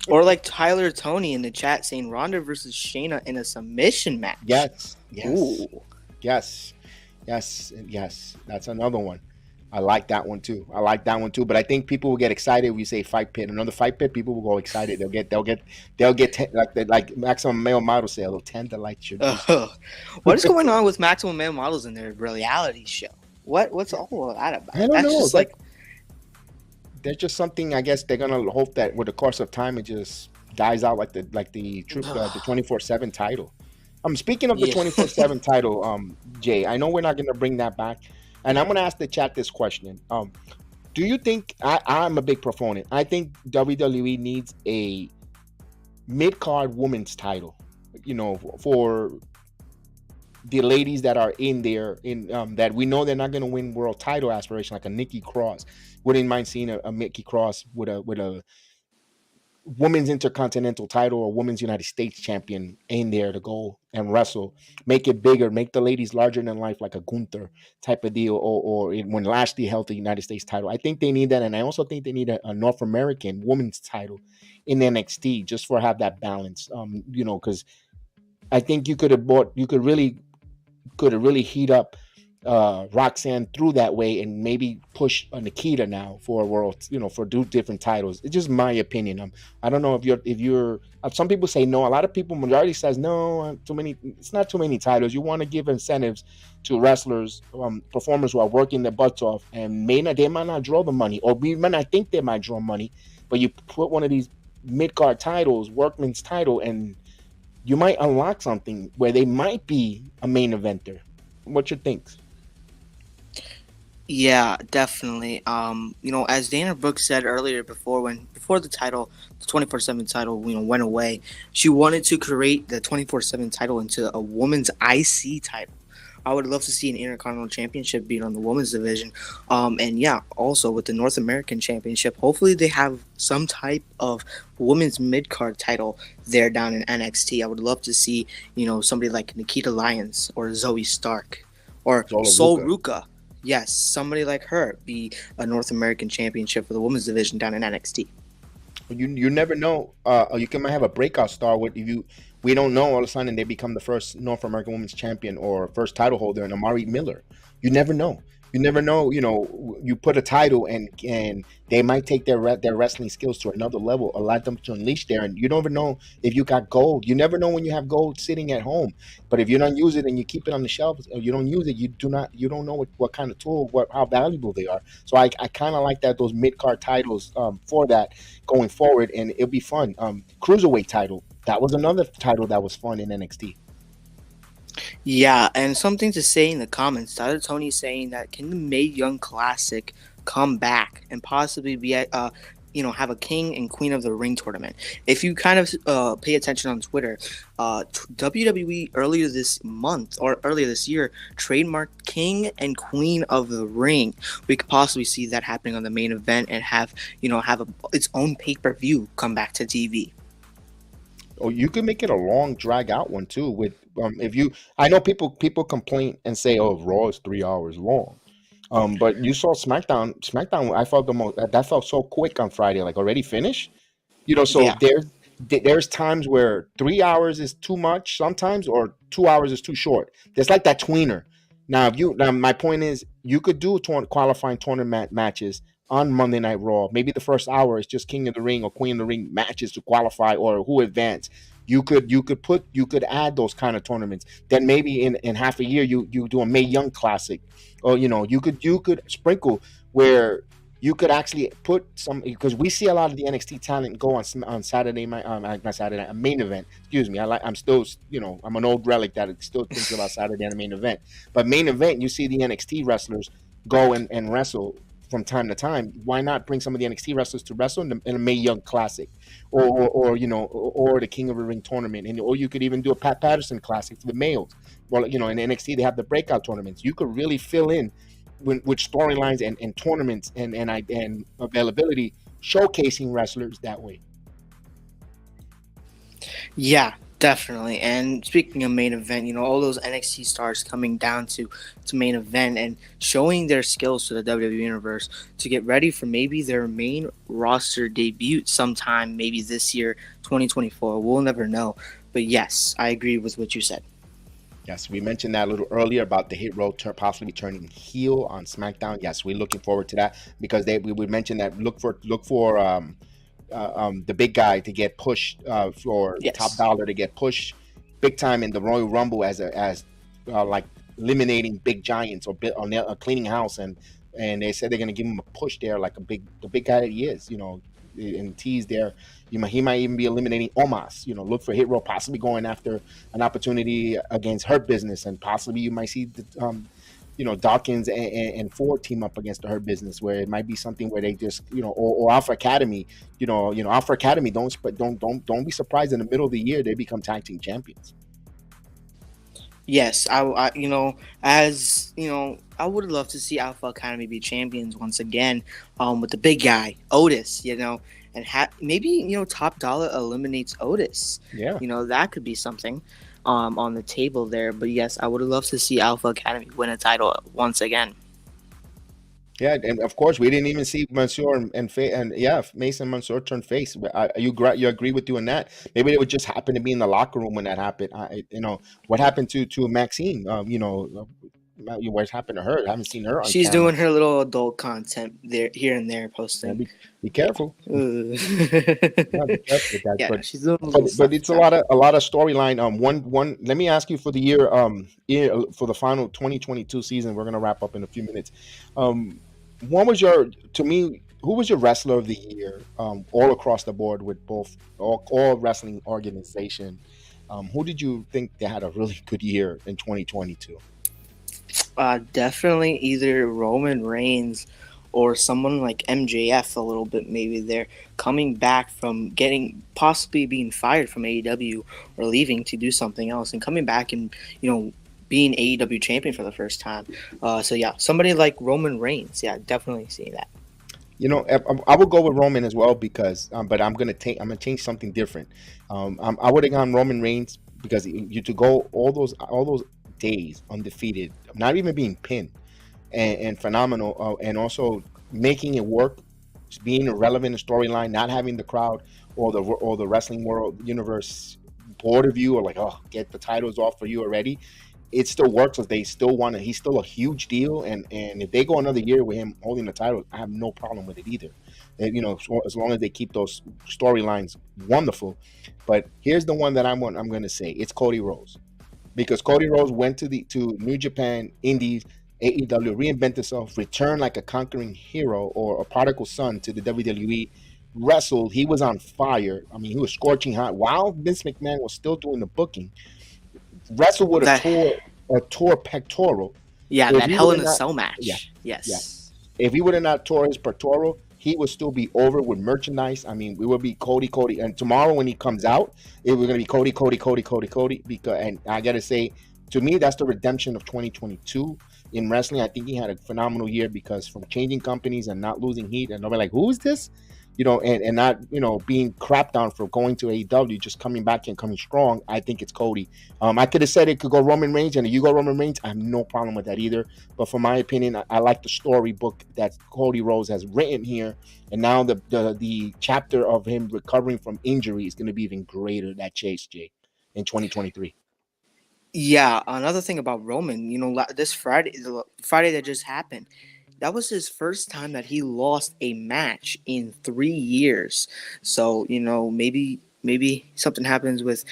or like Tyler Tony in the chat saying Ronda versus Shayna in a submission match. Yes. Ooh. Yes. That's another one. I like that one too. But I think people will get excited when you say fight pit. Another fight pit, people will go excited. They'll get like Maximum Male Model say, a little tender like your What is going on with Maximum Male Models in their reality show? What's all of that about? I don't That's know. just like There's just something. I guess they're gonna hope that with the course of time, it just dies out like the 24/7 title. Speaking of the Yeah. 24/7 title, Jay, I know we're not gonna bring that back, and I'm gonna ask the chat this question. Do you think I'm a big proponent? I think WWE needs a mid-card women's title, for the ladies that are in there, that we know they're not going to win world title aspiration, like a Nikki Cross. Wouldn't mind seeing a Nikki Cross with a women's intercontinental title or women's United States champion in there to go and wrestle, make it bigger, make the ladies larger than life, like a Gunther type of deal, or when Lashley held the United States title. I think they need that, and I also think they need a North American women's title in NXT just for have that balance. Because I think you could really heat up Roxanne through that way and maybe push Nikita now for a world, for different titles. It's just my opinion. I don't know if you're some people say no. A lot of people, majority says no, too many. It's not too many titles. You want to give incentives to wrestlers, performers who are working their butts off, and they might not draw the money, or we might not think they might draw money, but you put one of these mid-card titles, workman's title, and you might unlock something where they might be a main eventer. What you think? Yeah, definitely. As Dana Brooks said earlier, before the title, the 24/7 title, went away, she wanted to create the 24/7 title into a women's IC title. I would love to see an Intercontinental Championship being on the women's division. And yeah, also with the North American Championship, hopefully they have some type of women's mid-card title there down in NXT. I would love to see, somebody like Nikita Lyons or Zoe Stark or Sol Ruka. Yes, somebody like her be a North American Championship for the women's division down in NXT. You never know. You might have a breakout star with you. We don't know. All of a sudden, they become the first North American Women's Champion or first title holder, and Amari Miller. You never know. You put a title, and they might take their wrestling skills to another level, allow them to unleash there. And you don't even know if you got gold. You never know when you have gold sitting at home. But if you don't use it and you keep it on the shelf, or you don't use it, you don't know what kind of tool, how valuable they are. So I kind of like those mid card titles for that going forward, and it'll be fun. Cruiserweight title. That was another title that was fun in NXT. Yeah, and something to say in the comments. Tyler Tony saying that can the Mae Young Classic come back and possibly be at, have a King and Queen of the Ring tournament? If you kind of pay attention on Twitter, WWE earlier this year trademarked King and Queen of the Ring. We could possibly see that happening on the main event and have its own pay-per-view come back to TV. Oh, you could make it a long drag out one too. With I know people complain and say, "Oh, Raw is 3 hours long," but you saw SmackDown. SmackDown, I felt that felt so quick on Friday, like already finished. So Yeah. there's times where 3 hours is too much sometimes, or 2 hours is too short. There's like that tweener. Now, my point is, you could do qualifying tournament matches on Monday Night Raw. Maybe the first hour is just King of the Ring or Queen of the Ring matches to qualify or who advance. You could add those kind of tournaments. Then maybe in half a year you do a Mae Young Classic, or you could sprinkle where you could actually put some, because we see a lot of the NXT talent go on Saturday night, not Saturday, a main event. Excuse me, I'm still I'm an old relic that still thinks about Saturday and a main event. But main event, you see the NXT wrestlers go and wrestle from time to time. Why not bring some of the NXT wrestlers to wrestle in a Mae Young Classic, or the King of the Ring tournament, or you could even do a Pat Patterson Classic for the males. Well, in NXT they have the breakout tournaments. You could really fill in with storylines and tournaments and availability, showcasing wrestlers that way. Yeah, definitely. And speaking of main event, all those NXT stars coming down to main event and showing their skills to the WWE Universe to get ready for maybe their main roster debut sometime, maybe this year, 2024. We'll never know. But yes, I agree with what you said. Yes, we mentioned that a little earlier about the Hit Row possibly turning heel on SmackDown. Yes, we're looking forward to that because we would mention that look for the big guy to get pushed for Top Yes. Dollar to get pushed big time in the Royal Rumble as like eliminating big giants or cleaning house, and they said they're gonna give him a push there like the big guy that he is, and tease there. He might even be eliminating Omos. Look for Hit Row possibly going after an opportunity against Hurt Business, and possibly you might see Dawkins and Ford team up against the Hurt Business, where it might be something where they just or Alpha Academy, Alpha Academy don't be surprised in the middle of the year they become tag team champions. Yes, I would love to see Alpha Academy be champions once again, with the big guy Otis, and maybe Top Dollar eliminates Otis. Yeah. That could be something, on the table there. But yes, I would love to see Alpha Academy win a title once again. Yeah, and of course we didn't even see Mansoor and Mason Mansoor turn face. You agree with doing that? Maybe it would just happen to be in the locker room when that happened. What happened to Maxine? What happened to her? I haven't seen her on She's camera. doing her little adult content there, here and there, Yeah, posting. be careful. Ugh. Yeah, be careful with that. Yeah, But she's doing a but, little but stuff. it's a lot of storyline. One. Let me ask you for the for the final 2022 season. We're gonna wrap up in a few minutes. One was to me, who was your wrestler of the year? All across the board with both all wrestling organization. Who did you think they had a really good year in 2022? Definitely either Roman Reigns or someone like MJF a little bit. Maybe they're coming back from possibly being fired from AEW or leaving to do something else and coming back and, being AEW champion for the first time. So yeah, somebody like Roman Reigns. Yeah, definitely seeing that. I would go with Roman as well because, but I'm gonna change something different. I would have gone Roman Reigns because you to go all those days undefeated, not even being pinned, and phenomenal, and also making it work, just being irrelevant in storyline, not having the crowd or the wrestling world universe bored of you or like, oh, get the titles off for you already. It still works because they still want to. He's still a huge deal, and if they go another year with him holding the title, I have no problem with it either. And, as long as they keep those storylines wonderful. But here's the one that I'm going to say: it's Cody Rhodes, because Cody Rhodes went to New Japan, Indies, AEW, reinvented himself, returned like a conquering hero or a prodigal son to the WWE. Wrestled, he was on fire. I mean, he was scorching hot while Vince McMahon was still doing the booking. Wrestled with That a tore pectoral. Yeah, If that he Hell would in have a not, Cell yeah, match. yeah. Yes. If he would have not tore his pectoral, he would still be over with merchandise. I mean, we would be Cody, and tomorrow when he comes out, it was going to be Cody. Because, and I got to say, to me, that's the redemption of 2022 in wrestling. I think he had a phenomenal year because from changing companies and not losing heat, and nobody like, who is this? And not, being crapped on for going to AEW, just coming back and coming strong. I think it's Cody. I could have said it could go Roman Reigns, and if you go Roman Reigns, I have no problem with that either. But for my opinion, I like the storybook that Cody Rhodes has written here, and now the chapter of him recovering from injury is going to be even greater. That Chase Jay in 2023. Yeah, another thing about Roman, this Friday, the Friday that just happened, that was his first time that he lost a match in 3 years. So, maybe something happens with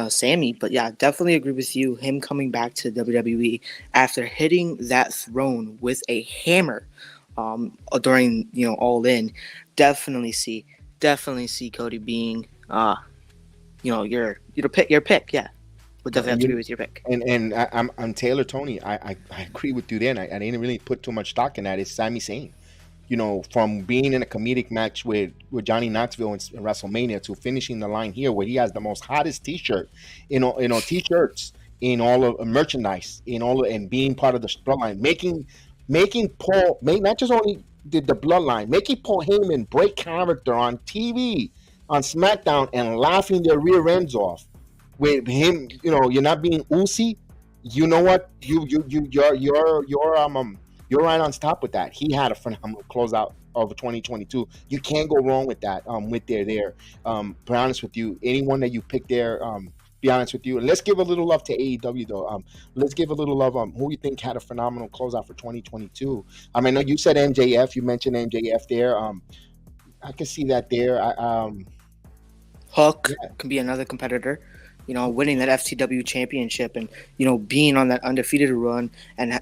Sammy, but yeah, definitely agree with you. Him coming back to WWE after hitting that throne with a hammer, during All In, definitely see Cody being your pick. Yeah, would definitely have to agree with your pick. And I'm Taylor Tony. I agree with you then. I didn't really put too much stock in that. It's Sami Zayn. From being in a comedic match with Johnny Knoxville in WrestleMania to finishing the line here where he has the most hottest T-shirt, T-shirts in all of merchandise, and being part of the bloodline, making Paul not just only did the bloodline, making Paul Heyman break character on TV on SmackDown and laughing their rear ends off with him, you're not being Uzi. You know what? You're right on top with that. He had a phenomenal closeout of 2022. You can't go wrong with that. With there. Be honest with you, anyone that you pick there. Be honest with you, and let's give a little love to AEW though. Let's give a little love. Who you think had a phenomenal closeout for 2022? I know you said MJF. You mentioned MJF there. I can see that there. Hook can be another competitor. Winning that FTW championship and, being on that undefeated run and,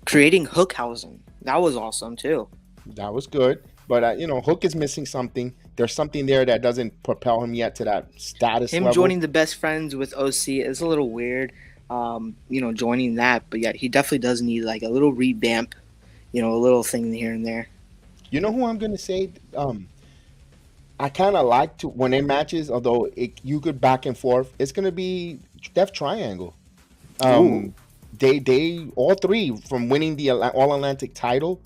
creating Hookhausen. That was awesome too. That was good. But, Hook is missing something. There's something there that doesn't propel him yet to that status Him level. joining the best friends with OC is a little weird, joining that. But, yeah, he definitely does need, like, a little revamp, a little thing here and there. You know who I'm going to say? I kind of like to when it matches, although you could back and forth. It's gonna be Death Triangle. They all three from winning the All Atlantic title.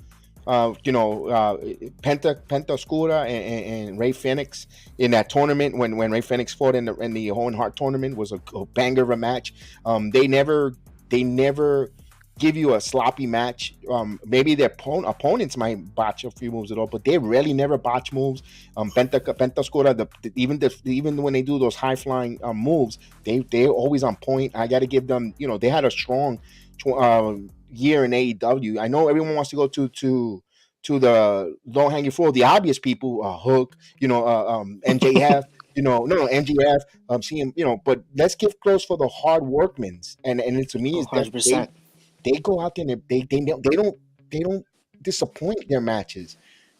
Penta Oscura and Rey Fenix in that tournament when Rey Fenix fought in the Owen Hart tournament was a banger of a match. They never give you a sloppy match. Maybe their opponents might botch a few moves at all, but they really never botch moves. Penta Oscura, even when they do those high flying moves, they're always on point. I got to give them. They had a strong year in AEW. I know everyone wants to go to the low hanging fruit, the obvious people, Hook, MJF. MJF, seeing, but let's give close for the hard workmans, and to me is that they go out there and they don't disappoint their matches.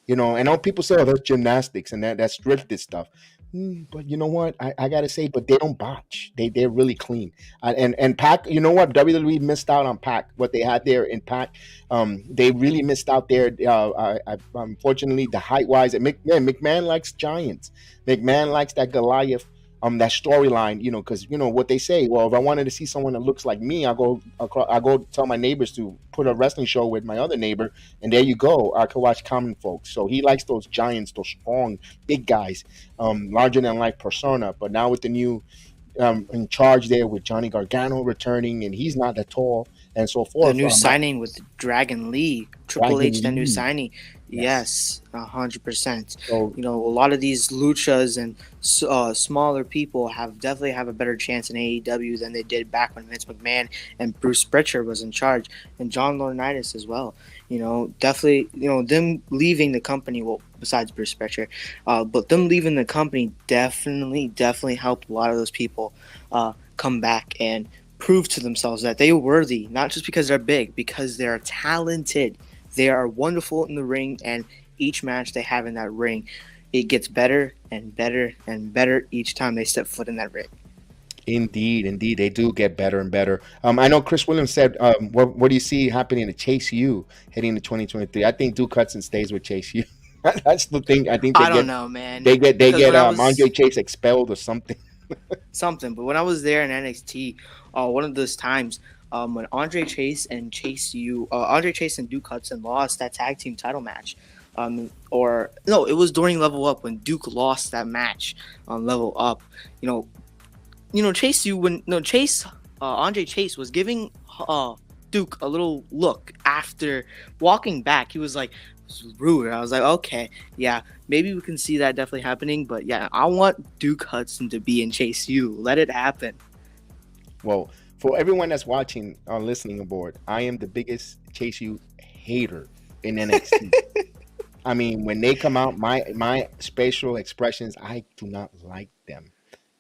I know people say, oh, that's gymnastics and that's scripted stuff. But you know what? I gotta say, but they don't botch. They're really clean. And Pac, you know what? WWE missed out on Pac. What they had there in Pac, they really missed out there. Unfortunately, the height wise, McMahon likes giants. McMahon likes that Goliath. That storyline, because what they say. Well, if I wanted to see someone that looks like me, I go tell my neighbors to put a wrestling show with my other neighbor, and there you go. I could watch common folks. So he likes those giants, those strong, big guys, larger than life persona. But now with the new in charge there with Johnny Gargano returning, and he's not that tall, and so forth. The new signing with Dragon Lee, Triple H, the new signing. Yes, 100%. So, a lot of these luchas and smaller people definitely have a better chance in AEW than they did back when Vince McMahon and Bruce Pritchard was in charge, and John Laurinaitis as well. Definitely, them leaving the company, well, besides Bruce Pritchard, but them leaving the company definitely helped a lot of those people come back and prove to themselves that they are worthy, not just because they're big, because they're talented. They are wonderful in the ring, and each match they have in that ring, it gets better and better and better each time they step foot in that ring. Indeed, they do get better and better. I know Chris Williams said, what do you see happening to Chase U heading to 2023? I think Duke Hudson stays with Chase U. That's the thing. I think I don't know, man. They get Andre Chase expelled or something. But when I was there in NXT, one of those times, when Andre Chase and Duke Hudson lost that tag team title match, it was during Level Up when Duke lost that match on Level Up. Andre Chase was giving Duke a little look after walking back. He was like, "This is rude." I was like, okay, yeah, maybe we can see that definitely happening. But yeah, I want Duke Hudson to be in Chase U. Let it happen. Well, for everyone that's watching or listening aboard, I am the biggest Chase U hater in NXT. I mean, when they come out, my facial expressions, I do not like them.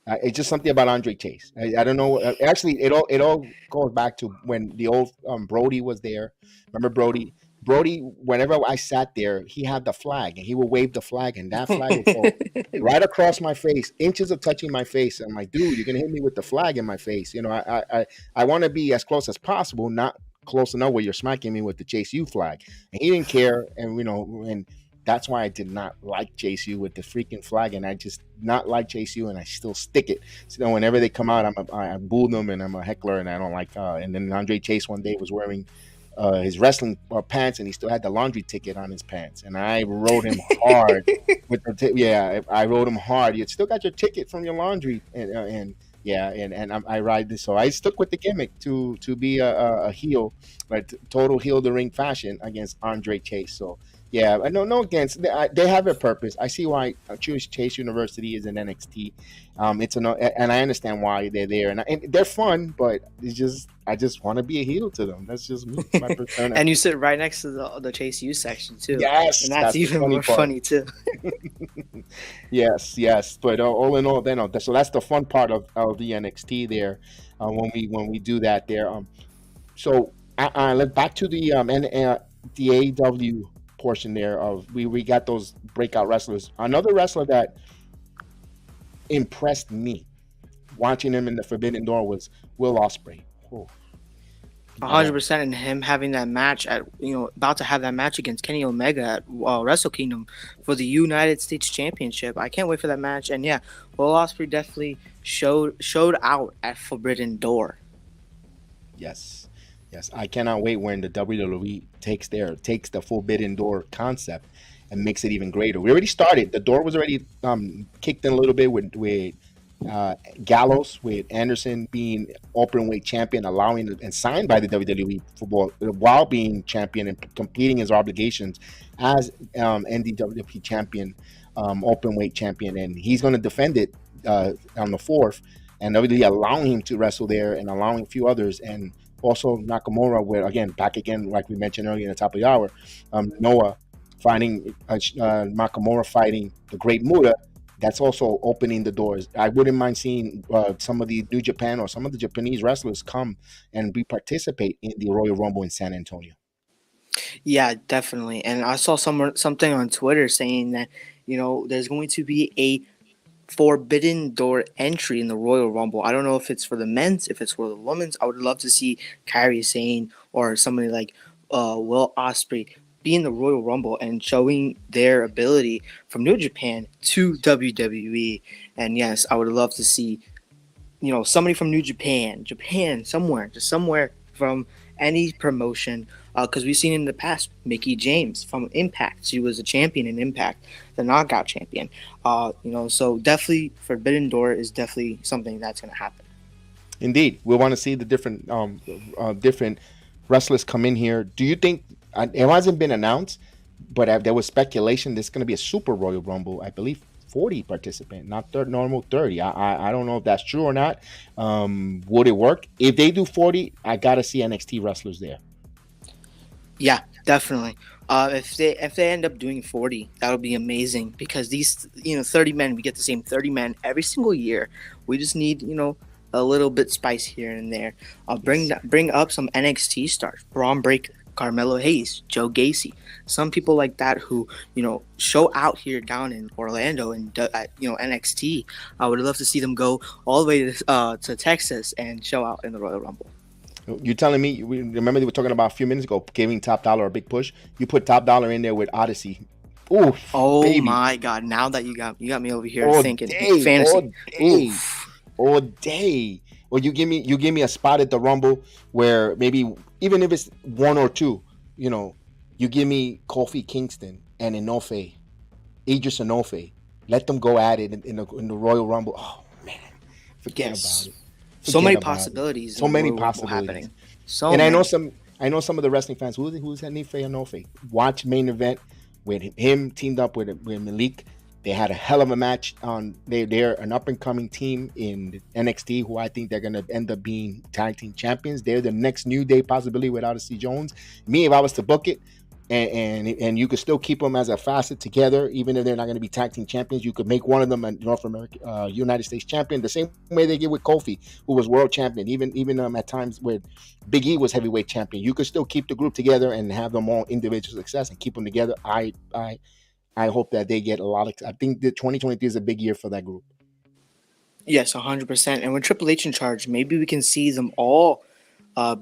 It's just something about Andre Chase. I don't know. Actually, it all goes back to when the old Brody was there. Remember Brody? Brody, whenever I sat there, he had the flag, and he would wave the flag, and that flag would go right across my face, inches of touching my face. I'm like, dude, you're gonna hit me with the flag in my face. I want to be as close as possible, not close enough where you're smacking me with the Chase U flag. And he didn't care, and that's why I did not like Chase U with the freaking flag, and I just not like Chase U, and I still stick it. So whenever they come out, I boo them, and I'm a heckler, and I don't like. And then Andre Chase one day was wearing his wrestling pants, and he still had the laundry ticket on his pants, and I rode him hard with I rode him hard. You still got your ticket from your laundry, and Yeah, and I ride this. So I stuck with the gimmick to be a heel, right? Total heel the ring fashion against Andre Chase. So yeah, I no against they have a purpose. I see why Chase University is in NXT. It's and I understand why they're there, and they're fun, but it's just I just want to be a heel to them. That's just me, my persona. And you sit right next to the Chase U section too. Yes, And that's the even funny more part. funny too. Yes. But all in all, then so that's the fun part of the NXT there. When we do that there. So let's back to the the AEW portion there of we got those breakout wrestlers. Another wrestler that impressed me watching him in the Forbidden Door was Will Ospreay. Oh, 100%, and him having that match about to have that match against Kenny Omega at Wrestle Kingdom for the United States Championship. I can't wait for that match. And yeah, Will Ospreay definitely showed out at Forbidden Door. Yes, I cannot wait when the WWE takes the Forbidden Door concept and makes it even greater. We already started. The door was already kicked in a little bit with Gallows, with Anderson being openweight champion, allowing and signed by the WWE while being champion and completing his obligations as NWA champion, openweight champion, and he's going to defend it on the 4th, and WWE allowing him to wrestle there and allowing a few others, and also Nakamura, where back again, like we mentioned earlier in the top of the hour, Noah fighting Nakamura fighting the Great Muta. That's also opening the doors. I wouldn't mind seeing some of the New Japan or some of the Japanese wrestlers come and participate in the Royal Rumble in San Antonio. Yeah, definitely. And I saw something on Twitter saying that there's going to be a Forbidden Door entry in the Royal Rumble. I don't know if it's for the men's, if it's for the women's. I would love to see Kairi Sane or somebody like Will Ospreay be in the Royal Rumble and showing their ability from New Japan to WWE. And yes, I would love to see somebody from New Japan somewhere from any promotion, because we've seen in the past Mickie James from Impact. She was a champion in Impact, the knockout champion. So definitely Forbidden Door is definitely something that's going to happen. Indeed, we want to see the different wrestlers come in here. Do you think it hasn't been announced, but there was speculation there's going to be a Super Royal Rumble? I believe 40 participant, not normal 30. I don't know if that's true or not. Would it work if they do 40? I gotta see NXT wrestlers there. Yeah, definitely. If they end up doing 40, that would be amazing, because these 30 men, we get the same 30 men every single year. We just need a little bit spice here and there. Bring up some NXT stars, Braun Breaker, Carmelo Hayes, Joe Gacy, some people like that who show out here down in Orlando and NXT. I would love to see them go all the way to Texas and show out in the Royal Rumble. You're telling me? Remember they were talking about a few minutes ago giving Top Dollar a big push. You put Top Dollar in there with Odyssey. Oof, oh baby. My God! Now that you got me over here thinking fantasy. All day. Or you give me a spot at the Rumble where maybe even if it's one or two, you give me Kofi Kingston and Idris Enofe. Let them go at it in the Royal Rumble. Oh man, forget about it. So many possibilities. So many possibilities. Happening. I know some of the wrestling fans. Who's Idris Enofe? Watch main event with him teamed up with Malik. They had a hell of a match. They're an up-and-coming team in NXT who I think they're going to end up being tag team champions. They're the next New Day possibility with Odyssey Jones. Me, if I was to book it, and you could still keep them as a facet together, even if they're not going to be tag team champions, you could make one of them a North America, United States champion, the same way they did with Kofi, who was world champion. Even at times where Big E was heavyweight champion, you could still keep the group together and have them all individual success and keep them together. I hope that they get a lot of. I think that 2023 is a big year for that group. Yes, 100%. And with Triple H in charge, maybe we can see them all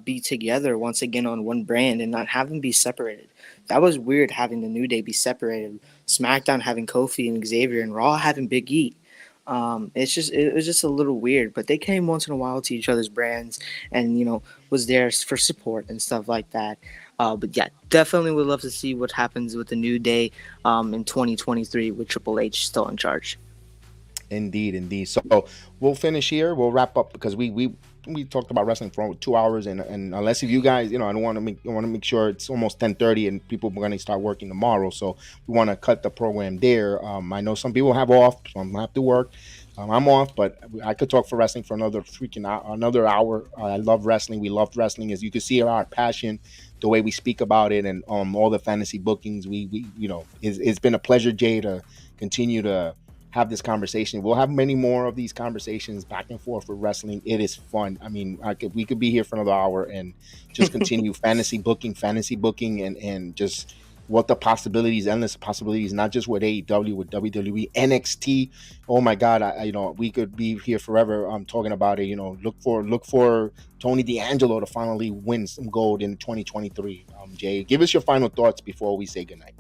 be together once again on one brand and not have them be separated. That was weird having the New Day be separated. SmackDown having Kofi and Xavier, and Raw having Big E. It was just a little weird, but they came once in a while to each other's brands and was there for support and stuff like that. But yeah, definitely would love to see what happens with the New Day in 2023 with Triple H still in charge. Indeed. So we'll finish here. We'll wrap up because we talked about wrestling for 2 hours, and unless if you guys, I don't want to make sure it's almost 10:30 and people are going to start working tomorrow. So we want to cut the program there. I know some people have off, some have to work. I'm off, but I could talk for wrestling for another hour. I love wrestling. We love wrestling, as you can see our passion, the way we speak about it, and all the fantasy bookings. It's been a pleasure, Jay, to continue to have this conversation. We'll have many more of these conversations back and forth for wrestling. It is fun. I mean, we could be here for another hour and just continue fantasy booking, and just what the possibilities, endless possibilities, not just with AEW, with WWE, NXT. Oh my God, we could be here forever. I'm talking about it. Look for Tony D'Angelo to finally win some gold in 2023. Jay, give us your final thoughts before we say goodnight.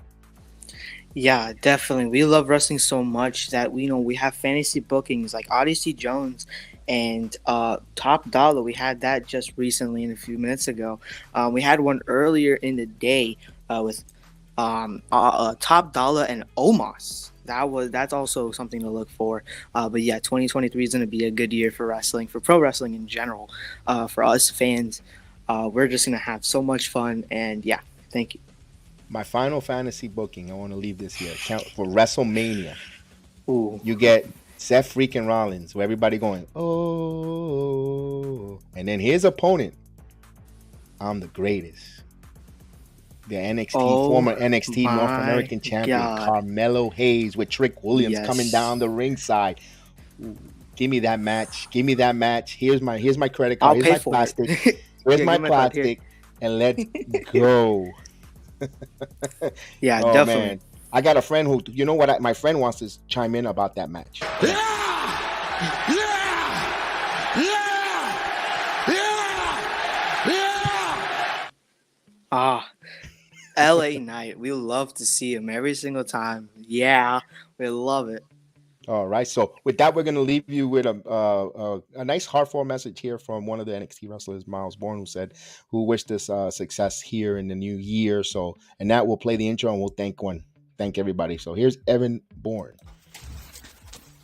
Yeah, definitely. We love wrestling so much that we have fantasy bookings like Odyssey Jones and Top Dollar. We had that just recently, a few minutes ago. We had one earlier in the day with Top Dollar and Omos. That's also something to look for. But yeah, 2023 is going to be a good year for wrestling, for pro wrestling in general. For us fans, we're just going to have so much fun. And yeah, thank you. My final fantasy booking, I want to leave this here. For WrestleMania, Ooh. You get Seth freaking Rollins, where everybody going, oh. And then his opponent, I'm the greatest. The former NXT North American champion, Carmelo Hayes, with Trick Williams coming down the ringside. Ooh, give me that match. Here's my credit card. Here's my plastic. Here's my plastic. And let's go. Yeah, definitely. Man. I got a friend who, my friend wants to chime in about that match. LA Knight. We love to see him every single time. Yeah, we love it. All right. So with that, we're going to leave you with a nice heartfelt message here from one of the NXT wrestlers, Miles Bourne, who wished us success here in the new year. So, and that will play the intro and we'll thank everybody. So here's Evan Bourne.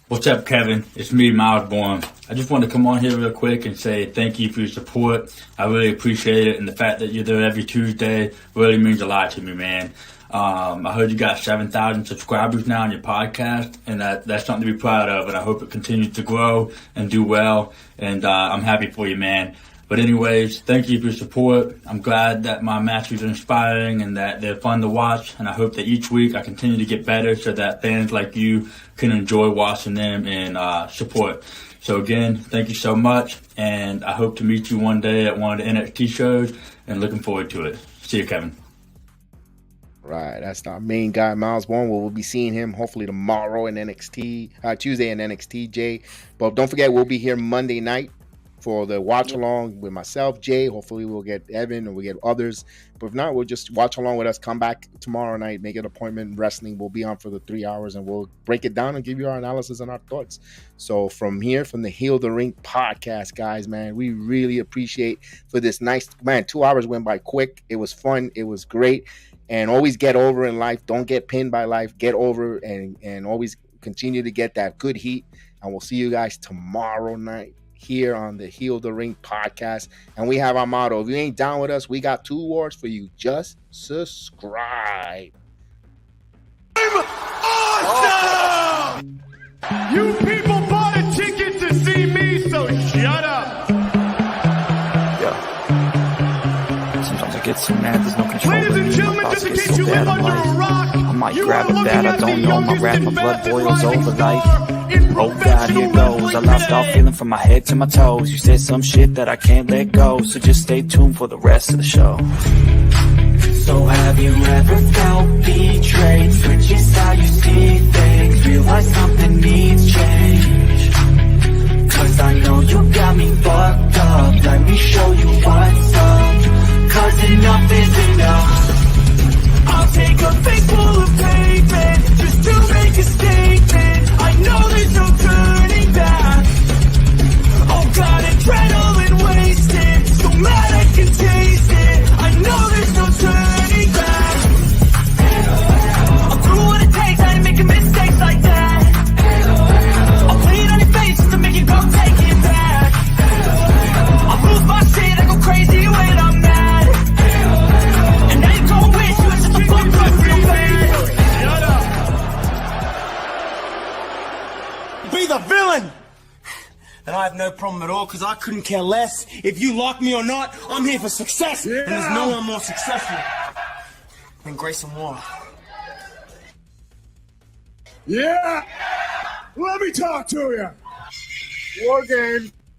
What's up, Kevin? It's me, Miles Bourne. I just wanted to come on here real quick and say thank you for your support. I really appreciate it. And the fact that you're there every Tuesday really means a lot to me, man. I heard you got 7,000 subscribers now on your podcast, and that's something to be proud of, and I hope it continues to grow and do well, and I'm happy for you, man. But anyways, thank you for your support. I'm glad that my matches are inspiring and that they're fun to watch, and I hope that each week I continue to get better so that fans like you can enjoy watching them and support. So again, thank you so much, and I hope to meet you one day at one of the NXT shows, and looking forward to it. See you, Kevin. Right, that's our main guy, Miles Bourne. We'll be seeing him hopefully tomorrow in Tuesday in NXT, Jay. But don't forget, we'll be here Monday night for the watch along with myself, Jay. Hopefully we'll get Evan or we get others. But if not, we'll just watch along with us. Come back tomorrow night, make an appointment. Wrestling will be on for the 3 hours, and we'll break it down and give you our analysis and our thoughts. So from here, from the Heal the Ring podcast, guys, man, we really appreciate for this nice, man, 2 hours went by quick. It was fun. It was great. And always get over in life. Don't get pinned by life. Get over and always continue to get that good heat. And we'll see you guys tomorrow night here on the Heal the Ring podcast. And we have our motto. If you ain't down with us, we got 2 awards for you. Just subscribe. I'm awesome! You people bought a ticket to see me, so shut up! Sometimes I get so mad, there's no control. Ladies and gentlemen, just in case you live under a rock, I might grab it bad, I don't know. My rap, my blood boils over like, oh God, here goes. I lost all feeling from my head to my toes. You said some shit that I can't let go, so just stay tuned for the rest of the show. So have you ever felt betrayed? Switches how you see things, realize something needs change. Cause I know you got me fucked up, let me show you what's up. Cause enough is enough. I'll take a face full of pavement just to make a statement. I know there's no turning back. Oh God, adrenaline wasted, so mad I can taste it. I know there's no turning back. I'll do what it takes, I ain't making mistakes like that. I'll the villain, then I have no problem at all, because I couldn't care less if you like me or not. I'm here for success, and there's no one more successful than Grayson Waller. Yeah! Let me talk to you. War game.